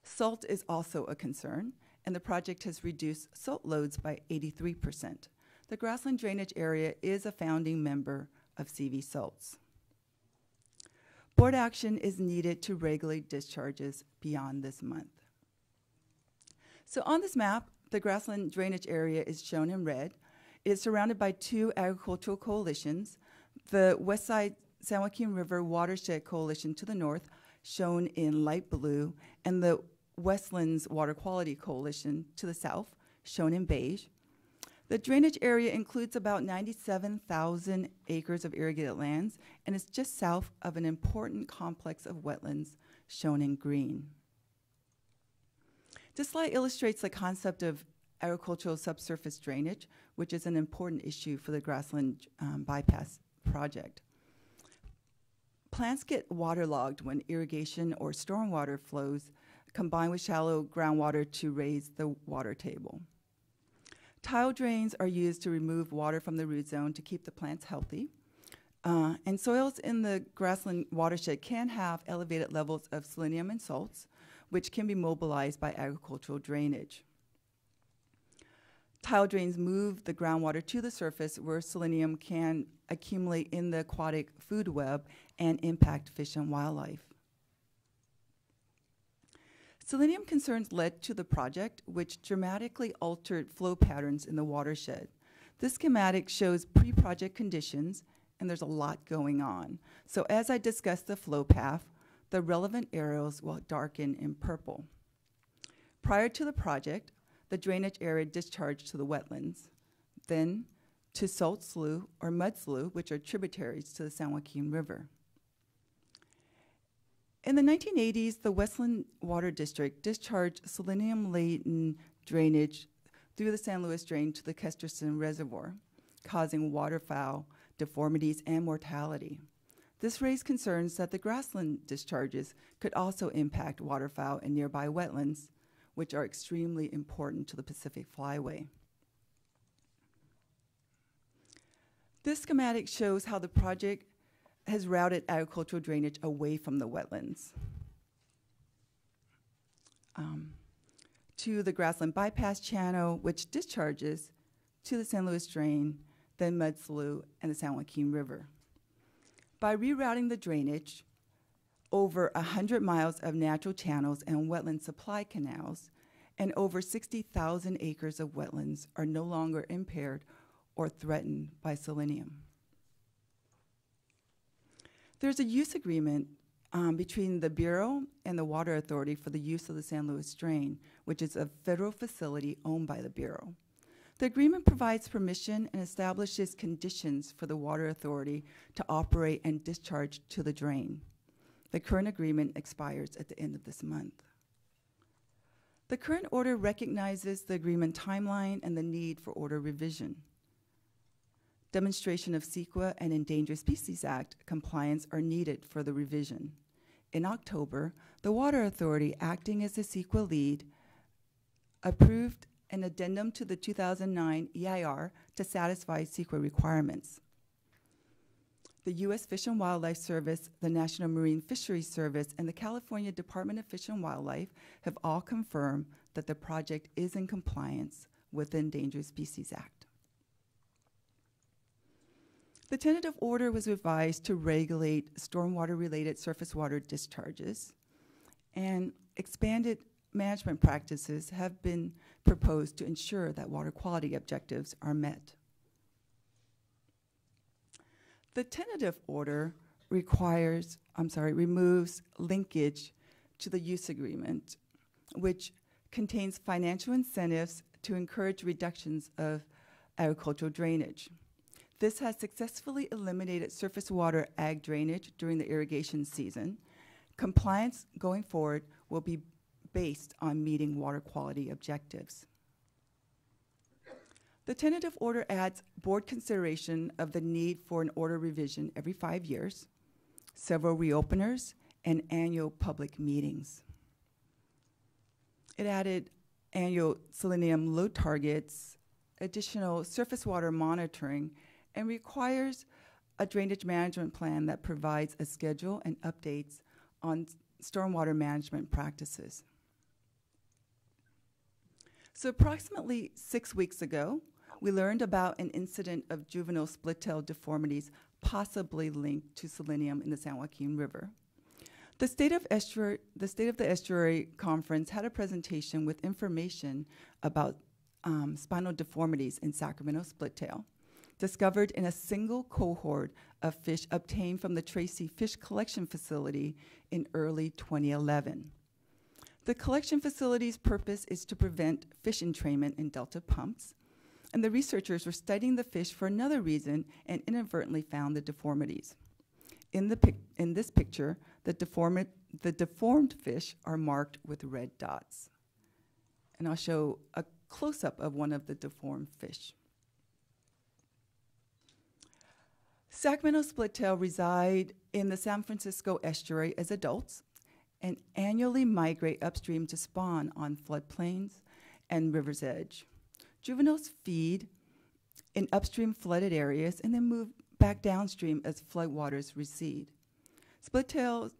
Salt is also a concern, and the project has reduced salt loads by 83%. The Grassland drainage area is a founding member of CV salts. Board action is needed to regulate discharges beyond this month. So on this map, the Grassland drainage area is shown in red. It is surrounded by 2 agricultural coalitions, the Westside San Joaquin River Watershed Coalition to the north, shown in light blue, and the Westlands Water Quality Coalition to the south, shown in beige. The drainage area includes about 97,000 acres of irrigated lands and is just south of an important complex of wetlands shown in green. This slide illustrates the concept of agricultural subsurface drainage, which is an important issue for the Grassland bypass project. Plants get waterlogged when irrigation or stormwater flows combine with shallow groundwater to raise the water table. Tile drains are used to remove water from the root zone to keep the plants healthy. And soils in the grassland watershed can have elevated levels of selenium and salts, which can be mobilized by agricultural drainage. Tile drains move the groundwater to the surface where selenium can accumulate in the aquatic food web and impact fish and wildlife. Selenium concerns led to the project, which dramatically altered flow patterns in the watershed. This schematic shows pre-project conditions, and there's a lot going on. So as I discuss the flow path, the relevant arrows will darken in purple. Prior to the project, the drainage area discharged to the wetlands, then to salt slough or mud slough, which are tributaries to the San Joaquin River. In the 1980s, the Westland Water District discharged selenium-laden drainage through the San Luis Drain to the Kesterson Reservoir, causing waterfowl deformities and mortality. This raised concerns that the grassland discharges could also impact waterfowl in nearby wetlands, which are extremely important to the Pacific Flyway. This schematic shows how the project has routed agricultural drainage away from the wetlands to the grassland bypass channel, which discharges to the San Luis Drain, then Mud Slough, and the San Joaquin River. By rerouting the drainage, over 100 miles of natural channels and wetland supply canals, and over 60,000 acres of wetlands are no longer impaired or threatened by selenium. There's a use agreement between the Bureau and the Water Authority for the use of the San Luis Drain, which is a federal facility owned by the Bureau. The agreement provides permission and establishes conditions for the Water Authority to operate and discharge to the drain. The current agreement expires at the end of this month. The current order recognizes the agreement timeline and the need for order revision. Demonstration of CEQA and Endangered Species Act compliance are needed for the revision. In October, the Water Authority, acting as the CEQA lead, approved an addendum to the 2009 EIR to satisfy CEQA requirements. The U.S. Fish and Wildlife Service, the National Marine Fisheries Service, and the California Department of Fish and Wildlife have all confirmed that the project is in compliance with the Endangered Species Act. The tentative order was revised to regulate stormwater-related surface water discharges, and expanded management practices have been proposed to ensure that water quality objectives are met. The tentative order removes linkage to the use agreement, which contains financial incentives to encourage reductions of agricultural drainage. This has successfully eliminated surface water ag drainage during the irrigation season. Compliance going forward will be based on meeting water quality objectives. The tentative order adds board consideration of the need for an order revision every 5 years, several reopeners, and annual public meetings. It added annual selenium load targets, additional surface water monitoring, and requires a drainage management plan that provides a schedule and updates on stormwater management practices. So approximately 6 weeks ago, we learned about an incident of juvenile split-tail deformities possibly linked to selenium in the San Joaquin River. The State of the Estuary Conference had a presentation with information about spinal deformities in Sacramento split-tail, discovered in a single cohort of fish obtained from the Tracy Fish Collection Facility in early 2011. The collection facility's purpose is to prevent fish entrainment in delta pumps, and the researchers were studying the fish for another reason and inadvertently found the deformities. In this picture, the deformed fish are marked with red dots. And I'll show a close-up of one of the deformed fish. Sacramento splittail reside in the San Francisco estuary as adults and annually migrate upstream to spawn on floodplains and river's edge. Juveniles feed in upstream flooded areas and then move back downstream as floodwaters recede. Splittail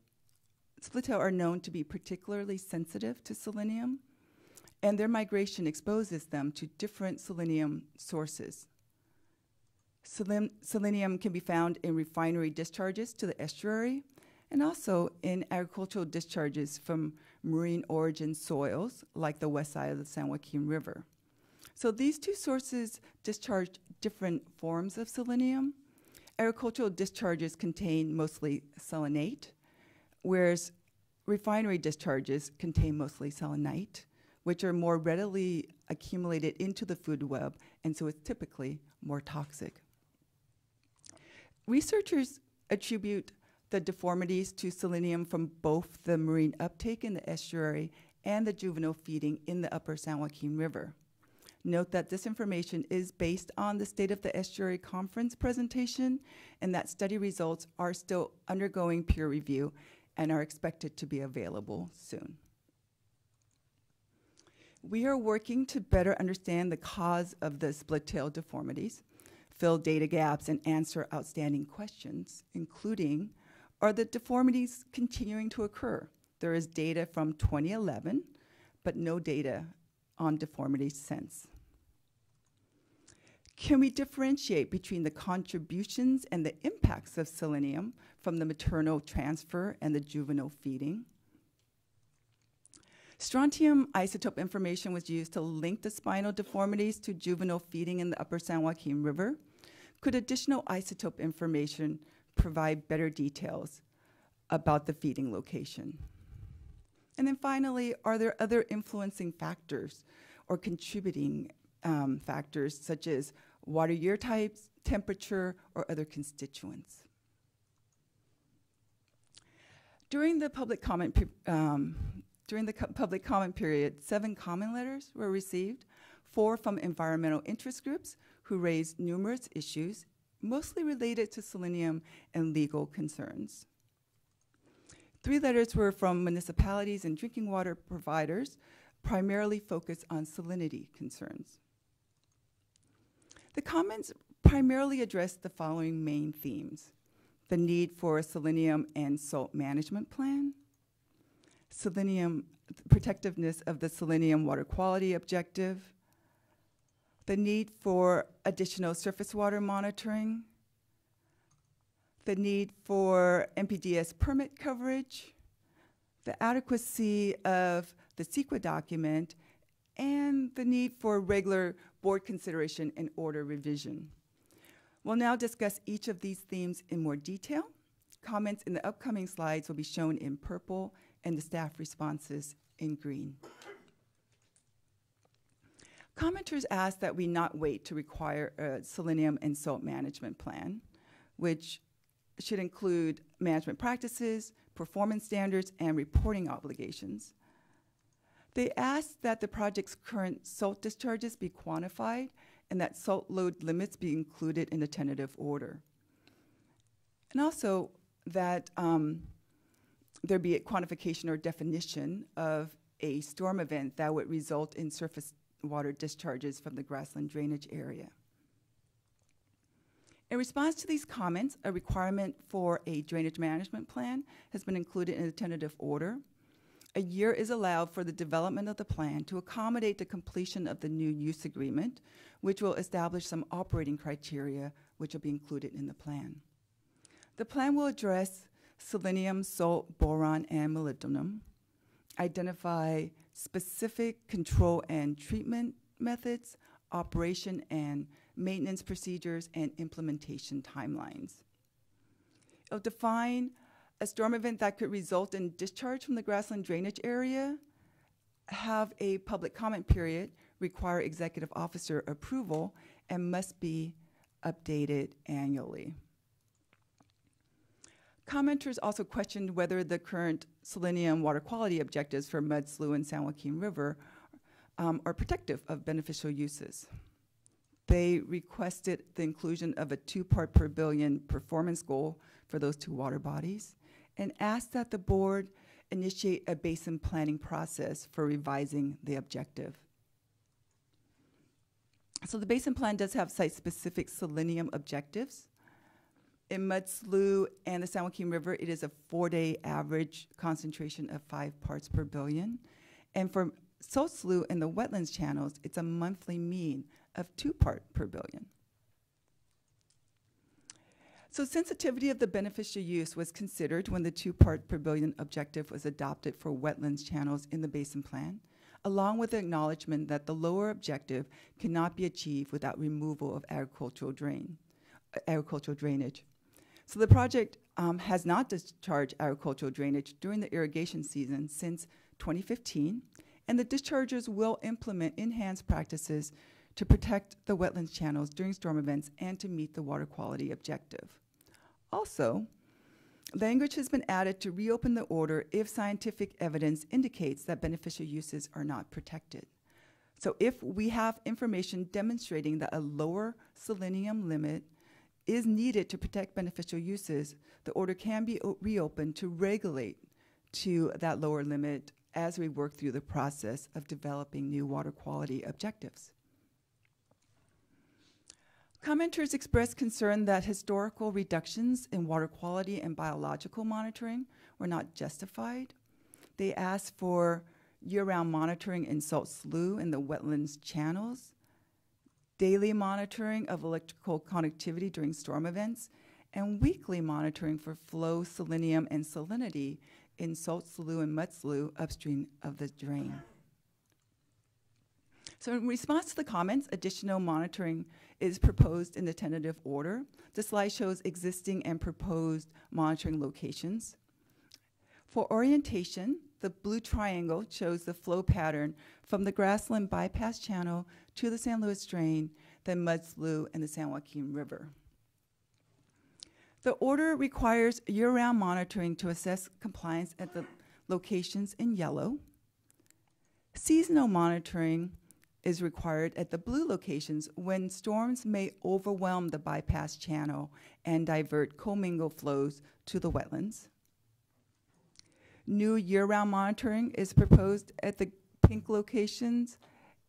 are known to be particularly sensitive to selenium, and their migration exposes them to different selenium sources. Selenium can be found in refinery discharges to the estuary and also in agricultural discharges from marine origin soils like the west side of the San Joaquin River. So these two sources discharge different forms of selenium. Agricultural discharges contain mostly selenate, whereas refinery discharges contain mostly selenite, which are more readily accumulated into the food web, and so it's typically more toxic. Researchers attribute the deformities to selenium from both the marine uptake in the estuary and the juvenile feeding in the upper San Joaquin River. Note that this information is based on the State of the Estuary Conference presentation, and that study results are still undergoing peer review and are expected to be available soon. We are working to better understand the cause of the split-tail deformities, fill data gaps, and answer outstanding questions, including, are the deformities continuing to occur? There is data from 2011, but no data on deformities since. Can we differentiate between the contributions and the impacts of selenium from the maternal transfer and the juvenile feeding? Strontium isotope information was used to link the spinal deformities to juvenile feeding in the upper San Joaquin River. Could additional isotope information provide better details about the feeding location? And then finally, are there other influencing factors or contributing factors such as water year types, temperature, or other constituents? During the public comment period, 7 comment letters were received, 4 from environmental interest groups who raised numerous issues, mostly related to selenium and legal concerns. 3 letters were from municipalities and drinking water providers, primarily focused on salinity concerns. The comments primarily addressed the following main themes: the need for a selenium and salt management plan, selenium protectiveness of the selenium water quality objective, the need for additional surface water monitoring, the need for NPDES permit coverage, the adequacy of the CEQA document, and the need for regular board consideration and order revision. We'll now discuss each of these themes in more detail. Comments in the upcoming slides will be shown in purple and the staff responses in green. Commenters asked that we not wait to require a selenium and salt management plan, which should include management practices, performance standards, and reporting obligations. They asked that the project's current salt discharges be quantified and that salt load limits be included in the tentative order. And also that there be a quantification or definition of a storm event that would result in surface water discharges from the Grassland drainage area. In response to these comments, a requirement for a drainage management plan has been included in the tentative order. A year is allowed for the development of the plan to accommodate the completion of the new use agreement, which will establish some operating criteria which will be included in the plan. The plan will address selenium, salt, boron, and molybdenum, identify specific control and treatment methods, operation and maintenance procedures, and implementation timelines. It'll define a storm event that could result in discharge from the Grassland drainage area, have a public comment period, require executive officer approval and must be updated annually. Commenters also questioned whether the current selenium water quality objectives for Mud Slough and San Joaquin River are protective of beneficial uses. They requested the inclusion of a 2 part per billion performance goal for those two water bodies and asked that the board initiate a basin planning process for revising the objective. So the basin plan does have site-specific selenium objectives. In Mud Slough and the San Joaquin River, it is a 4-day average concentration of 5 parts per billion. And for Salt Slough and the wetlands channels, it's a monthly mean of 2 parts per billion. So sensitivity of the beneficial use was considered when the 2 part per billion objective was adopted for wetlands channels in the basin plan, along with the acknowledgement that the lower objective cannot be achieved without removal of agricultural drainage. So the project has not discharged agricultural drainage during the irrigation season since 2015, and the dischargers will implement enhanced practices to protect the wetlands channels during storm events and to meet the water quality objective. Also, language has been added to reopen the order if scientific evidence indicates that beneficial uses are not protected. So if we have information demonstrating that a lower selenium limit is needed to protect beneficial uses, the order can be reopened to regulate to that lower limit as we work through the process of developing new water quality objectives. Commenters expressed concern that historical reductions in water quality and biological monitoring were not justified. They asked for year-round monitoring in Salt Slough and the wetlands channels, daily monitoring of electrical connectivity during storm events, and weekly monitoring for flow, selenium, and salinity in Salt Slough and Mud Slough upstream of the drain. So in response to the comments, additional monitoring is proposed in the tentative order. The slide shows existing and proposed monitoring locations. For orientation, the blue triangle shows the flow pattern from the Grassland bypass channel to the San Luis drain, then Mud Slough and the San Joaquin River. The order requires year-round monitoring to assess compliance at the locations in yellow. Seasonal monitoring is required at the blue locations when storms may overwhelm the bypass channel and divert commingled flows to the wetlands. New year-round monitoring is proposed at the pink locations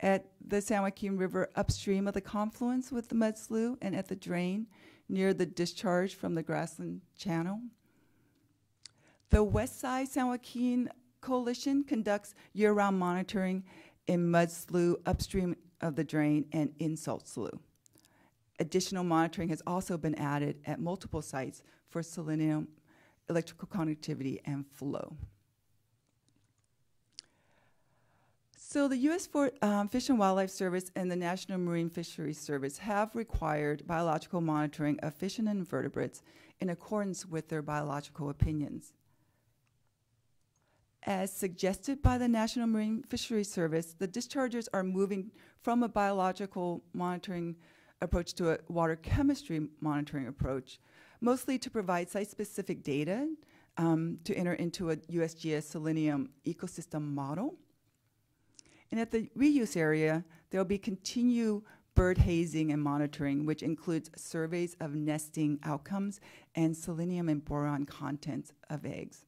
at the San Joaquin River upstream of the confluence with the Mud Slough and at the drain near the discharge from the Grassland channel. The West Side San Joaquin Coalition conducts year-round monitoring in Mud Slough upstream of the drain and in Salt Slough. Additional monitoring has also been added at multiple sites for selenium, electrical connectivity, and flow. So the U.S. Fish and Wildlife Service and the National Marine Fisheries Service have required biological monitoring of fish and invertebrates in accordance with their biological opinions. As suggested by the National Marine Fisheries Service, the dischargers are moving from a biological monitoring approach to a water chemistry monitoring approach, mostly to provide site-specific data to enter into a USGS selenium ecosystem model. And at the reuse area, there will be continued bird hazing and monitoring, which includes surveys of nesting outcomes and selenium and boron contents of eggs.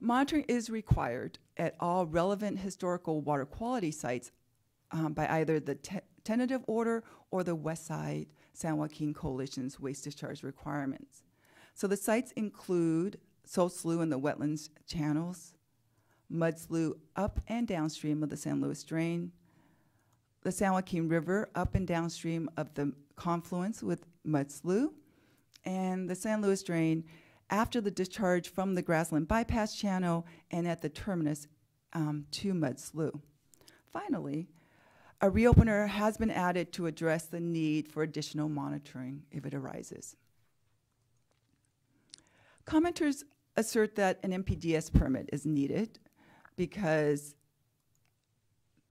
Monitoring is required at all relevant historical water quality sites by either the tentative order or the West Side San Joaquin Coalition's waste discharge requirements. So the sites include Salt Slough and the wetlands channels, Mud Slough up and downstream of the San Luis drain, the San Joaquin River up and downstream of the confluence with Mud Slough, and the San Luis drain after the discharge from the Grassland bypass channel and at the terminus to Mud Slough. Finally, a reopener has been added to address the need for additional monitoring if it arises. Commenters assert that an NPDES permit is needed because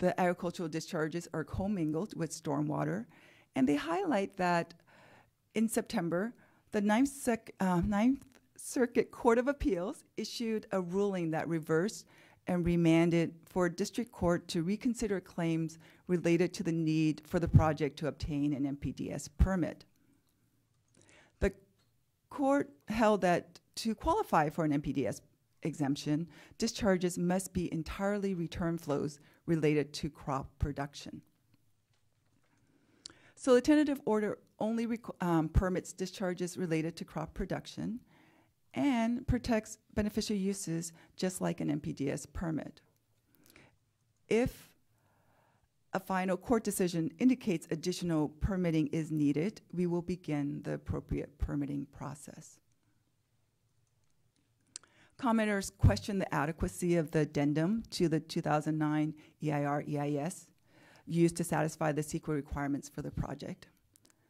The agricultural discharges are commingled with stormwater, and they highlight that in September, the Ninth Circuit Court of Appeals issued a ruling that reversed and remanded for district court to reconsider claims related to the need for the project to obtain an NPDES permit. The court held that to qualify for an NPDES exemption, discharges must be entirely return flows related to crop production. So the tentative order only permits discharges related to crop production and protects beneficial uses just like an NPDES permit. If a final court decision indicates additional permitting is needed, we will begin the appropriate permitting process. Commenters questioned the adequacy of the addendum to the 2009 EIR-EIS used to satisfy the CEQA requirements for the project.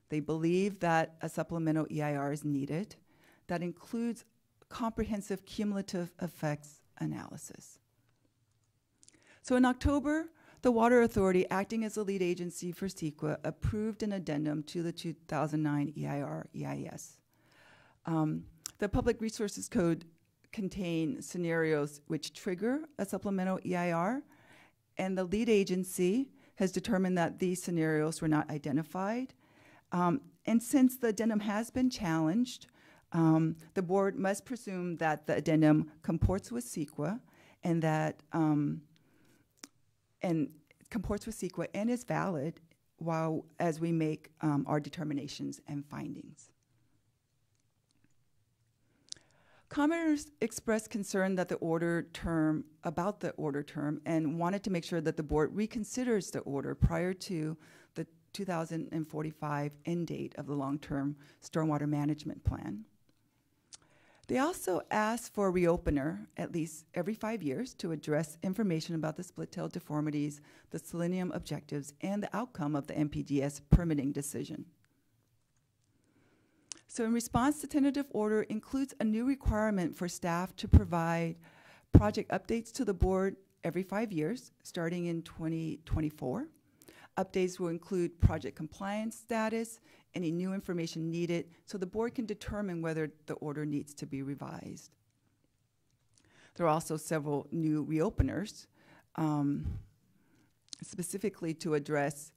They believe that a supplemental EIR is needed that includes comprehensive cumulative effects analysis. So in October, the Water Authority, acting as the lead agency for CEQA, approved an addendum to the 2009 EIR-EIS. The Public Resources Code contain scenarios which trigger a supplemental EIR, and the lead agency has determined that these scenarios were not identified. And since the addendum has been challenged, the board must presume that the addendum comports with CEQA and that comports with CEQA and is valid as we make our determinations and findings. Commenters expressed concern that about the order term and wanted to make sure that the board reconsiders the order prior to the 2045 end date of the long-term stormwater management plan. They also asked for a reopener at least every 5 years to address information about the split-tailed deformities, the selenium objectives, and the outcome of the NPDES permitting decision. So in response, the tentative order includes a new requirement for staff to provide project updates to the board every 5 years, starting in 2024. Updates will include project compliance status, any new information needed, so the board can determine whether the order needs to be revised. There are also several new reopeners, specifically to address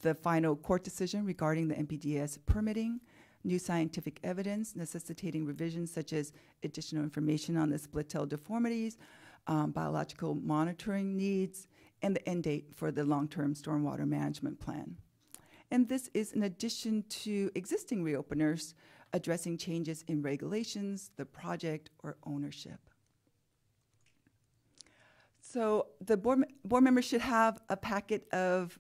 the final court decision regarding the NPDES permitting, new scientific evidence necessitating revisions such as additional information on the split-tailed deformities, biological monitoring needs, and the end date for the long-term stormwater management plan. And this is in addition to existing reopeners addressing changes in regulations, the project, or ownership. So the board members should have a packet of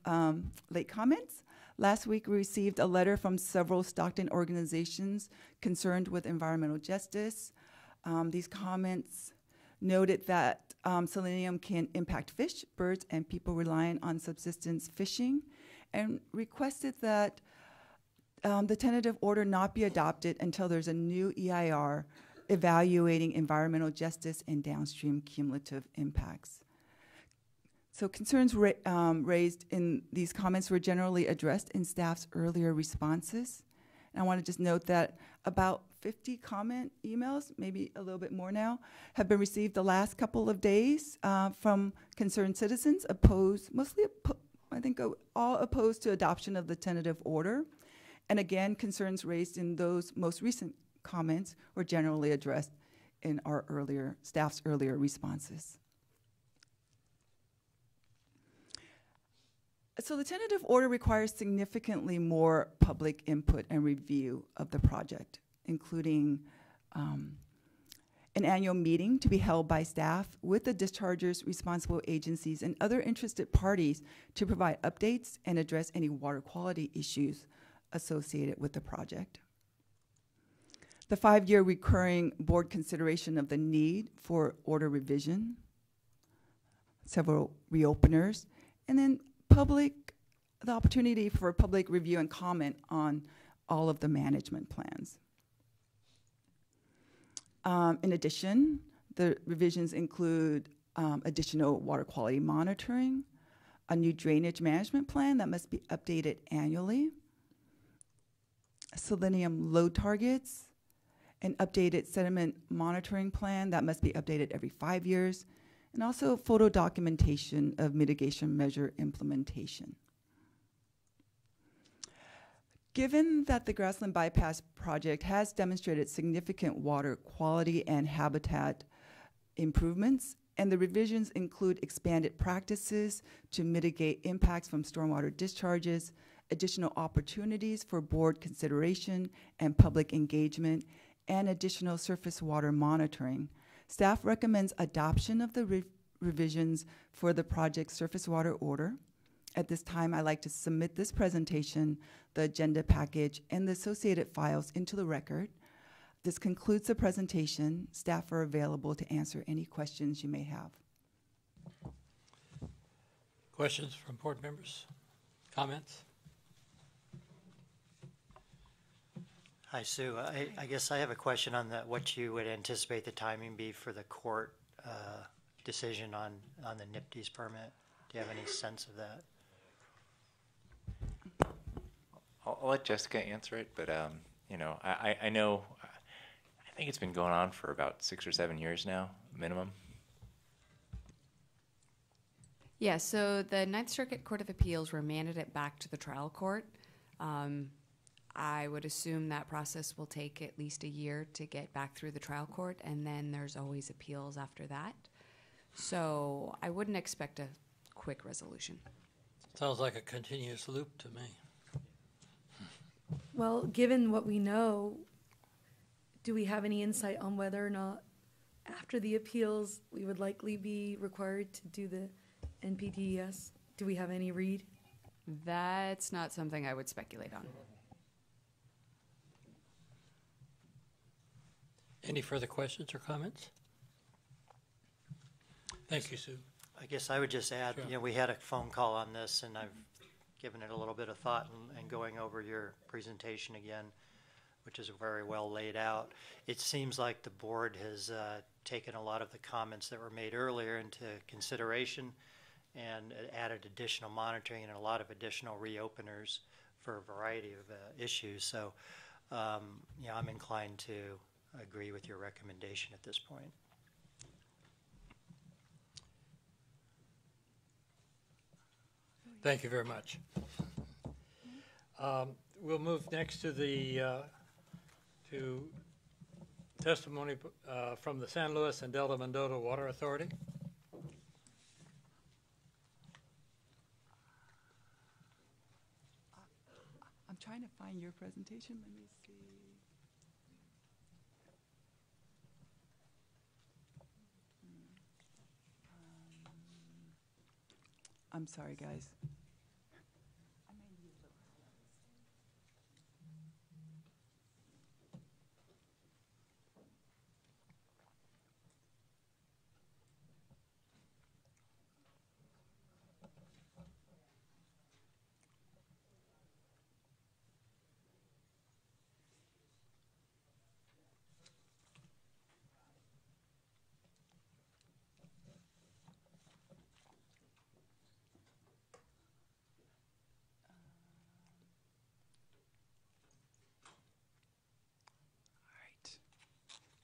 late comments. Last week, we received a letter from several Stockton organizations concerned with environmental justice. These comments noted that selenium can impact fish, birds, and people reliant on subsistence fishing, and requested that the tentative order not be adopted until there's a new EIR evaluating environmental justice and downstream cumulative impacts. So concerns raised in these comments were generally addressed in staff's earlier responses. And I want to just note that about 50 comment emails, maybe a little bit more now, have been received the last couple of days from concerned citizens I think all opposed to adoption of the tentative order. And again, concerns raised in those most recent comments were generally addressed in our staff's earlier responses. So the tentative order requires significantly more public input and review of the project, including an annual meeting to be held by staff with the dischargers, responsible agencies, and other interested parties to provide updates and address any water quality issues associated with the project. The 5-year recurring board consideration of the need for order revision, several reopeners, and then the opportunity for public review and comment on all of the management plans. In addition, the revisions include additional water quality monitoring, a new drainage management plan that must be updated annually, Selenium load targets, an updated sediment monitoring plan that must be updated every 5 years, and also photo documentation of mitigation measure implementation. Given that the Grassland Bypass project has demonstrated significant water quality and habitat improvements, and the revisions include expanded practices to mitigate impacts from stormwater discharges, additional opportunities for board consideration and public engagement, and additional surface water monitoring, staff recommends adoption of the revisions for the project's surface water order. At this time, I'd like to submit this presentation, the agenda package, and the associated files into the record. This concludes the presentation. Staff are available to answer any questions you may have. Questions from board members? Comments? Hi, Sue. I guess I have a question on what you would anticipate the timing be for the court decision on the NIPD's permit. Do you have any sense of that? I'll let Jessica answer it, but you know, I know, I think it's been going on for about 6 or 7 years now, minimum. Yeah, so the Ninth Circuit Court of Appeals remanded it back to the trial court. I would assume that process will take at least a year to get back through the trial court, and then there's always appeals after that. So I wouldn't expect a quick resolution. Sounds like a continuous loop to me. Well, given what we know, do we have any insight on whether or not after the appeals we would likely be required to do the NPDES? Do we have any read? That's not something I would speculate on. Any further questions or comments? Thank you, Sue. I guess I would just add, Sure. you know, we had a phone call on this, and I've given it a little bit of thought and going over your presentation again, which is very well laid out. It seems like the board has taken a lot of the comments that were made earlier into consideration and added additional monitoring and a lot of additional reopeners for a variety of issues. So, you know, I'm inclined to agree with your recommendation at this point. Thank you very much. We'll move next to the to testimony from the San Luis and Delta Mendota Water Authority. I'm trying to find your presentation. Let me see. I'm sorry, guys.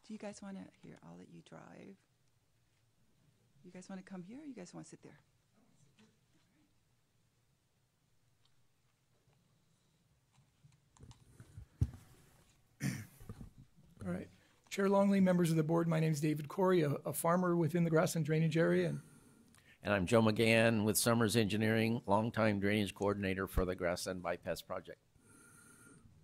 Do you guys want to, here, I'll let you drive. You guys want to come here or you guys want to sit there? All right. Chair Longley, members of the board, my name is David Corey, a farmer within the Grassland drainage area. And I'm Joe McGann with Summers Engineering, longtime drainage coordinator for the Grassland Bypass Project.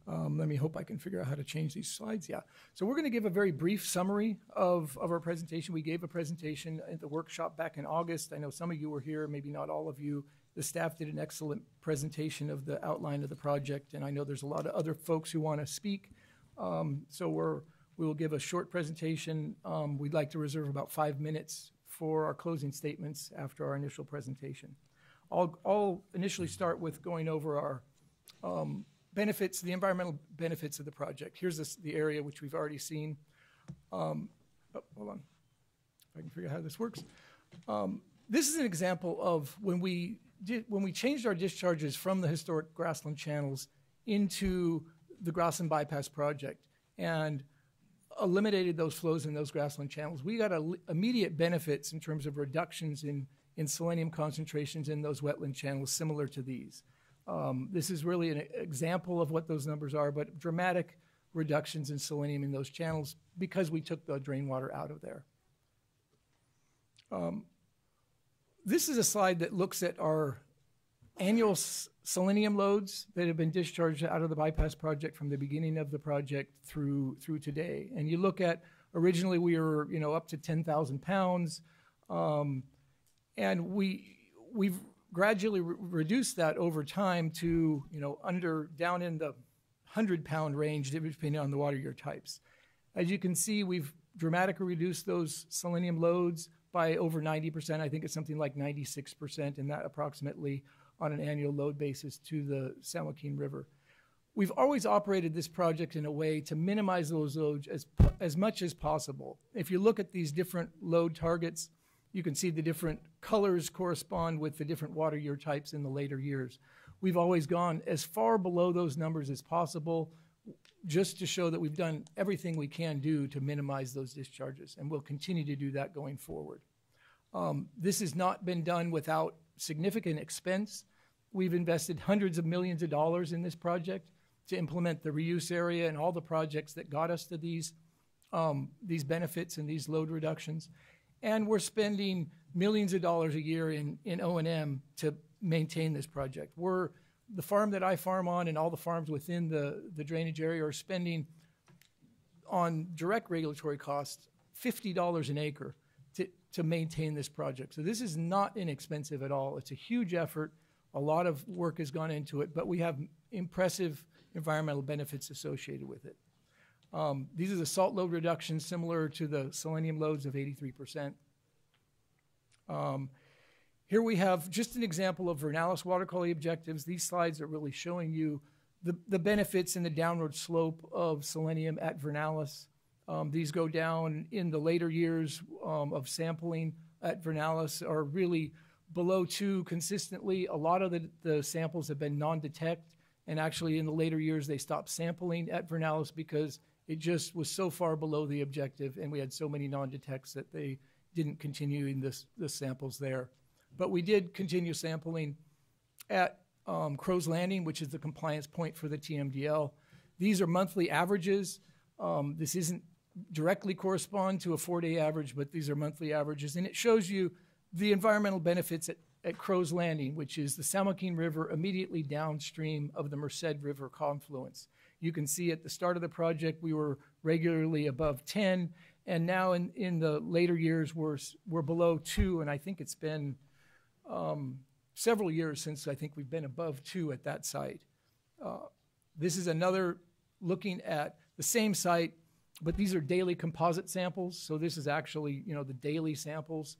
Let me hope I can figure out how to change these slides. Yeah. So we're going to give a very brief summary of our presentation. We gave a presentation at the workshop back in August. I know some of you were here, maybe not all of you. The staff did an excellent presentation of the outline of the project, and I know there's a lot of other folks who want to speak. So we will give a short presentation. We'd like to reserve about 5 minutes for our closing statements after our initial presentation. I'll initially start with going over our benefits, the environmental benefits of the project. Here's the area which we've already seen. Hold on, if I can figure out how this works. This is an example of when we when we changed our discharges from the historic grassland channels into the Grassland Bypass project and eliminated those flows in those grassland channels, we got immediate benefits in terms of reductions in selenium concentrations in those wetland channels similar to these. This is really an example of what those numbers are, but dramatic reductions in selenium in those channels because we took the drain water out of there. This is a slide that looks at our annual selenium loads that have been discharged out of the bypass project from the beginning of the project through today. And you look at, originally we were up to 10,000 pounds, and we've gradually reduced that over time to down in the 100-pound range depending on the water year types. As you can see, we've dramatically reduced those selenium loads by over 90%. I think it's something like 96% in that approximately on an annual load basis to the San Joaquin River. We've always operated this project in a way to minimize those loads as much as possible. If you look at these different load targets, you can see the different colors correspond with the different water year types in the later years. We've always gone as far below those numbers as possible just to show that we've done everything we can do to minimize those discharges, and we'll continue to do that going forward. This has not been done without significant expense. We've invested hundreds of millions of dollars in this project to implement the reuse area and all the projects that got us to these benefits and these load reductions. And we're spending millions of dollars a year in O&M to maintain this project. The farm that I farm on and all the farms within the drainage area are spending on direct regulatory costs $50 an acre to maintain this project. So this is not inexpensive at all. It's a huge effort. A lot of work has gone into it, but we have impressive environmental benefits associated with it. These are the salt load reductions similar to the selenium loads of 83%. Here we have just an example of Vernalis water quality objectives. These slides are really showing you the benefits and the downward slope of selenium at Vernalis. These go down in the later years of sampling at Vernalis are really below 2 consistently. A lot of the samples have been non-detect, and actually in the later years they stopped sampling at Vernalis because it just was so far below the objective and we had so many non-detects that they didn't continue in the samples there. But we did continue sampling at Crow's Landing, which is the compliance point for the TMDL. These are monthly averages. This isn't directly correspond to a 4-day average, but these are monthly averages. And it shows you the environmental benefits at Crow's Landing, which is the San Joaquin River immediately downstream of the Merced River confluence. You can see at the start of the project, we were regularly above 10, and now in the later years, we're below 2, and I think it's been several years since I think we've been above 2 at that site. This is another looking at the same site, but these are daily composite samples, so this is actually, the daily samples.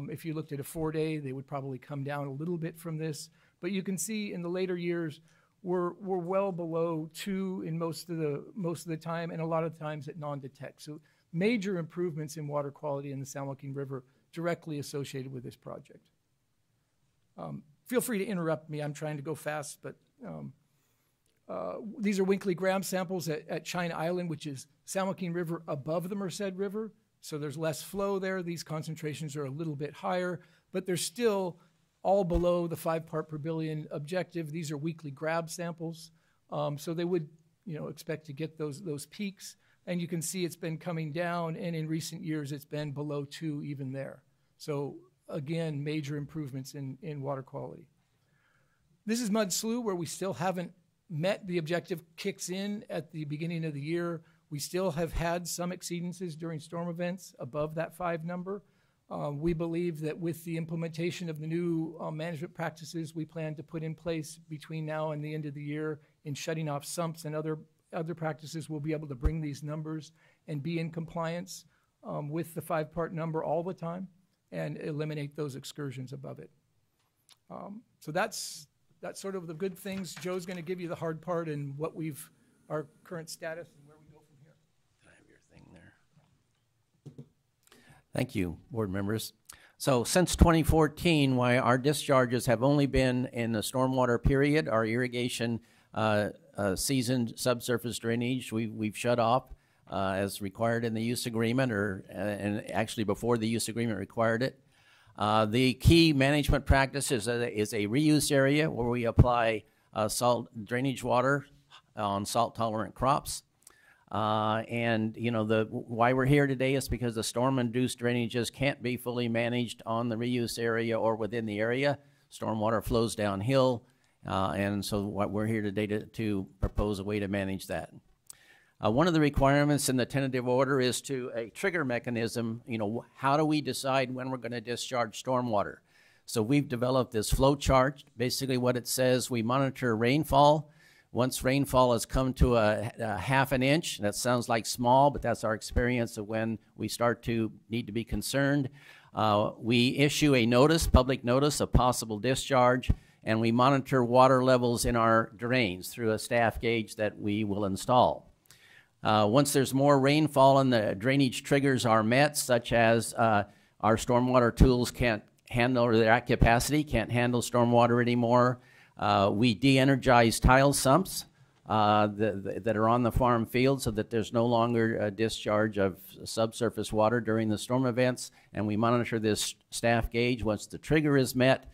If you looked at a 4-day, they would probably come down a little bit from this, but you can see in the later years, we're well below 2 in most of the time, and a lot of times at non-detect. So major improvements in water quality in the San Joaquin River directly associated with this project. Feel free to interrupt me. I'm trying to go fast, but these are Winkley Graham samples at China Island, which is San Joaquin River above the Merced River. So there's less flow there. These concentrations are a little bit higher, but they're still all below the 5 part per billion objective. These are weekly grab samples. So they would, expect to get those peaks. And you can see it's been coming down, and in recent years, it's been below 2 even there. So again, major improvements in water quality. This is Mud Slough, where we still haven't met the objective kicks in at the beginning of the year. We still have had some exceedances during storm events above that 5 number. We believe that with the implementation of the new management practices we plan to put in place between now and the end of the year in shutting off sumps and other practices, we'll be able to bring these numbers and be in compliance with the 5 part number all the time and eliminate those excursions above it. So that's sort of the good things. Joe's going to give you the hard part and our current status and where we go from here. Can I have your thing there? Thank you, board members. So since 2014, why our discharges have only been in the stormwater period, our irrigation seasoned subsurface drainage we've shut off as required in the use agreement, and actually before the use agreement required it. The key management practice is a reuse area where we apply salt drainage water on salt tolerant crops. And you know, why we're here today is because the storm-induced drainages can't be fully managed on the reuse area or within the area. Stormwater flows downhill, and so what we're here today to propose a way to manage that. One of the requirements in the tentative order is to a trigger mechanism. You know, how do we decide when we're going to discharge stormwater? So we've developed this flow chart. Basically what it says, we monitor rainfall. Once rainfall has come to a half an inch, that sounds like small, but that's our experience of when we start to need to be concerned. We issue a notice, public notice of possible discharge, and we monitor water levels in our drains through a staff gauge that we will install. Once there's more rainfall and the drainage triggers are met, such as our stormwater tools can't handle, or they're at capacity, can't handle stormwater anymore, we de-energize tile sumps that are on the farm field so that there's no longer a discharge of subsurface water during the storm events, and we monitor this staff gauge. Once the trigger is met,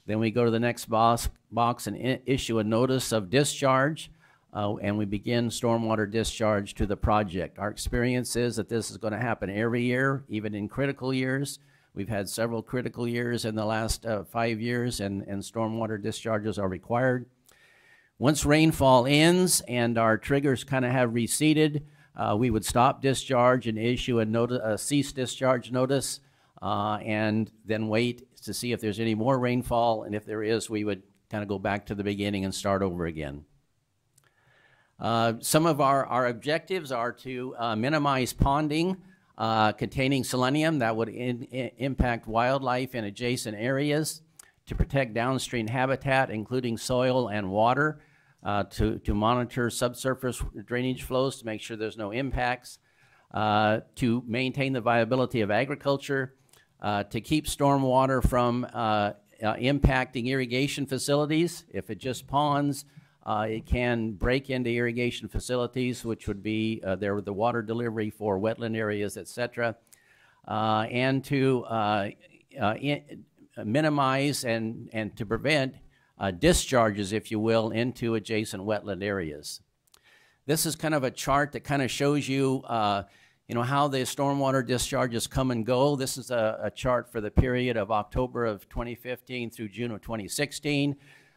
then we go to the next box and issue a notice of discharge, and we begin stormwater discharge to the project. Our experience is that this is going to happen every year, even in critical years. We've had several critical years in the last 5 years, and stormwater discharges are required. Once rainfall ends and our triggers kind of have receded, we would stop discharge and issue a cease discharge notice, and then wait to see if there's any more rainfall, and if there is, we would kind of go back to the beginning and start over again. Some of our objectives are to minimize ponding containing selenium that would impact wildlife in adjacent areas, to protect downstream habitat, including soil and water, to monitor subsurface drainage flows to make sure there's no impacts, to maintain the viability of agriculture, to keep stormwater from impacting irrigation facilities. If it just ponds, it can break into irrigation facilities, which would be the water delivery for wetland areas, etc., and to minimize and to prevent discharges, if you will, into adjacent wetland areas. This is kind of a chart that kind of shows you, you know, how the stormwater discharges come and go. This is a chart for the period of October of 2015 through June of 2016.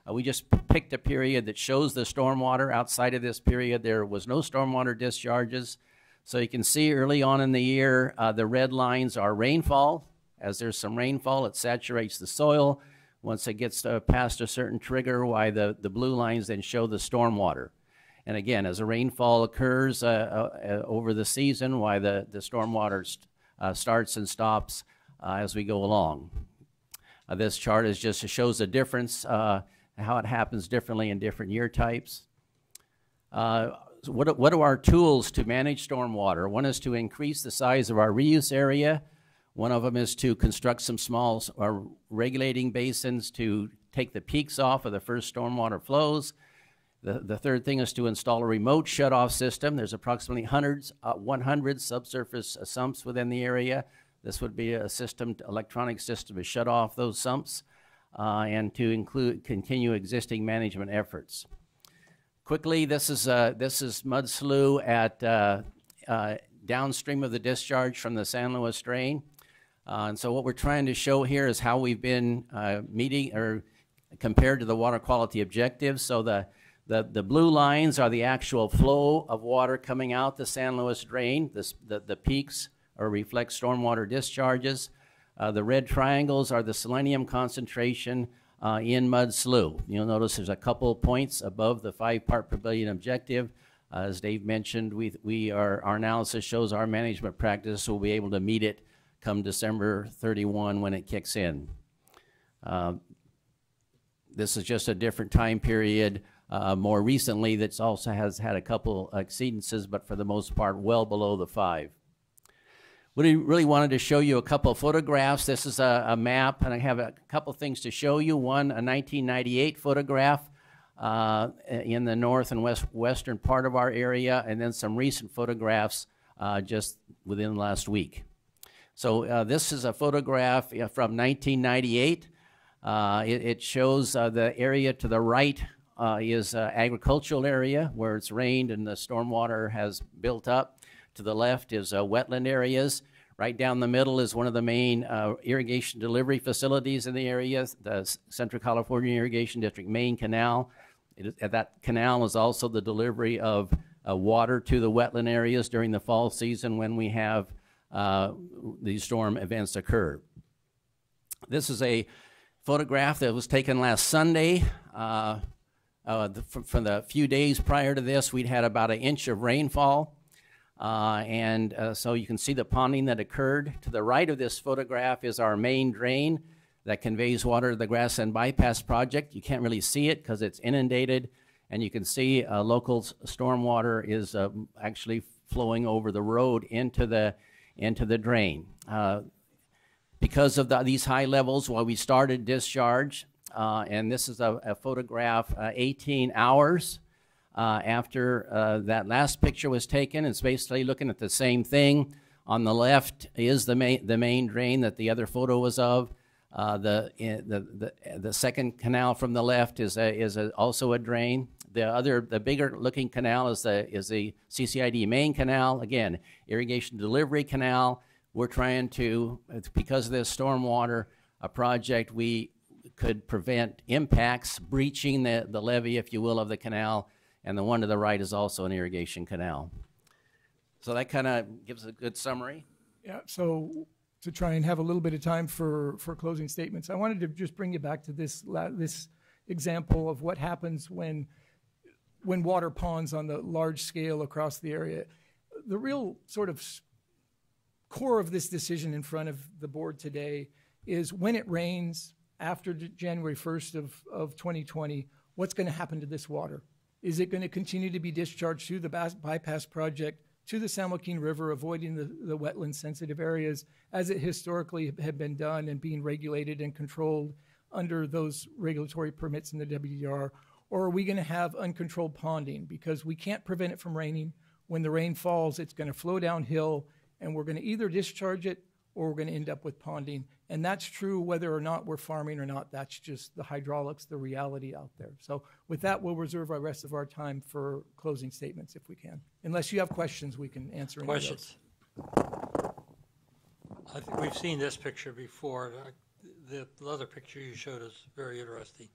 We just picked a period that shows the stormwater. Outside of this period, there was no stormwater discharges. So you can see early on in the year, the red lines are rainfall. As there's some rainfall, it saturates the soil. Once it gets past a certain trigger, why the blue lines then show the stormwater. And again, as a rainfall occurs over the season, why the stormwater starts and stops as we go along. This chart is just shows the difference, how it happens differently in different year types. So what are our tools to manage stormwater? One is to increase the size of our reuse area. One of them is to construct some small regulating basins to take the peaks off of the first stormwater flows. The third thing is to install a remote shutoff system. There's approximately 100 subsurface sumps within the area. This would be a electronic system to shut off those sumps. And to continue existing management efforts. Quickly, this is mud slough at downstream of the discharge from the San Luis drain. And so what we're trying to show here is how we've been meeting or compared to the water quality objectives. So the blue lines are the actual flow of water coming out the San Luis drain. The peaks reflect stormwater discharges. The red triangles are the selenium concentration in mud slough. You'll notice there's a couple points above the 5 part per billion objective. As Dave mentioned, our analysis shows our management practice will be able to meet it come December 31 when it kicks in. This is just a different time period. More recently, that also has had a couple exceedances, but for the most part, well below the 5. really wanted to show you a couple of photographs. This is a map, and I have a couple things to show you. One, a 1998 photograph in the north and western part of our area, and then some recent photographs just within the last week. So this is a photograph from 1998. It shows the area to the right is agricultural area where it's rained and the stormwater has built up. To the left is wetland areas. Right down the middle is one of the main irrigation delivery facilities in the area, the Central California Irrigation District main canal. That canal is also the delivery of water to the wetland areas during the fall season when we have these storm events occur. This is a photograph that was taken last Sunday. From the few days prior to this, we'd had about 1 inch of rainfall. So you can see the ponding that occurred. To the right of this photograph is our main drain that conveys water to the Grassland Bypass Project. You can't really see it because it's inundated, and you can see local stormwater is actually flowing over the road into the drain. Because of these high levels, we started discharge, and this is a photograph 18 hours after that last picture was taken. It's basically looking at the same thing. On the left is the main drain that the other photo was of. The second canal from the left is also a drain. The bigger looking canal is the CCID main canal. Again, irrigation delivery canal. We're trying to, because of this stormwater project, we could prevent impacts, breaching the levee, if you will, of the canal. And the one to the right is also an irrigation canal. So that kind of gives a good summary. Yeah, so to try and have a little bit of time for closing statements, I wanted to just bring you back to this example of what happens when water ponds on the large scale across the area. The real sort of core of this decision in front of the board today is when it rains after January 1st of 2020, what's going to happen to this water? Is it going to continue to be discharged through the bypass project to the San Joaquin River, avoiding the wetland sensitive areas as it historically had been done and being regulated and controlled under those regulatory permits in the WDR? Or are we going to have uncontrolled ponding? Because we can't prevent it from raining. When the rain falls, it's going to flow downhill, and we're going to either discharge it or we're going to end up with ponding. And that's true whether or not we're farming or not. That's just the hydraulics, the reality out there. So with that, we'll reserve the rest of our time for closing statements if we can. Unless you have questions, we can answer any questions. I think we've seen this picture before. The other picture you showed us very interesting.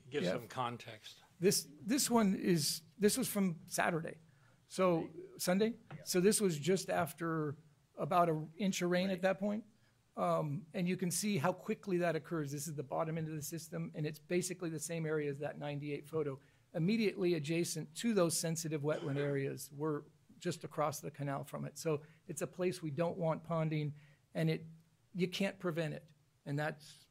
Give some context. This was from Saturday. So Sunday? Yeah. So this was just after about 1 inch of rain at that point. And you can see how quickly that occurs. This is the bottom end of the system, and it's basically the same area as that 98 photo. Immediately adjacent to those sensitive wetland areas, we're just across the canal from it. So it's a place we don't want ponding, and you can't prevent it. And that's,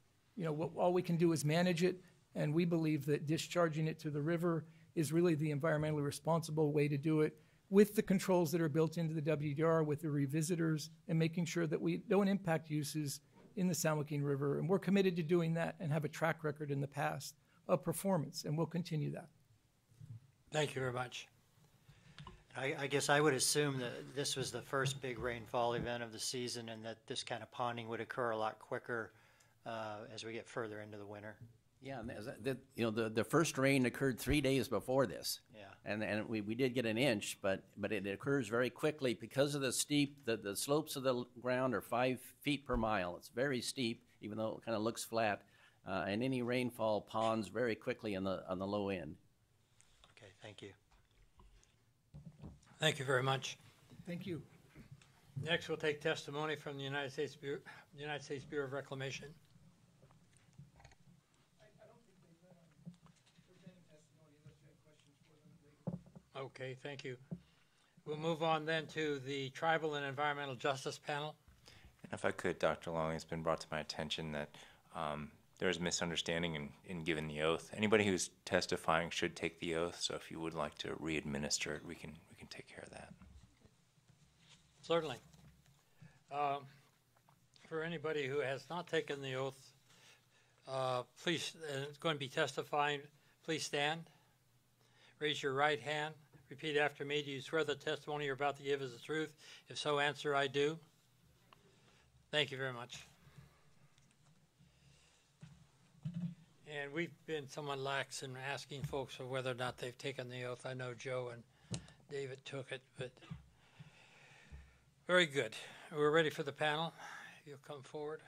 all we can do is manage it, and we believe that discharging it to the river is really the environmentally responsible way to do it, with the controls that are built into the WDR, with the revisitors, and making sure that we don't impact uses in the San Joaquin River. And we're committed to doing that and have a track record in the past of performance, and we'll continue that. Thank you very much. I guess I would assume that this was the first big rainfall event of the season, and that this kind of ponding would occur a lot quicker as we get further into the winter. Yeah, and the first rain occurred 3 days before this. Yeah. And we did get 1 inch, but it occurs very quickly because of the steep, the slopes of the ground are 5 feet per mile. It's very steep, even though it kind of looks flat. And any rainfall ponds very quickly on the low end. Okay, thank you. Thank you very much. Thank you. Next, we'll take testimony from the United States Bureau of Reclamation. Okay, thank you. We'll move on then to the Tribal and Environmental Justice Panel. And if I could, Dr. Longley, it's been brought to my attention that there's a misunderstanding in giving the oath. Anybody who's testifying should take the oath, so if you would like to re-administer it, we can take care of that. Certainly. For anybody who has not taken the oath, please, and it's going to be testifying, please stand. Raise your right hand. Repeat after me. Do you swear the testimony you're about to give is the truth? If so, answer, I do. Thank you very much. And we've been somewhat lax in asking folks of whether or not they've taken the oath. I know Joe and David took it, but very good. We're ready for the panel. You'll come forward.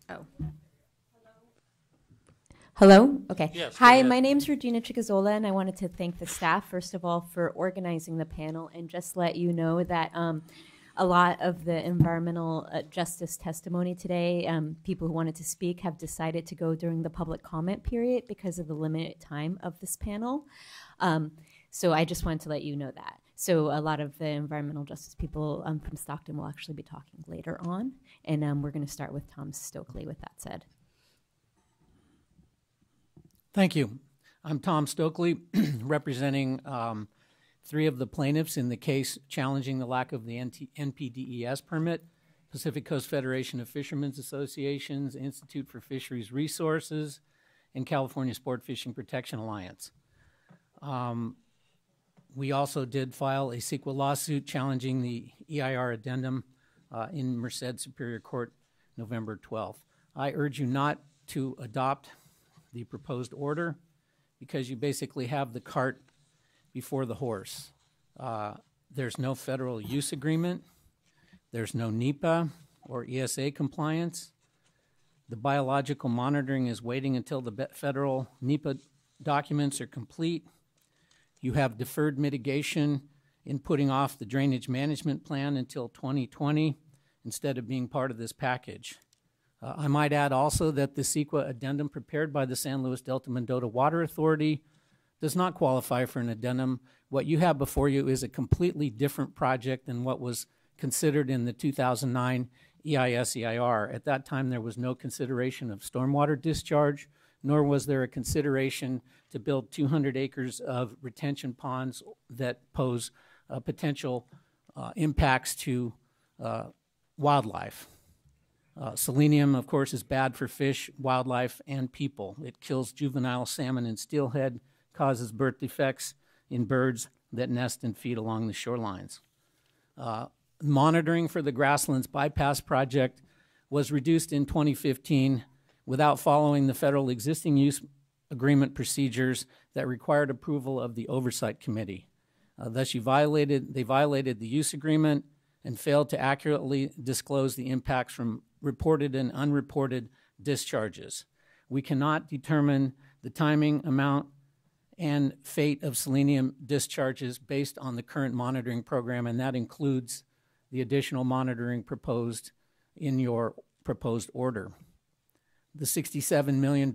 Oh. Hello? Okay. Yes, go Hi, ahead. my name's Regina Chicazola, and I wanted to thank the staff, first of all, for organizing the panel and just let you know that a lot of the environmental justice testimony today, people who wanted to speak have decided to go during the public comment period because of the limited time of this panel. So I just wanted to let you know that. So a lot of the environmental justice people from Stockton will actually be talking later on, and we're going to start with Tom Stokely with that said. Thank you. I'm Tom Stokely, representing 3 of the plaintiffs in the case challenging the lack of the NPDES permit, Pacific Coast Federation of Fishermen's Associations, Institute for Fisheries Resources, and California Sport Fishing Protection Alliance. We also did file a CEQA lawsuit challenging the EIR addendum in Merced Superior Court November 12th. I urge you not to adopt the proposed order because you basically have the cart before the horse. There's no federal use agreement. There's no NEPA or ESA compliance. The biological monitoring is waiting until the federal NEPA documents are complete. You have deferred mitigation in putting off the drainage management plan until 2020 instead of being part of this package. I might add also that the CEQA addendum prepared by the San Luis Delta Mendota Water Authority does not qualify for an addendum. What you have before you is a completely different project than what was considered in the 2009 EIS-EIR. At that time, there was no consideration of stormwater discharge, nor was there a consideration to build 200 acres of retention ponds that pose potential impacts to wildlife. Selenium, of course, is bad for fish, wildlife, and people. It kills juvenile salmon and steelhead, causes birth defects in birds that nest and feed along the shorelines. Monitoring for the Grasslands bypass project was reduced in 2015 without following the federal existing use agreement procedures that required approval of the Oversight Committee. Thus, they violated the use agreement and failed to accurately disclose the impacts from reported and unreported discharges. We cannot determine the timing, amount, and fate of selenium discharges based on the current monitoring program, and that includes the additional monitoring proposed in your proposed order. The $67 million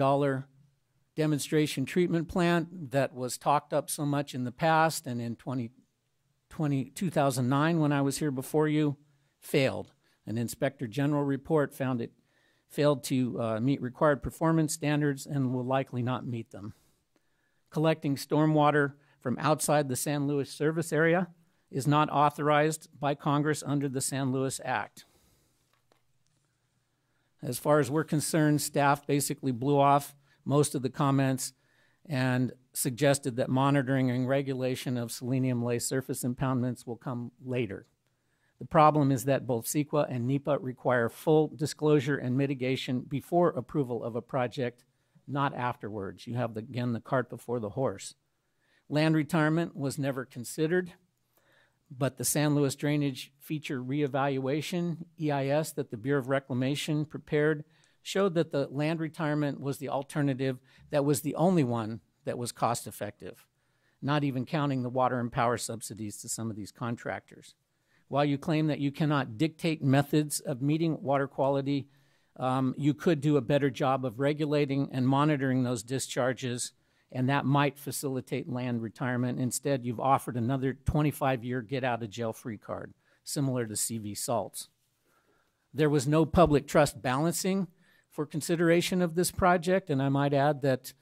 demonstration treatment plant that was talked up so much in the past and in 2009 when I was here before you failed. An Inspector General report found it failed to meet required performance standards and will likely not meet them. Collecting stormwater from outside the San Luis service area is not authorized by Congress under the San Luis Act. As far as we're concerned, staff basically blew off most of the comments and suggested that monitoring and regulation of selenium-laced surface impoundments will come later. The problem is that both CEQA and NEPA require full disclosure and mitigation before approval of a project, not afterwards. You have, again, the cart before the horse. Land retirement was never considered, but the San Luis Drainage Feature Reevaluation, EIS, that the Bureau of Reclamation prepared showed that the land retirement was the alternative that was the only one that was cost effective, not even counting the water and power subsidies to some of these contractors. While you claim that you cannot dictate methods of meeting water quality, you could do a better job of regulating and monitoring those discharges and that might facilitate land retirement. Instead, you've offered another 25-year get-out-of-jail-free card, similar to CV salts. There was no public trust balancing for consideration of this project, and I might add that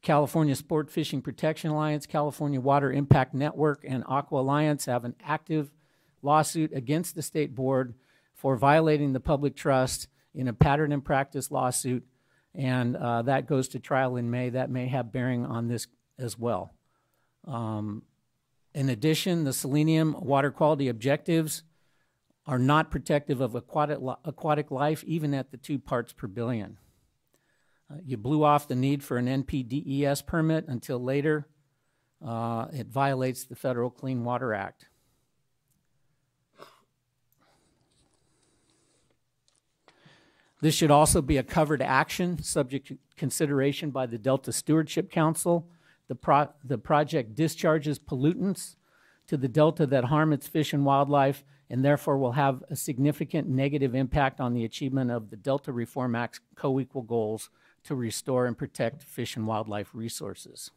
California Sport Fishing Protection Alliance, California Water Impact Network, and Aqua Alliance have an active lawsuit against the state board for violating the public trust in a pattern and practice lawsuit, and that goes to trial in May. That may have bearing on this as well. In addition, the Selenium water quality objectives are not protective of aquatic life, even at the 2 parts per billion. You blew off the need for an NPDES permit until later. It violates the Federal Clean Water Act. This should also be a covered action subject to consideration by the Delta Stewardship Council. The project discharges pollutants to the Delta that harm its fish and wildlife, and therefore will have a significant negative impact on the achievement of the Delta Reform Act's co-equal goals to restore and protect fish and wildlife resources.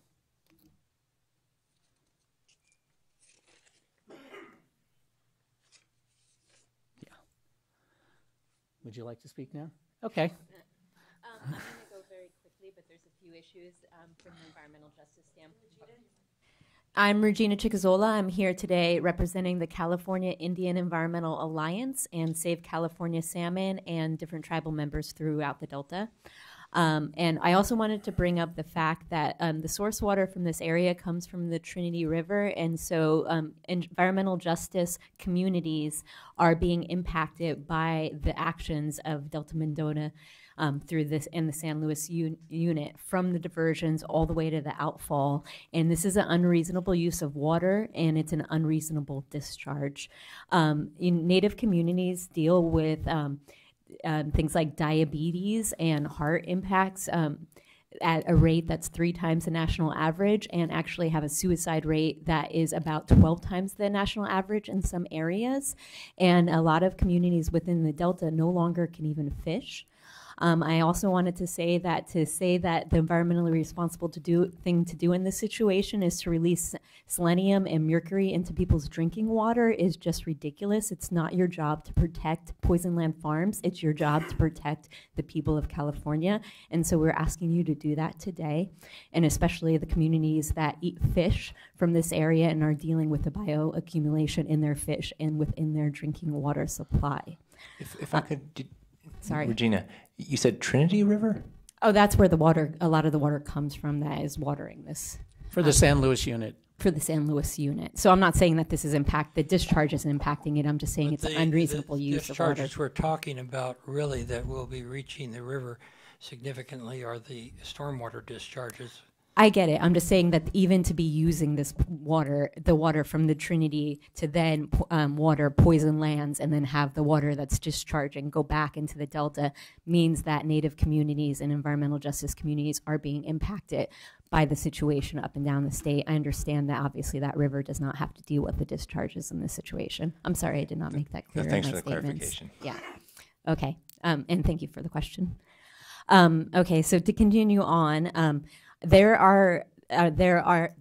Yeah. Would you like to speak now? Okay. I'm going to go very quickly, but there's a few issues from the environmental justice standpoint. I'm Regina Chicazola. I'm here today representing the California Indian Environmental Alliance and Save California Salmon and different tribal members throughout the Delta. And I also wanted to bring up the fact that the source water from this area comes from the Trinity River, and so environmental justice communities are being impacted by the actions of Delta Mendota through this and the San Luis unit, from the diversions all the way to the outfall. And this is an unreasonable use of water, and it's an unreasonable discharge. Native communities deal with things like diabetes and heart impacts at a rate that's 3 times the national average, and actually have a suicide rate that is about 12 times the national average in some areas. And a lot of communities within the Delta no longer can even fish. I also wanted to say that the environmentally responsible thing to do in this situation is to release selenium and mercury into people's drinking water is just ridiculous. It's not your job to protect poison land farms. It's your job to protect the people of California. And so we're asking you to do that today, and especially the communities that eat fish from this area and are dealing with the bioaccumulation in their fish and within their drinking water supply. If I could... Sorry. Regina, you said Trinity River? Oh, that's where a lot of the water comes from that is watering this. For the San Luis unit. For the San Luis unit. So I'm not saying that this is the discharge isn't impacting it. I'm just saying it's an unreasonable use of water. The discharges we're talking about really that will be reaching the river significantly are the stormwater discharges. I get it. I'm just saying that even to be using this water, the water from the Trinity, to then water poison lands and then have the water that's discharging go back into the Delta means that Native communities and environmental justice communities are being impacted by the situation up and down the state. I understand that obviously that river does not have to deal with the discharges in this situation. I'm sorry I did not make that clear in my Thanks for the statements. clarification. Yeah. Okay. And thank you for the question. Okay, so to continue on, there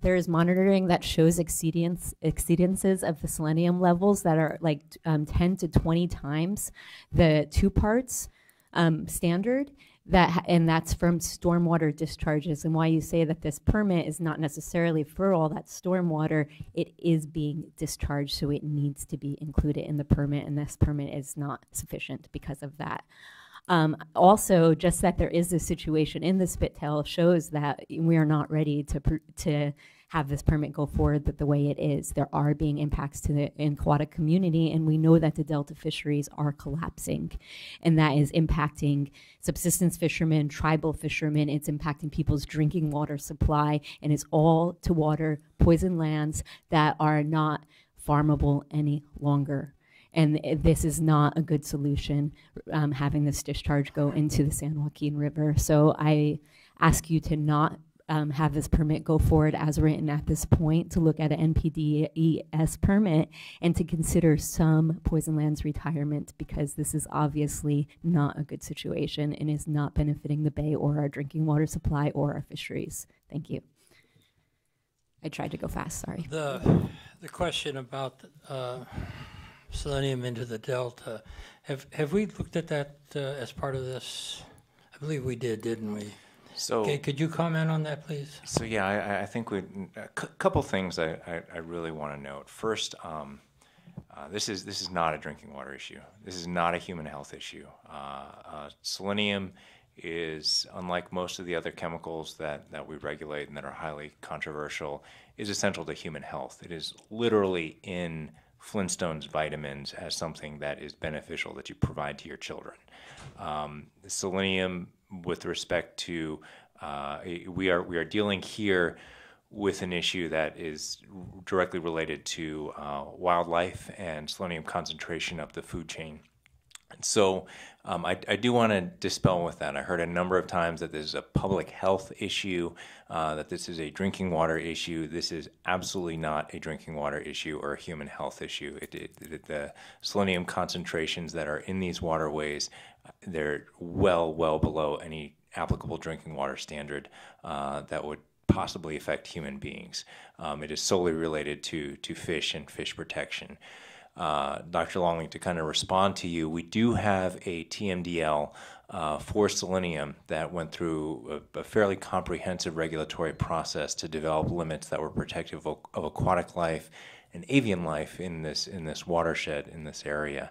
is monitoring that shows exceedances of the selenium levels that are like 10 to 20 times the 2 parts standard. And that's from stormwater discharges. And why you say that this permit is not necessarily for all that stormwater, it is being discharged, so it needs to be included in the permit, and this permit is not sufficient because of that. Also, just that there is this situation in the Spittail shows that we are not ready to have this permit go forward the way it is. There are being impacts to the aquatic community, and we know that the Delta fisheries are collapsing, and that is impacting subsistence fishermen, tribal fishermen. It's impacting people's drinking water supply, and it's all to water poison lands that are not farmable any longer. And this is not a good solution, having this discharge go into the San Joaquin River. So I ask you to not have this permit go forward as written at this point, to look at an NPDES permit and to consider some poison lands retirement, because this is obviously not a good situation and is not benefiting the bay or our drinking water supply or our fisheries. Thank you. I tried to go fast, sorry. The question about selenium into the delta, have we looked at that as part of this? I believe we did, didn't we? So, okay, could you comment on that, please? So yeah, I think a couple things I really want to note. First, this is not a drinking water issue. This is not a human health issue. Selenium is, unlike most of the other chemicals that we regulate and that are highly controversial, is essential to human health. It is literally in Flintstone's vitamins as something that is beneficial that you provide to your children. The selenium, with respect to, we are dealing here with an issue that is directly related to wildlife and selenium concentration up the food chain. And so I do want to dispel with that. I heard a number of times that this is a public health issue, that this is a drinking water issue. This is absolutely not a drinking water issue or a human health issue. The selenium concentrations that are in these waterways, they're well below any applicable drinking water standard that would possibly affect human beings. It is solely related to fish and fish protection. Dr. Longley, to kind of respond to you, we do have a TMDL for selenium that went through a fairly comprehensive regulatory process to develop limits that were protective of aquatic life and avian life in this watershed, in this area.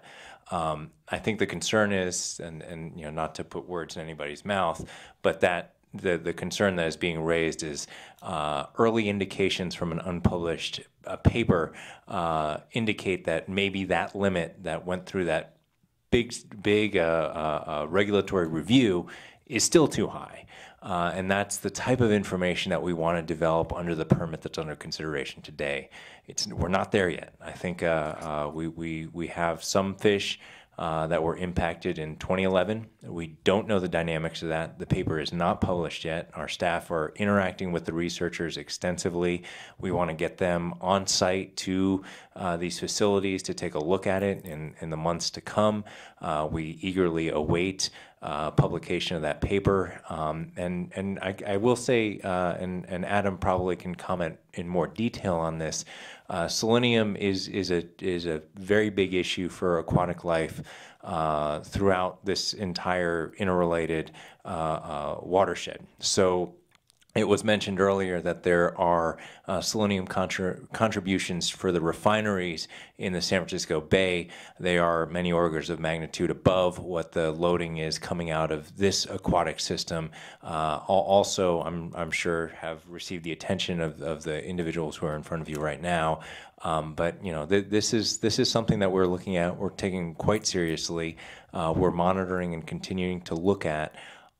I think the concern is, and you know, not to put words in anybody's mouth, but that the concern that is being raised is early indications from an unpublished paper indicate that maybe that limit that went through that big regulatory review is still too high. And that's the type of information that we want to develop under the permit that's under consideration today. We're not there yet. I think we have some fish that were impacted in 2011. We don't know the dynamics of that. The paper is not published yet. Our staff are interacting with the researchers extensively. We want to get them on site to these facilities to take a look at it in the months to come. We eagerly await publication of that paper. And I will say, and Adam probably can comment in more detail on this, selenium is a very big issue for aquatic life throughout this entire interrelated watershed. So it was mentioned earlier that there are selenium contributions for the refineries in the San Francisco Bay. They are many orders of magnitude above what the loading is coming out of this aquatic system. Also, I'm sure have received the attention of the individuals who are in front of you right now. But you know, this is something that we're looking at. We're taking quite seriously. We're monitoring and continuing to look at.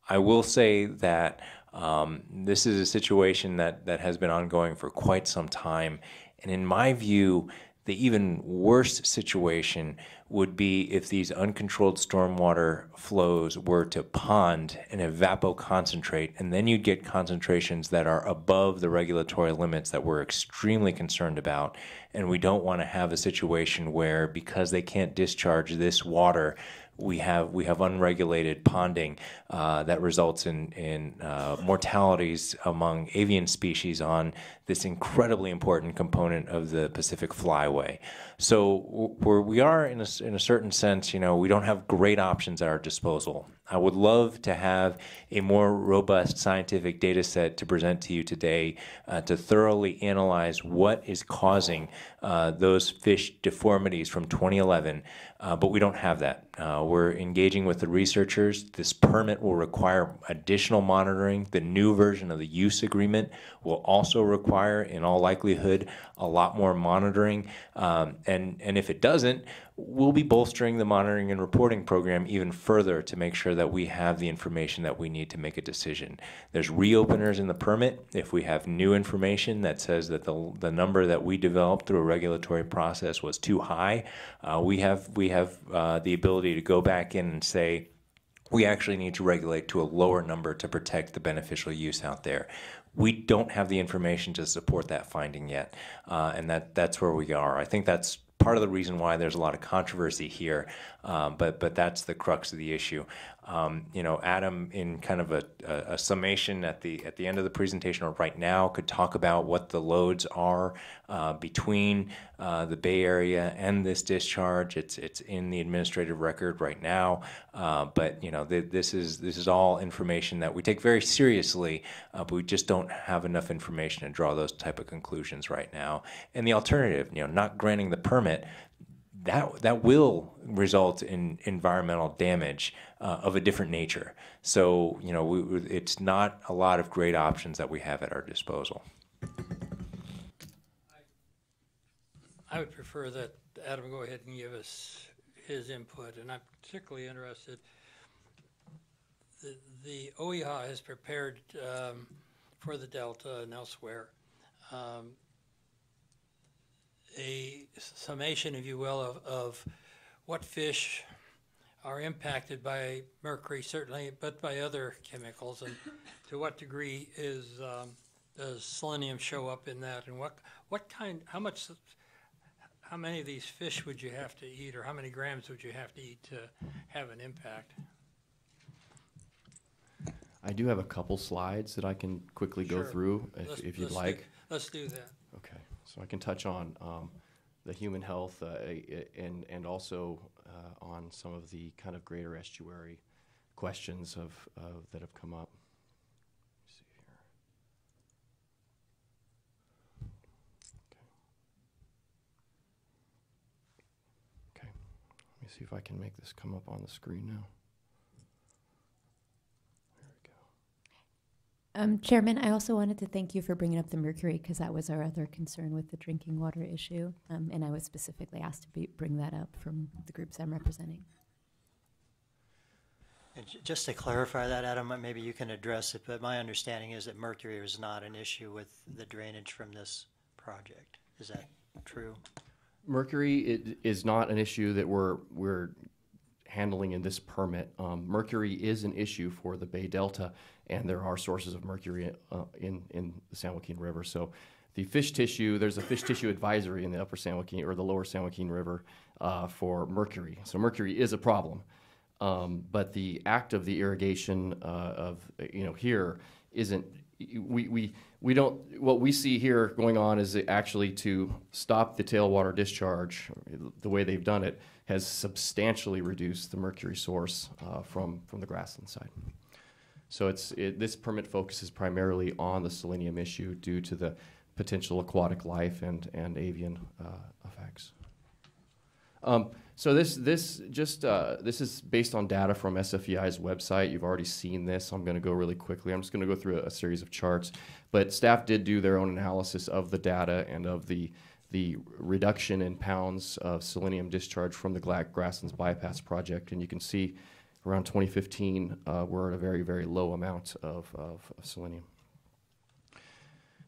I will say that this is a situation that has been ongoing for quite some time. And in my view, the even worse situation would be if these uncontrolled stormwater flows were to pond and evapoconcentrate, and then you'd get concentrations that are above the regulatory limits that we're extremely concerned about. And we don't want to have a situation where, because they can't discharge this water, we have unregulated ponding that results in mortalities among avian species on this incredibly important component of the Pacific Flyway. So we are in a certain sense, you know, we don't have great options at our disposal. I would love to have a more robust scientific data set to present to you today to thoroughly analyze what is causing those fish deformities from 2011, but we don't have that. We're engaging with the researchers. This permit will require additional monitoring. The new version of the use agreement will also require, in all likelihood, a lot more monitoring. And if it doesn't, we'll be bolstering the monitoring and reporting program even further to make sure that we have the information that we need to make a decision. There's reopeners in the permit. If we have new information that says that the number that we developed through a regulatory process was too high, we have the ability to go back in and say, we actually need to regulate to a lower number to protect the beneficial use out there. We don't have the information to support that finding yet, and that's where we are. I think that's part of the reason why there's a lot of controversy here, but that's the crux of the issue. You know, Adam, in kind of a summation at the end of the presentation or right now, could talk about what the loads are between the Bay Area and this discharge. It's in the administrative record right now, but you know, this is all information that we take very seriously, but we just don't have enough information to draw those type of conclusions right now. And the alternative, you know, not granting the permit, that will result in environmental damage of a different nature. So, you know, it's not a lot of great options that we have at our disposal. I would prefer that Adam go ahead and give us his input, and I'm particularly interested. The OEHA has prepared for the Delta and elsewhere a summation, if you will, of what fish are impacted by mercury, certainly, but by other chemicals, and to what degree does selenium show up in that, and what kind, how many of these fish would you have to eat, or how many grams would you have to eat to have an impact? I do have a couple slides that I can quickly go through if you'd like. Let's do that. Okay, so I can touch on the human health and also on some of the kind of greater estuary questions that have come up. Let's see here. Okay, let me see if I can make this come up on the screen now. Chairman, I also wanted to thank you for bringing up the mercury, because that was our other concern with the drinking water issue, and I was specifically asked to bring that up from the groups I'm representing. And just to clarify that, Adam, maybe you can address it, but my understanding is that mercury is not an issue with the drainage from this project. Is that true? Mercury is not an issue that we're handling in this permit. Mercury is an issue for the Bay Delta, and there are sources of mercury in the San Joaquin River. So the fish tissue, there's a fish tissue advisory in the upper San Joaquin or the lower San Joaquin River for mercury. So mercury is a problem. But the act of the irrigation here isn't, we don't, what we see here going on is actually to stop the tailwater discharge, the way they've done it, has substantially reduced the mercury source from the Grasslands side. So this permit focuses primarily on the selenium issue due to the potential aquatic life and avian effects. So this is based on data from SFEI's website. You've already seen this. I'm going to go really quickly. I'm just going to go through a series of charts. But staff did do their own analysis of the data and of the reduction in pounds of selenium discharge from the Grasslands bypass project. And you can see around 2015, we're at a very, very low amount of selenium.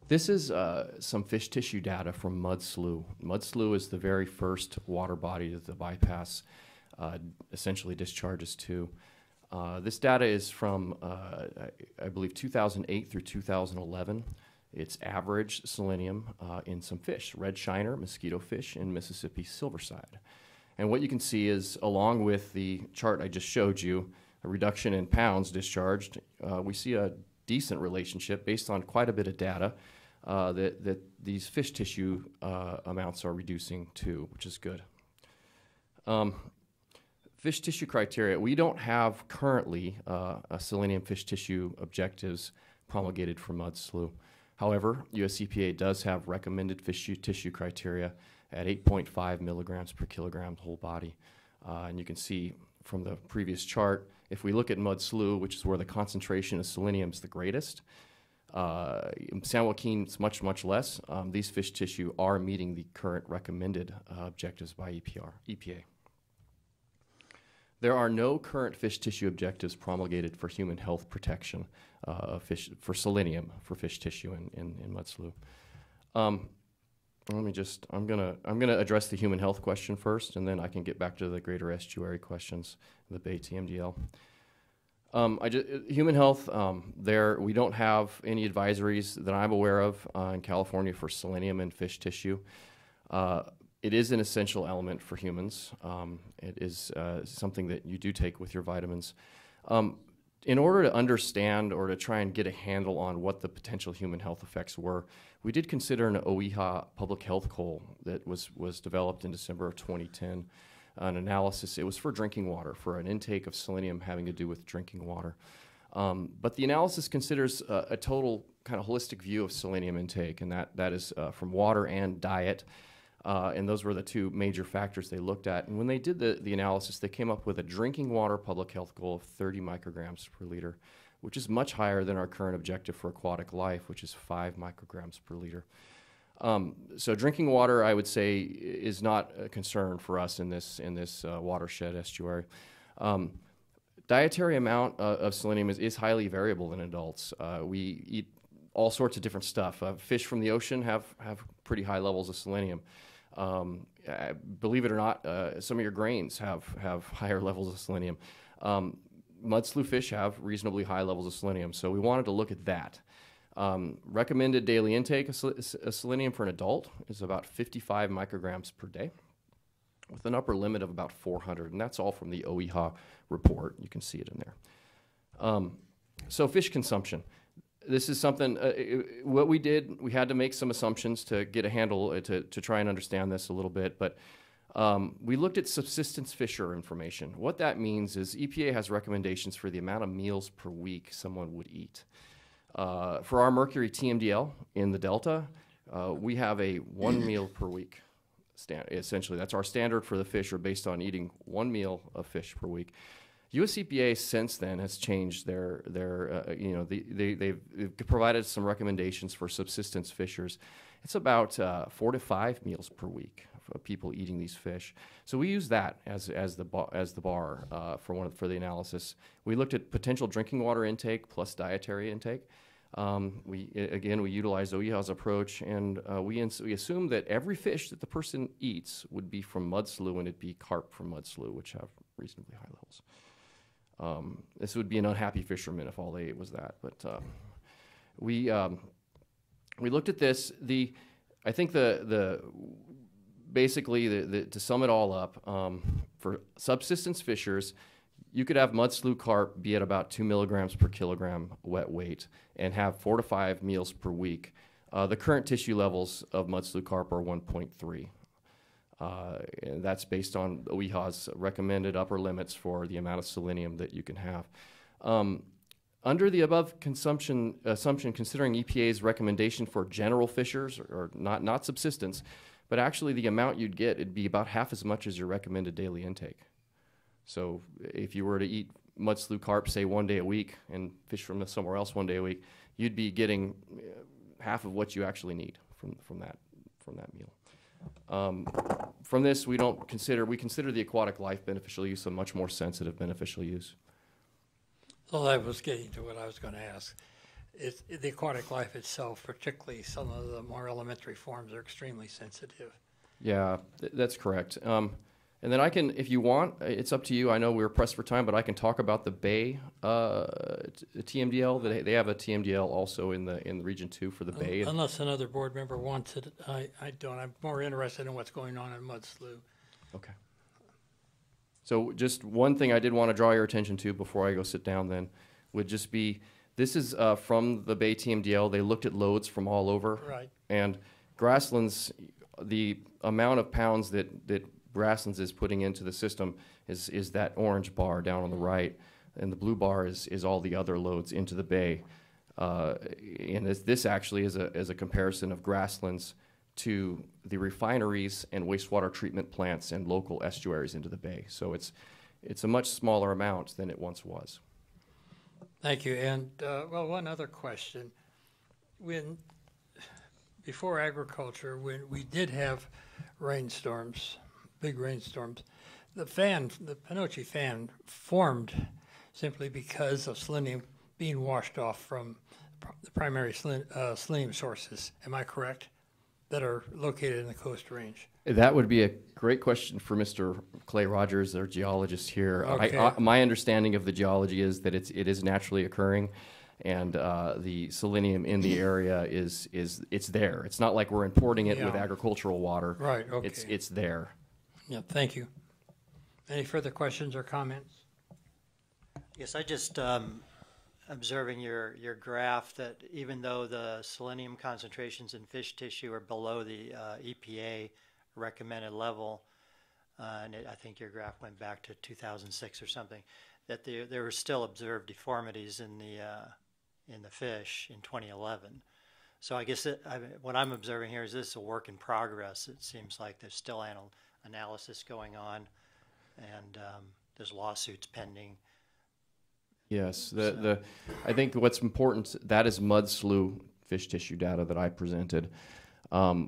This is some fish tissue data from Mud Slough. Mud Slough is the very first water body that the bypass essentially discharges to. This data is from, I believe, 2008 through 2011. It's average selenium in some fish, red shiner, mosquito fish, and Mississippi silverside. And what you can see is, along with the chart I just showed you, a reduction in pounds discharged, we see a decent relationship based on quite a bit of data that these fish tissue amounts are reducing too, which is good. Fish tissue criteria. We don't have currently a selenium fish tissue objectives promulgated for Mud Slough. However, US EPA does have recommended fish tissue criteria at 8.5 milligrams per kilogram whole body. And you can see from the previous chart, if we look at Mud Slough, which is where the concentration of selenium is the greatest, in San Joaquin, it's much, much less. These fish tissue are meeting the current recommended objectives by EPA. There are no current fish tissue objectives promulgated for human health protection of fish for selenium for fish tissue in Mud Slough. Let me just, I'm gonna address the human health question first, and then I can get back to the greater estuary questions, the Bay TMDL. Human health, we don't have any advisories that I'm aware of in California for selenium in fish tissue. It is an essential element for humans. It is something that you do take with your vitamins. In order to understand or to try and get a handle on what the potential human health effects were, we did consider an OEHA public health goal that was developed in December of 2010. An analysis, it was for drinking water, for an intake of selenium having to do with drinking water. But the analysis considers a total kind of holistic view of selenium intake, and that is from water and diet. And those were the two major factors they looked at. And when they did the analysis, they came up with a drinking water public health goal of 30 micrograms per liter, which is much higher than our current objective for aquatic life, which is 5 micrograms per liter. So drinking water, I would say, is not a concern for us in this watershed estuary. Dietary amount of selenium is highly variable in adults. We eat all sorts of different stuff. Fish from the ocean have pretty high levels of selenium. Believe it or not, some of your grains have higher levels of selenium. Mud-slough fish have reasonably high levels of selenium, so we wanted to look at that. Recommended daily intake of selenium for an adult is about 55 micrograms per day, with an upper limit of about 400, and that's all from the OEHA report. You can see it in there. So fish consumption. This is something, what we did, we had to make some assumptions to get a handle, to try and understand this a little bit, but we looked at subsistence fisher information. What that means is EPA has recommendations for the amount of meals per week someone would eat. For our mercury TMDL in the Delta, we have a 1 meal per week. Essentially, that's our standard for the fish, are based on eating 1 meal of fish per week. US EPA since then has changed they've provided some recommendations for subsistence fishers. It's about 4 to 5 meals per week for people eating these fish. So we use that as the bar for the analysis. We looked at potential drinking water intake plus dietary intake. We utilized OEHA's approach, and we assumed that every fish that the person eats would be from mud-slough, and it'd be carp from mud-slough, which have reasonably high levels. This would be an unhappy fisherman if all they ate was that. But we looked at this. I think basically to sum it all up, for subsistence fishers, you could have mud-slough carp be at about 2 milligrams per kilogram wet weight and have 4 to 5 meals per week. The current tissue levels of mud-slough carp are 1.3. And that's based on OEHA's recommended upper limits for the amount of selenium that you can have. Under the above assumption, considering EPA's recommendation for general fishers, or not subsistence, but actually the amount you'd get, it'd be about half as much as your recommended daily intake. So if you were to eat mud-slough carp, say 1 day a week, and fish from somewhere else 1 day a week, you'd be getting half of what you actually need from that meal. From this, we consider the aquatic life beneficial use a much more sensitive beneficial use. Well, I was getting to what I was going to ask. The aquatic life itself, particularly some of the more elementary forms, are extremely sensitive. Yeah, that's correct. And then I can, if you want, it's up to you. I know we're pressed for time, but I can talk about the Bay TMDL. They have a TMDL also in the region 2 for the Bay. Unless another board member wants it, I don't. I'm more interested in what's going on in mud-slough. Okay. So just one thing I did want to draw your attention to before I go sit down then would just be, this is from the Bay TMDL. They looked at loads from all over. Right. And Grasslands, the amount of pounds that Grasslands is putting into the system is that orange bar down on the right, and the blue bar is all the other loads into the Bay. And this actually is a comparison of Grasslands to the refineries and wastewater treatment plants and local estuaries into the Bay. So it's a much smaller amount than it once was. Thank you. And one other question: before agriculture, when we did have rainstorms, big rainstorms, the Panoche fan formed simply because of selenium being washed off from the primary selenium sources. Am I correct? that are located in the Coast Range? That would be a great question for Mr. Clay Rogers, our geologist here. Okay. My understanding of the geology is that it is naturally occurring, and the selenium in the area it's there. It's not like we're importing it with Yeah. agricultural water. Right, okay. It's there. Yeah, thank you. Any further questions or comments? Yes, I just observing your graph that even though the selenium concentrations in fish tissue are below the EPA recommended level, and I think your graph went back to 2006 or something, that there were still observed deformities in the fish in 2011. So I guess what I'm observing here is this is a work in progress. It seems like there's still analysis going on, and there's lawsuits pending. Yes, I think what's important, that is mud slough fish tissue data that I presented.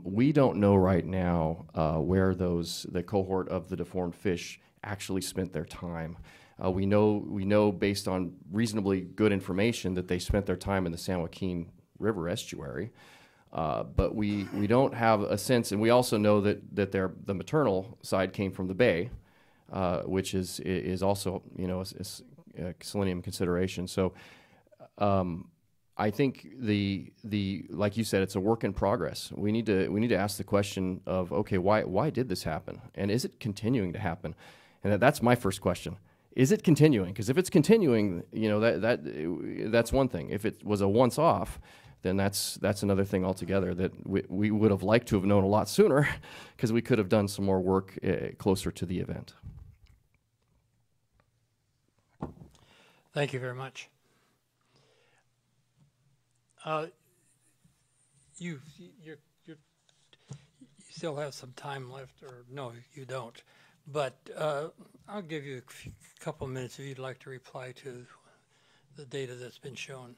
We don't know right now where the cohort of the deformed fish actually spent their time. We know based on reasonably good information that they spent their time in the San Joaquin River estuary, but we don't have a sense, and we also know that the maternal side came from the bay, which is also selenium consideration. So I think the like you said, it's a work in progress. We need to ask the question of, okay, why did this happen, and is it continuing to happen? And that's my first question. Is it continuing? Because if it's continuing, that's one thing. If it was a once off, then that's another thing altogether that we would have liked to have known a lot sooner, because we could have done some more work closer to the event. Thank you very much. You still have some time left, or no, you don't. But I'll give you a couple of minutes if you'd like to reply to the data that's been shown.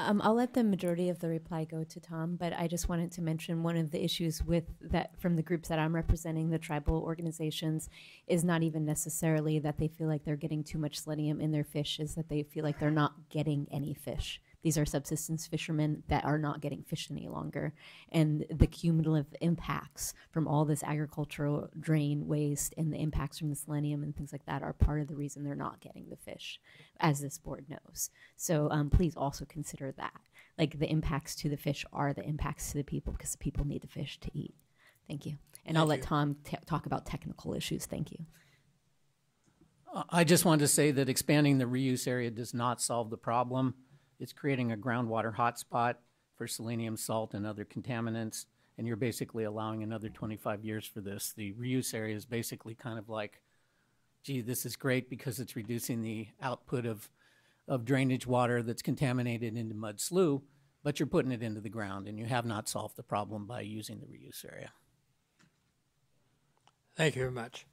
I'll let the majority of the reply go to Tom, but I just wanted to mention one of the issues with that from the groups that I'm representing, the tribal organizations, is not even necessarily that they feel like they're getting too much selenium in their fish, is that they feel like they're not getting any fish. These are subsistence fishermen that are not getting fish any longer. And the cumulative impacts from all this agricultural drain waste and the impacts from the selenium and things like that are part of the reason they're not getting the fish, as this board knows. So please also consider that. Like, the impacts to the fish are the impacts to the people, because the people need the fish to eat. Thank you. And I'll let Tom talk about technical issues. Thank you. I just wanted to say that expanding the reuse area does not solve the problem. It's creating a groundwater hotspot for selenium, salt, and other contaminants, and you're basically allowing another 25 years for this. The reuse area is basically kind of like, gee, this is great because it's reducing the output of drainage water that's contaminated into mud slough, but you're putting it into the ground, and you have not solved the problem by using the reuse area. Thank you very much.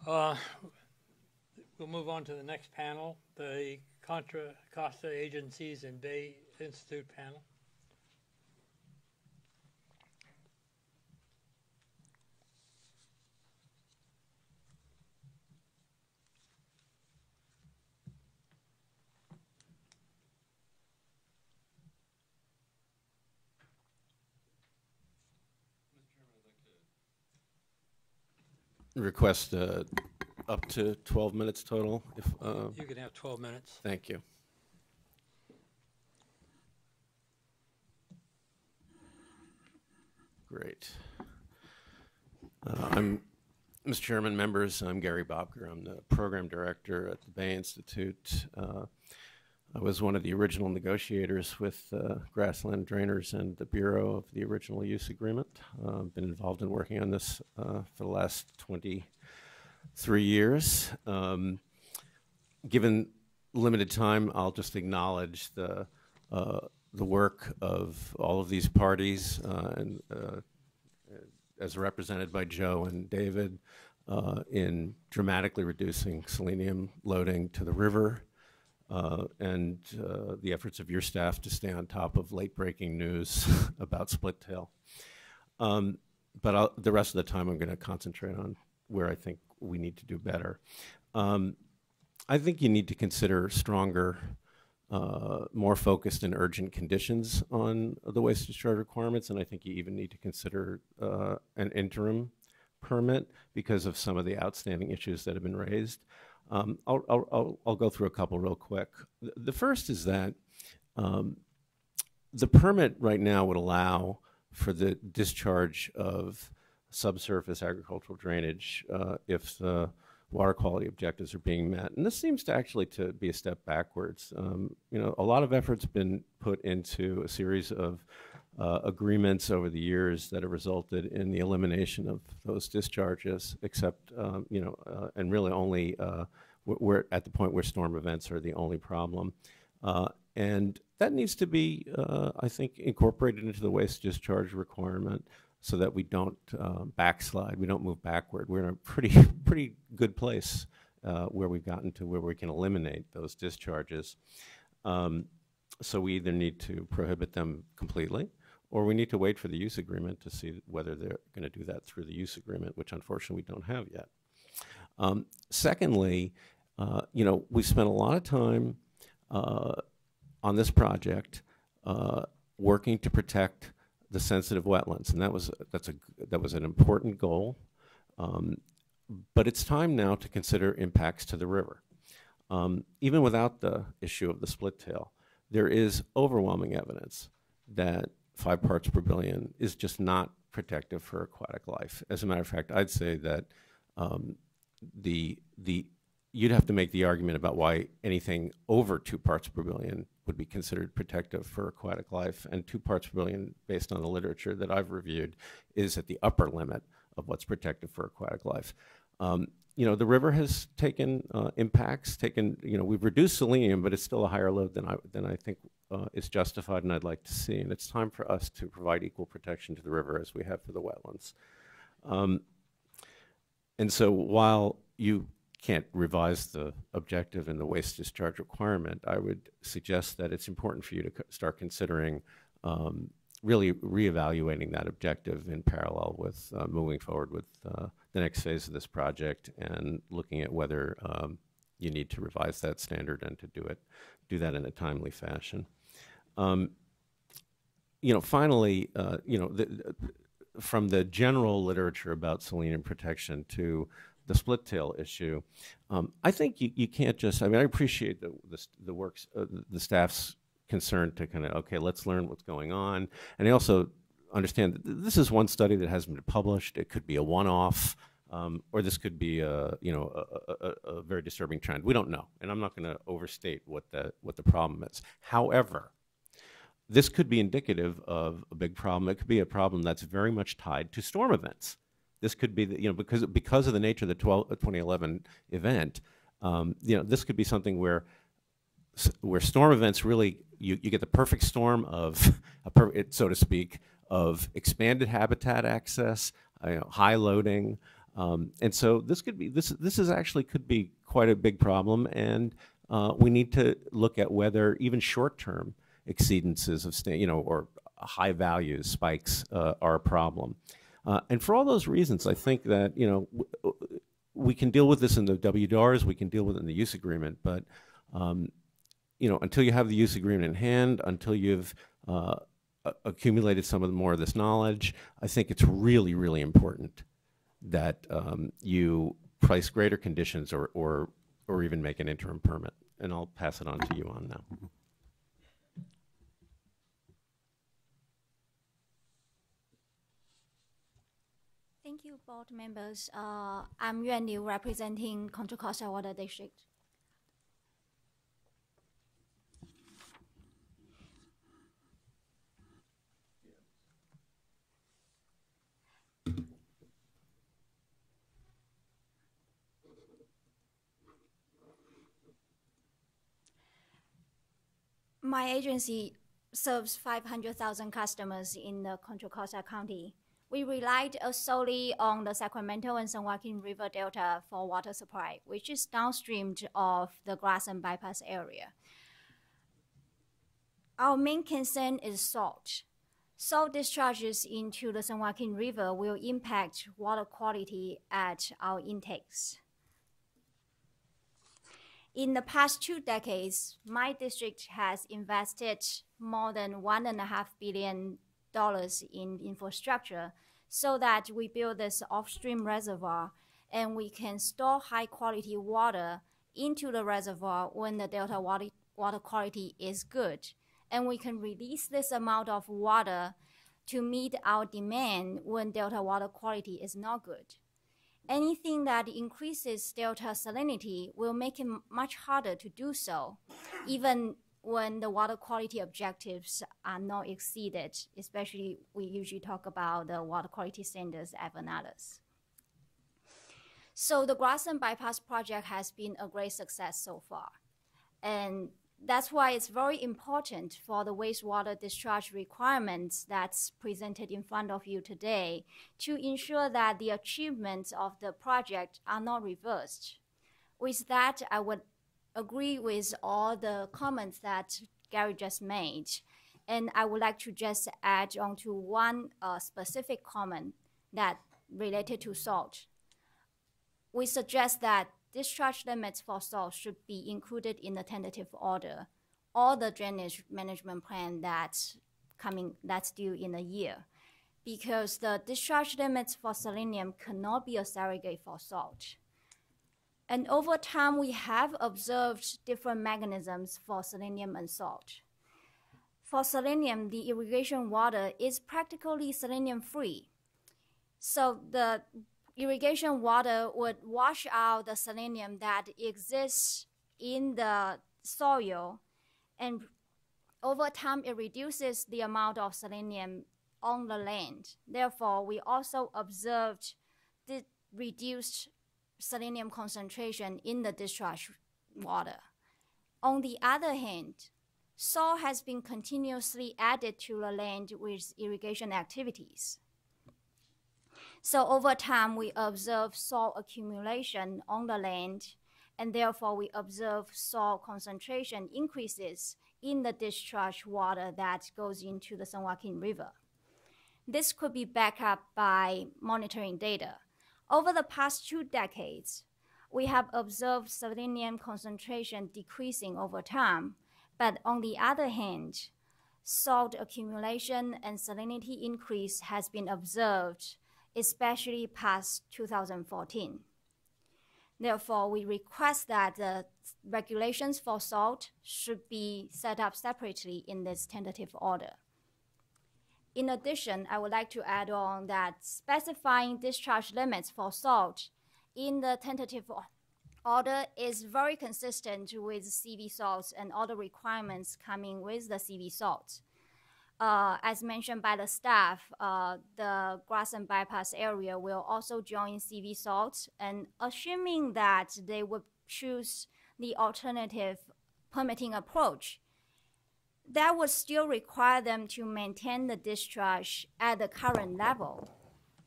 We'll move on to the next panel, the Contra Costa Agencies and Bay Institute panel. Request up to 12 minutes total. If you can have 12 minutes. Thank you. Great. Mr. Chairman, members, I'm Gary Bobker. I'm the program director at the Bay Institute. I was one of the original negotiators with Grassland Drainers and the Bureau of the original use agreement. I've been involved in working on this for the last 23 years. Given limited time, I'll just acknowledge the work of all of these parties, and as represented by Joe and David, in dramatically reducing selenium loading to the river, and the efforts of your staff to stay on top of late-breaking news about Splittail. But the rest of the time I'm going to concentrate on where I think we need to do better. I think you need to consider stronger more focused and urgent conditions on the waste discharge requirements, and I think you even need to consider an interim permit because of some of the outstanding issues that have been raised. I'll go through a couple real quick. The first is that the permit right now would allow for the discharge of subsurface agricultural drainage if the water quality objectives are being met. And this seems to actually to be a step backwards. You know, a lot of effort's been put into a series of agreements over the years that have resulted in the elimination of those discharges, except, you know, and really only we're at the point where storm events are the only problem. And that needs to be, I think, incorporated into the waste discharge requirement so that we don't backslide, we don't move backward. We're in a pretty good place where we've gotten to where we can eliminate those discharges. So we either need to prohibit them completely, or we need to wait for the use agreement to see whether they're going to do that through the use agreement, which unfortunately we don't have yet. Secondly, you know, we spent a lot of time on this project working to protect the sensitive wetlands, and that was an important goal. But it's time now to consider impacts to the river. Even without the issue of the split tail, there is overwhelming evidence that 5 parts per billion is just not protective for aquatic life. As a matter of fact, I'd say that you'd have to make the argument about why anything over 2 parts per billion would be considered protective for aquatic life, and 2 parts per billion, based on the literature that I've reviewed, is at the upper limit of what's protective for aquatic life. You know, the river has taken impacts, you know, we've reduced selenium, but it's still a higher load than I think is justified and I'd like to see, and it's time for us to provide equal protection to the river as we have for the wetlands. And so while you can't revise the objective and the waste discharge requirement, I would suggest that it's important for you to start considering really reevaluating that objective in parallel with moving forward with the next phase of this project and looking at whether you need to revise that standard and to do that in a timely fashion. You know, finally, you know, from the general literature about selenium protection to the split tail issue, I think you can't just, I mean, I appreciate the staff's concern to kind of, okay, let's learn what's going on. And I also understand that this is one study that hasn't been published. It could be a one-off, or this could be a, you know, a very disturbing trend. We don't know, and I'm not going to overstate what the problem is. However, this could be indicative of a big problem. It could be a problem that's very much tied to storm events. This could be, you know, because of the nature of the 2011 event, you know, this could be something where storm events really, you get the perfect storm of, so to speak, of expanded habitat access, you know, high loading, and so this could be, this is actually could be quite a big problem, and we need to look at whether even short-term exceedances of, you know, or high values, spikes, are a problem. And for all those reasons, I think that, you know, we can deal with this in the WDARs, we can deal with it in the use agreement, but you know, until you have the use agreement in hand, until you've accumulated some of more of this knowledge, I think it's really, really important that you place greater conditions or even make an interim permit. And I'll pass it on to you on now. Thank you, board members. I'm Yuan Liu, representing Contra Costa Water District. My agency serves 500,000 customers in the Contra Costa County. We relied solely on the Sacramento and San Joaquin River Delta for water supply, which is downstream of the Grasslands bypass area. Our main concern is salt. Salt discharges into the San Joaquin River will impact water quality at our intakes. In the past 2 decades, my district has invested more than $1.5 billion in infrastructure so that we build this upstream reservoir and we can store high quality water into the reservoir when the delta water quality is good. And we can release this amount of water to meet our demand when delta water quality is not good. Anything that increases delta salinity will make it much harder to do so, even when the water quality objectives are not exceeded, especially we usually talk about the water quality standards at Vernalis. So the Grasslands Bypass project has been a great success so far. And that's why it's very important for the wastewater discharge requirements that's presented in front of you today to ensure that the achievements of the project are not reversed. With that, I would agree with all the comments that Gary just made. And I would like to just add on to one specific comment that related to salt. We suggest that discharge limits for salt should be included in the tentative order, or the drainage management plan that's due in a year, because the discharge limits for selenium cannot be a surrogate for salt. And over time, we have observed different mechanisms for selenium and salt. For selenium, the irrigation water is practically selenium-free. So the irrigation water would wash out the selenium that exists in the soil, and over time it reduces the amount of selenium on the land. Therefore, we also observed the reduced selenium concentration in the discharge water. On the other hand, salt has been continuously added to the land with irrigation activities. So over time, we observe salt accumulation on the land, and therefore we observe salt concentration increases in the discharge water that goes into the San Joaquin River. This could be backed up by monitoring data. Over the past 2 decades, we have observed selenium concentration decreasing over time, but on the other hand, salt accumulation and salinity increase has been observed, especially past 2014. Therefore, we request that the regulations for salt should be set up separately in this tentative order. In addition, I would like to add on that specifying discharge limits for salt in the tentative order is very consistent with CV salts and all the requirements coming with the CV salts. As mentioned by the staff, the Grasslands bypass area will also join CV salts, and assuming that they would choose the alternative permitting approach, that would still require them to maintain the discharge at the current level.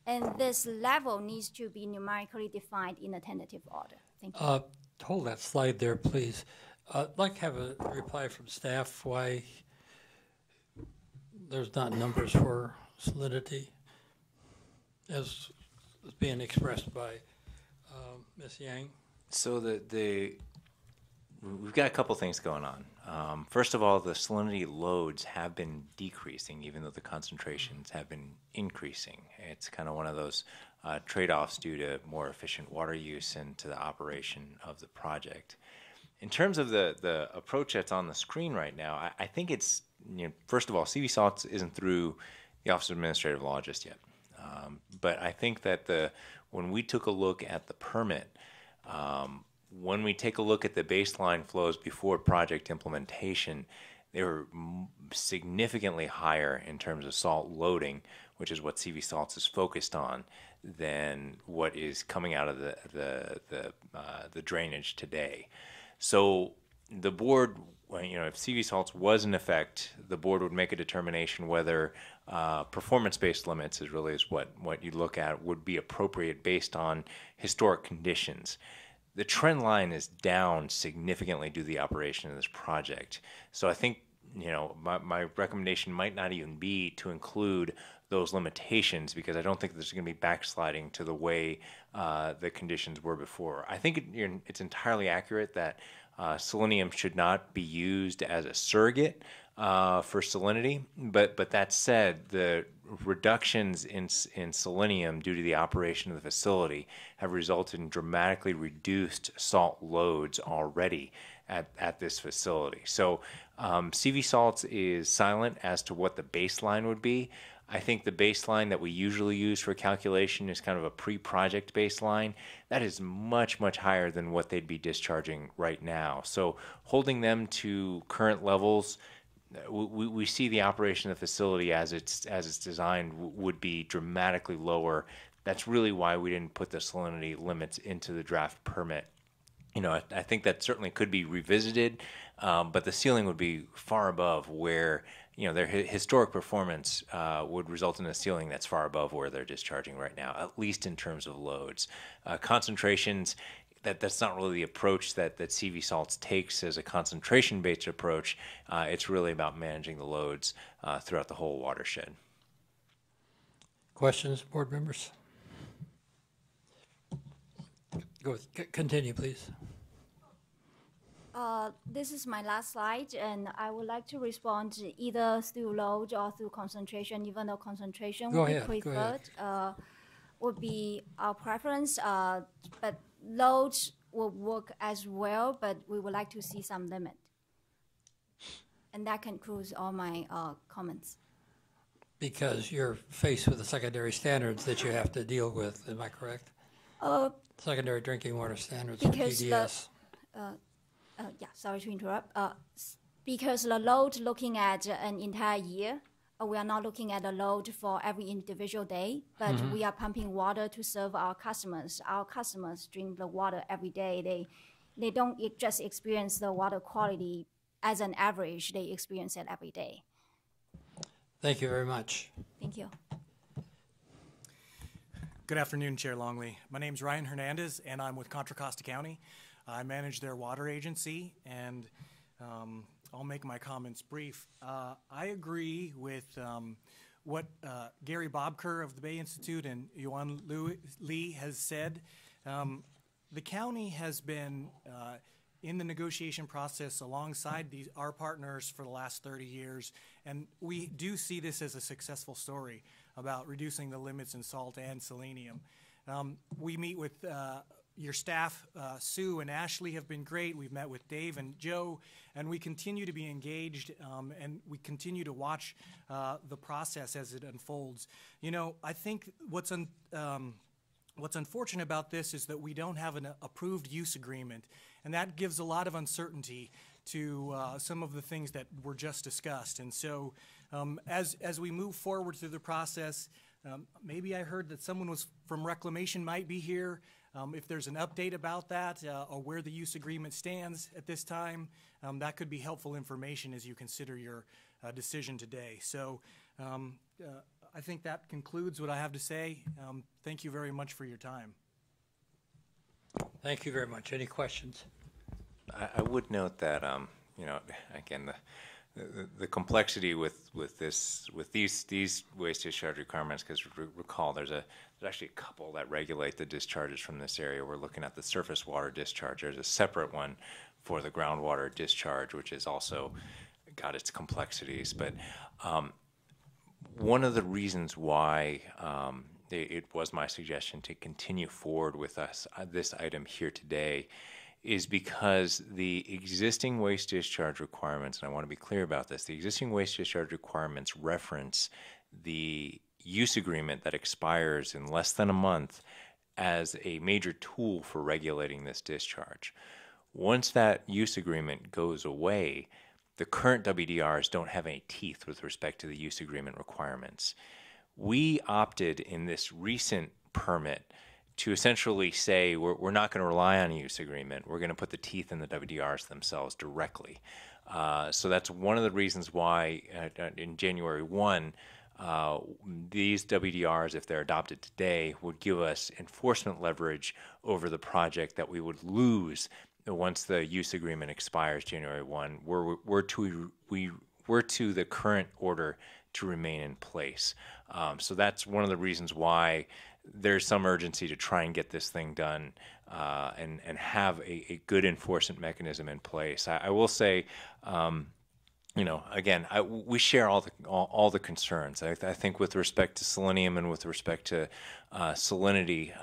And this level needs to be numerically defined in the tentative order. Thank you. Hold that slide there, please. I'd like to have a reply from staff why there's not numbers for salinity as being expressed by Ms. Yang. So we've got a couple things going on. First of all, the salinity loads have been decreasing, even though the concentrations have been increasing. It's kind of one of those trade-offs due to more efficient water use and to the operation of the project. In terms of the approach that's on the screen right now, I think it's, first of all, CV salts isn't through the Office of Administrative Law just yet. But I think that when we took a look at the permit, when we take a look at the baseline flows before project implementation, they were significantly higher in terms of salt loading, which is what CV salts is focused on, than what is coming out of the drainage today. So the board, if CV salts was in effect, the board would make a determination whether performance-based limits is what you look at would be appropriate based on historic conditions. The trend line is down significantly due to the operation of this project. So I think, my recommendation might not even be to include those limitations, because I don't think there's going to be backsliding to the way the conditions were before. I think it's entirely accurate that Selenium should not be used as a surrogate for salinity, but that said, the reductions in selenium due to the operation of the facility have resulted in dramatically reduced salt loads already at this facility. So CV salts is silent as to what the baseline would be. I think the baseline that we usually use for calculation is kind of a pre-project baseline. That is much, much higher than what they'd be discharging right now. So holding them to current levels, we see the operation of the facility as it's designed would be dramatically lower. That's really why we didn't put the salinity limits into the draft permit. You know, I think that certainly could be revisited, but the ceiling would be far above where, you know, their historic performance would result in a ceiling that's far above where they're discharging right now, at least in terms of loads. Concentrations, that's not really the approach that CV salts takes as a concentration-based approach. It's really about managing the loads throughout the whole watershed. Questions, board members? Continue, please. This is my last slide, and I would like to respond either through load or through concentration, even though concentration would be preferred, would be our preference, but loads will work as well, but we would like to see some limit. And that concludes all my comments. Because you're faced with the secondary standards that you have to deal with, am I correct? Secondary drinking water standards for TDS. Yeah, sorry to interrupt. Because the load looking at an entire year, we are not looking at the load for every individual day, but we are pumping water to serve our customers. Our customers drink the water every day. They don't just experience the water quality as an average, they experience it every day. Thank you very much. Thank you. Good afternoon, Chair Longley. My name's Ryan Hernandez, and I'm with Contra Costa County. I manage their water agency, and I'll make my comments brief. I agree with what Gary Bobker of the Bay Institute and Yuan Lee has said. The county has been in the negotiation process alongside our partners for the last 30 years, and we do see this as a successful story about reducing the limits in salt and selenium. We meet with your staff, Sue and Ashley have been great. We've met with Dave and Joe, and we continue to be engaged, and we continue to watch the process as it unfolds. You know, I think what's unfortunate about this is that we don't have an approved use agreement, and that gives a lot of uncertainty to some of the things that were just discussed. And so as we move forward through the process, maybe I heard that someone from Reclamation might be here. If there's an update about that or where the use agreement stands at this time, that could be helpful information as you consider your decision today. So I think that concludes what I have to say. Thank you very much for your time. Thank you very much. Any questions? I would note that, you know, again, the complexity with these waste discharge requirements, because recall there's actually a couple that regulate the discharges from this area. We're looking at the surface water discharge. There's a separate one for the groundwater discharge, which has also got its complexities. But one of the reasons why it was my suggestion to continue forward with this item here today is because the existing waste discharge requirements, and I want to be clear about this, the existing waste discharge requirements reference the use agreement that expires in less than a month as a major tool for regulating this discharge. Once that use agreement goes away, the current WDRs don't have any teeth with respect to the use agreement requirements. We opted in this recent permit to essentially say we're not going to rely on a use agreement. We're going to put the teeth in the WDRs themselves directly. So that's one of the reasons why in January 1, these WDRs, if they're adopted today, would give us enforcement leverage over the project that we would lose once the use agreement expires January 1. We're to the current order to remain in place. So that's one of the reasons why there's some urgency to try and get this thing done and have a good enforcement mechanism in place. I will say, again, we share all the concerns. I think with respect to selenium and with respect to salinity,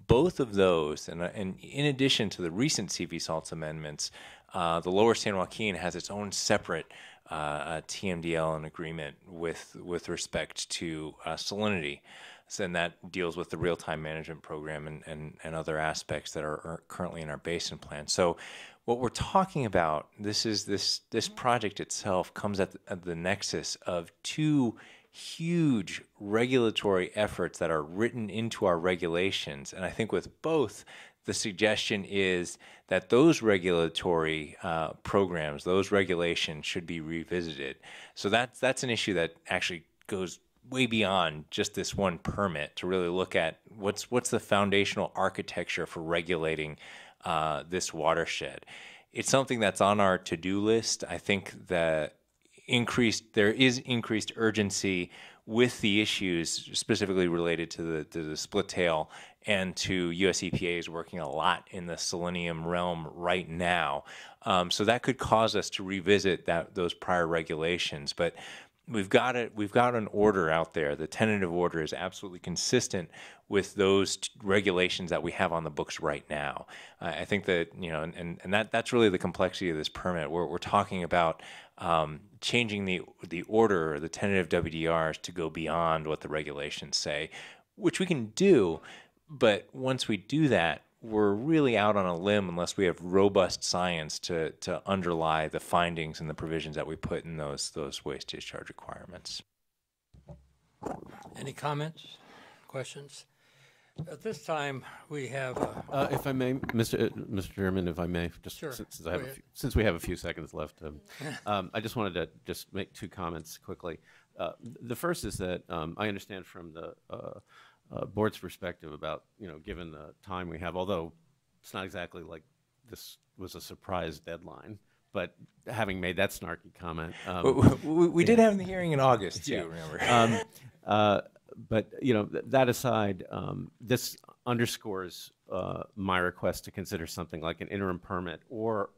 both of those, and in addition to the recent CV salts amendments, the Lower San Joaquin has its own separate TMDL and agreement with respect to salinity. And that deals with the real-time management program and other aspects that are currently in our basin plan. So what we're talking about, this project itself comes at the nexus of two huge regulatory efforts that are written into our regulations. And I think with both, the suggestion is that those regulatory programs, those regulations should be revisited. So that's an issue that actually goes way beyond just this one permit to really look at what's the foundational architecture for regulating this watershed. It's something that's on our to-do list. I think that there is increased urgency with the issues specifically related to the split tail, and to US EPA is working a lot in the selenium realm right now. So that could cause us to revisit those prior regulations. But we've got an order out there. The tentative order is absolutely consistent with those regulations that we have on the books right now. I think that, and that's really the complexity of this permit. We're talking about changing the order, the tentative WDRs, to go beyond what the regulations say, which we can do. But once we do that, we're really out on a limb unless we have robust science to underlie the findings and the provisions that we put in those waste discharge requirements. Any comments, questions? At this time, we have. If I may, Mr. Chairman, if I may, just sure. Since we have a few seconds left, I just wanted to just make two comments quickly. The first is that I understand from the board's perspective about, given the time we have, although it's not exactly like this was a surprise deadline, but having made that snarky comment. We did have the hearing in August, too, remember? But, that aside, this underscores my request to consider something like an interim permit or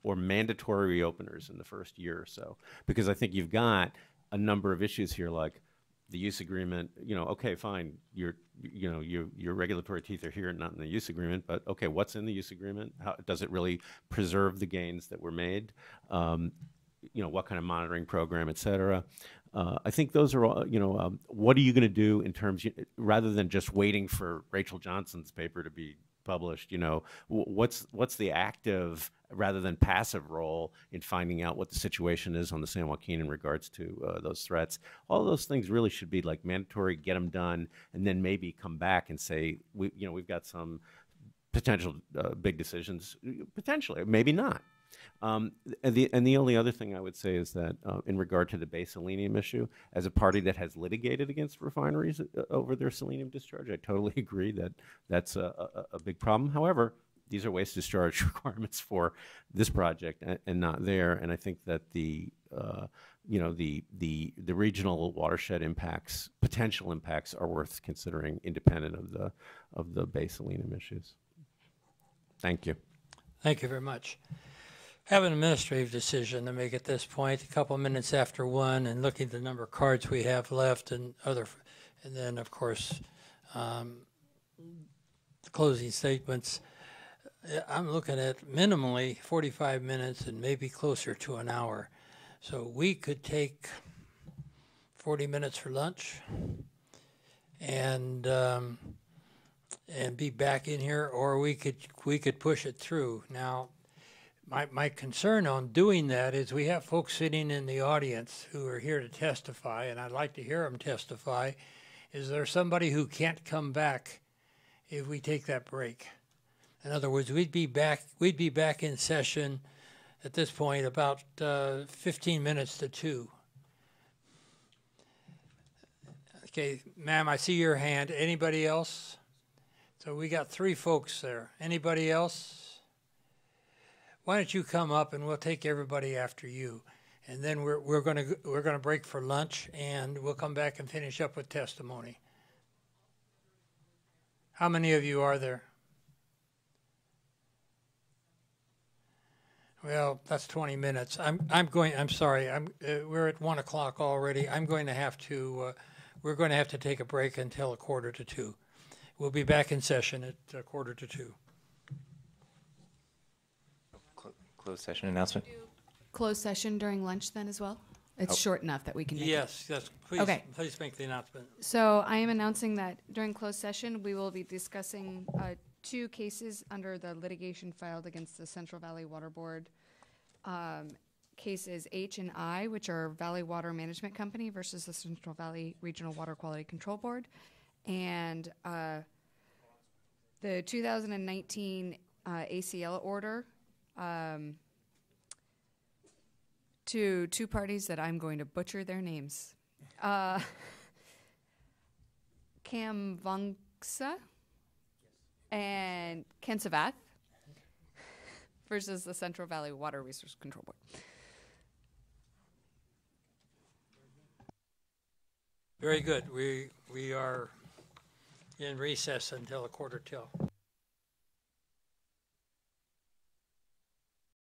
mandatory reopeners in the first year or so, because I think you've got a number of issues here, like the use agreement. Okay, fine, your regulatory teeth are here and not in the use agreement, but okay, what's in the use agreement? How does it really preserve the gains that were made? What kind of monitoring program, et cetera? I think those are all, what are you going to do in terms, rather than just waiting for Rachel Johnson's paper to be published, what's the active rather than passive role in finding out what the situation is on the San Joaquin in regards to those threats? All those things really should be like mandatory, get them done, and then maybe come back and say, we've got some potential big decisions, potentially, maybe not. And the only other thing I would say is that in regard to the Bay selenium issue, as a party that has litigated against refineries over their selenium discharge, I totally agree that that's a big problem. However, these are waste discharge requirements for this project and not there. And I think that the regional watershed impacts, potential impacts, are worth considering independent of the Bay selenium issues. Thank you. Thank you very much. Have an administrative decision to make at this point, a couple minutes after 1, and looking at the number of cards we have left and then of course the closing statements. I'm looking at minimally 45 minutes and maybe closer to an hour. So we could take 40 minutes for lunch and be back in here, or we could push it through. Now, my concern on doing that is we have folks sitting in the audience who are here to testify, and I'd like to hear them testify. Is there somebody who can't come back if we take that break? In other words, we'd be back in session at this point about 15 minutes to 2. Okay, ma'am, I see your hand. Anybody else? So we got 3 folks there. Anybody else? Why don't you come up and we'll take everybody after you, and then we're gonna break for lunch, and we'll come back and finish up with testimony. How many of you are there? Well, that's 20 minutes. I'm sorry. We're at 1 o'clock already. We're going to have to take a break until 1:45. We'll be back in session at 1:45. Closed session announcement? Closed session during lunch then as well? It's short enough that we can make it. Yes, please, Okay. please make the announcement. So I am announcing that during closed session, we will be discussing 2 cases under the litigation filed against the Central Valley Water Board. Cases H and I, which are Valley Water Management Company versus the Central Valley Regional Water Quality Control Board, and the 2019 ACL order to 2 parties that I'm going to butcher their names. Kamvangsa and Kensavath versus the Central Valley Water Resource Control Board. Very good. We are in recess until 1:45.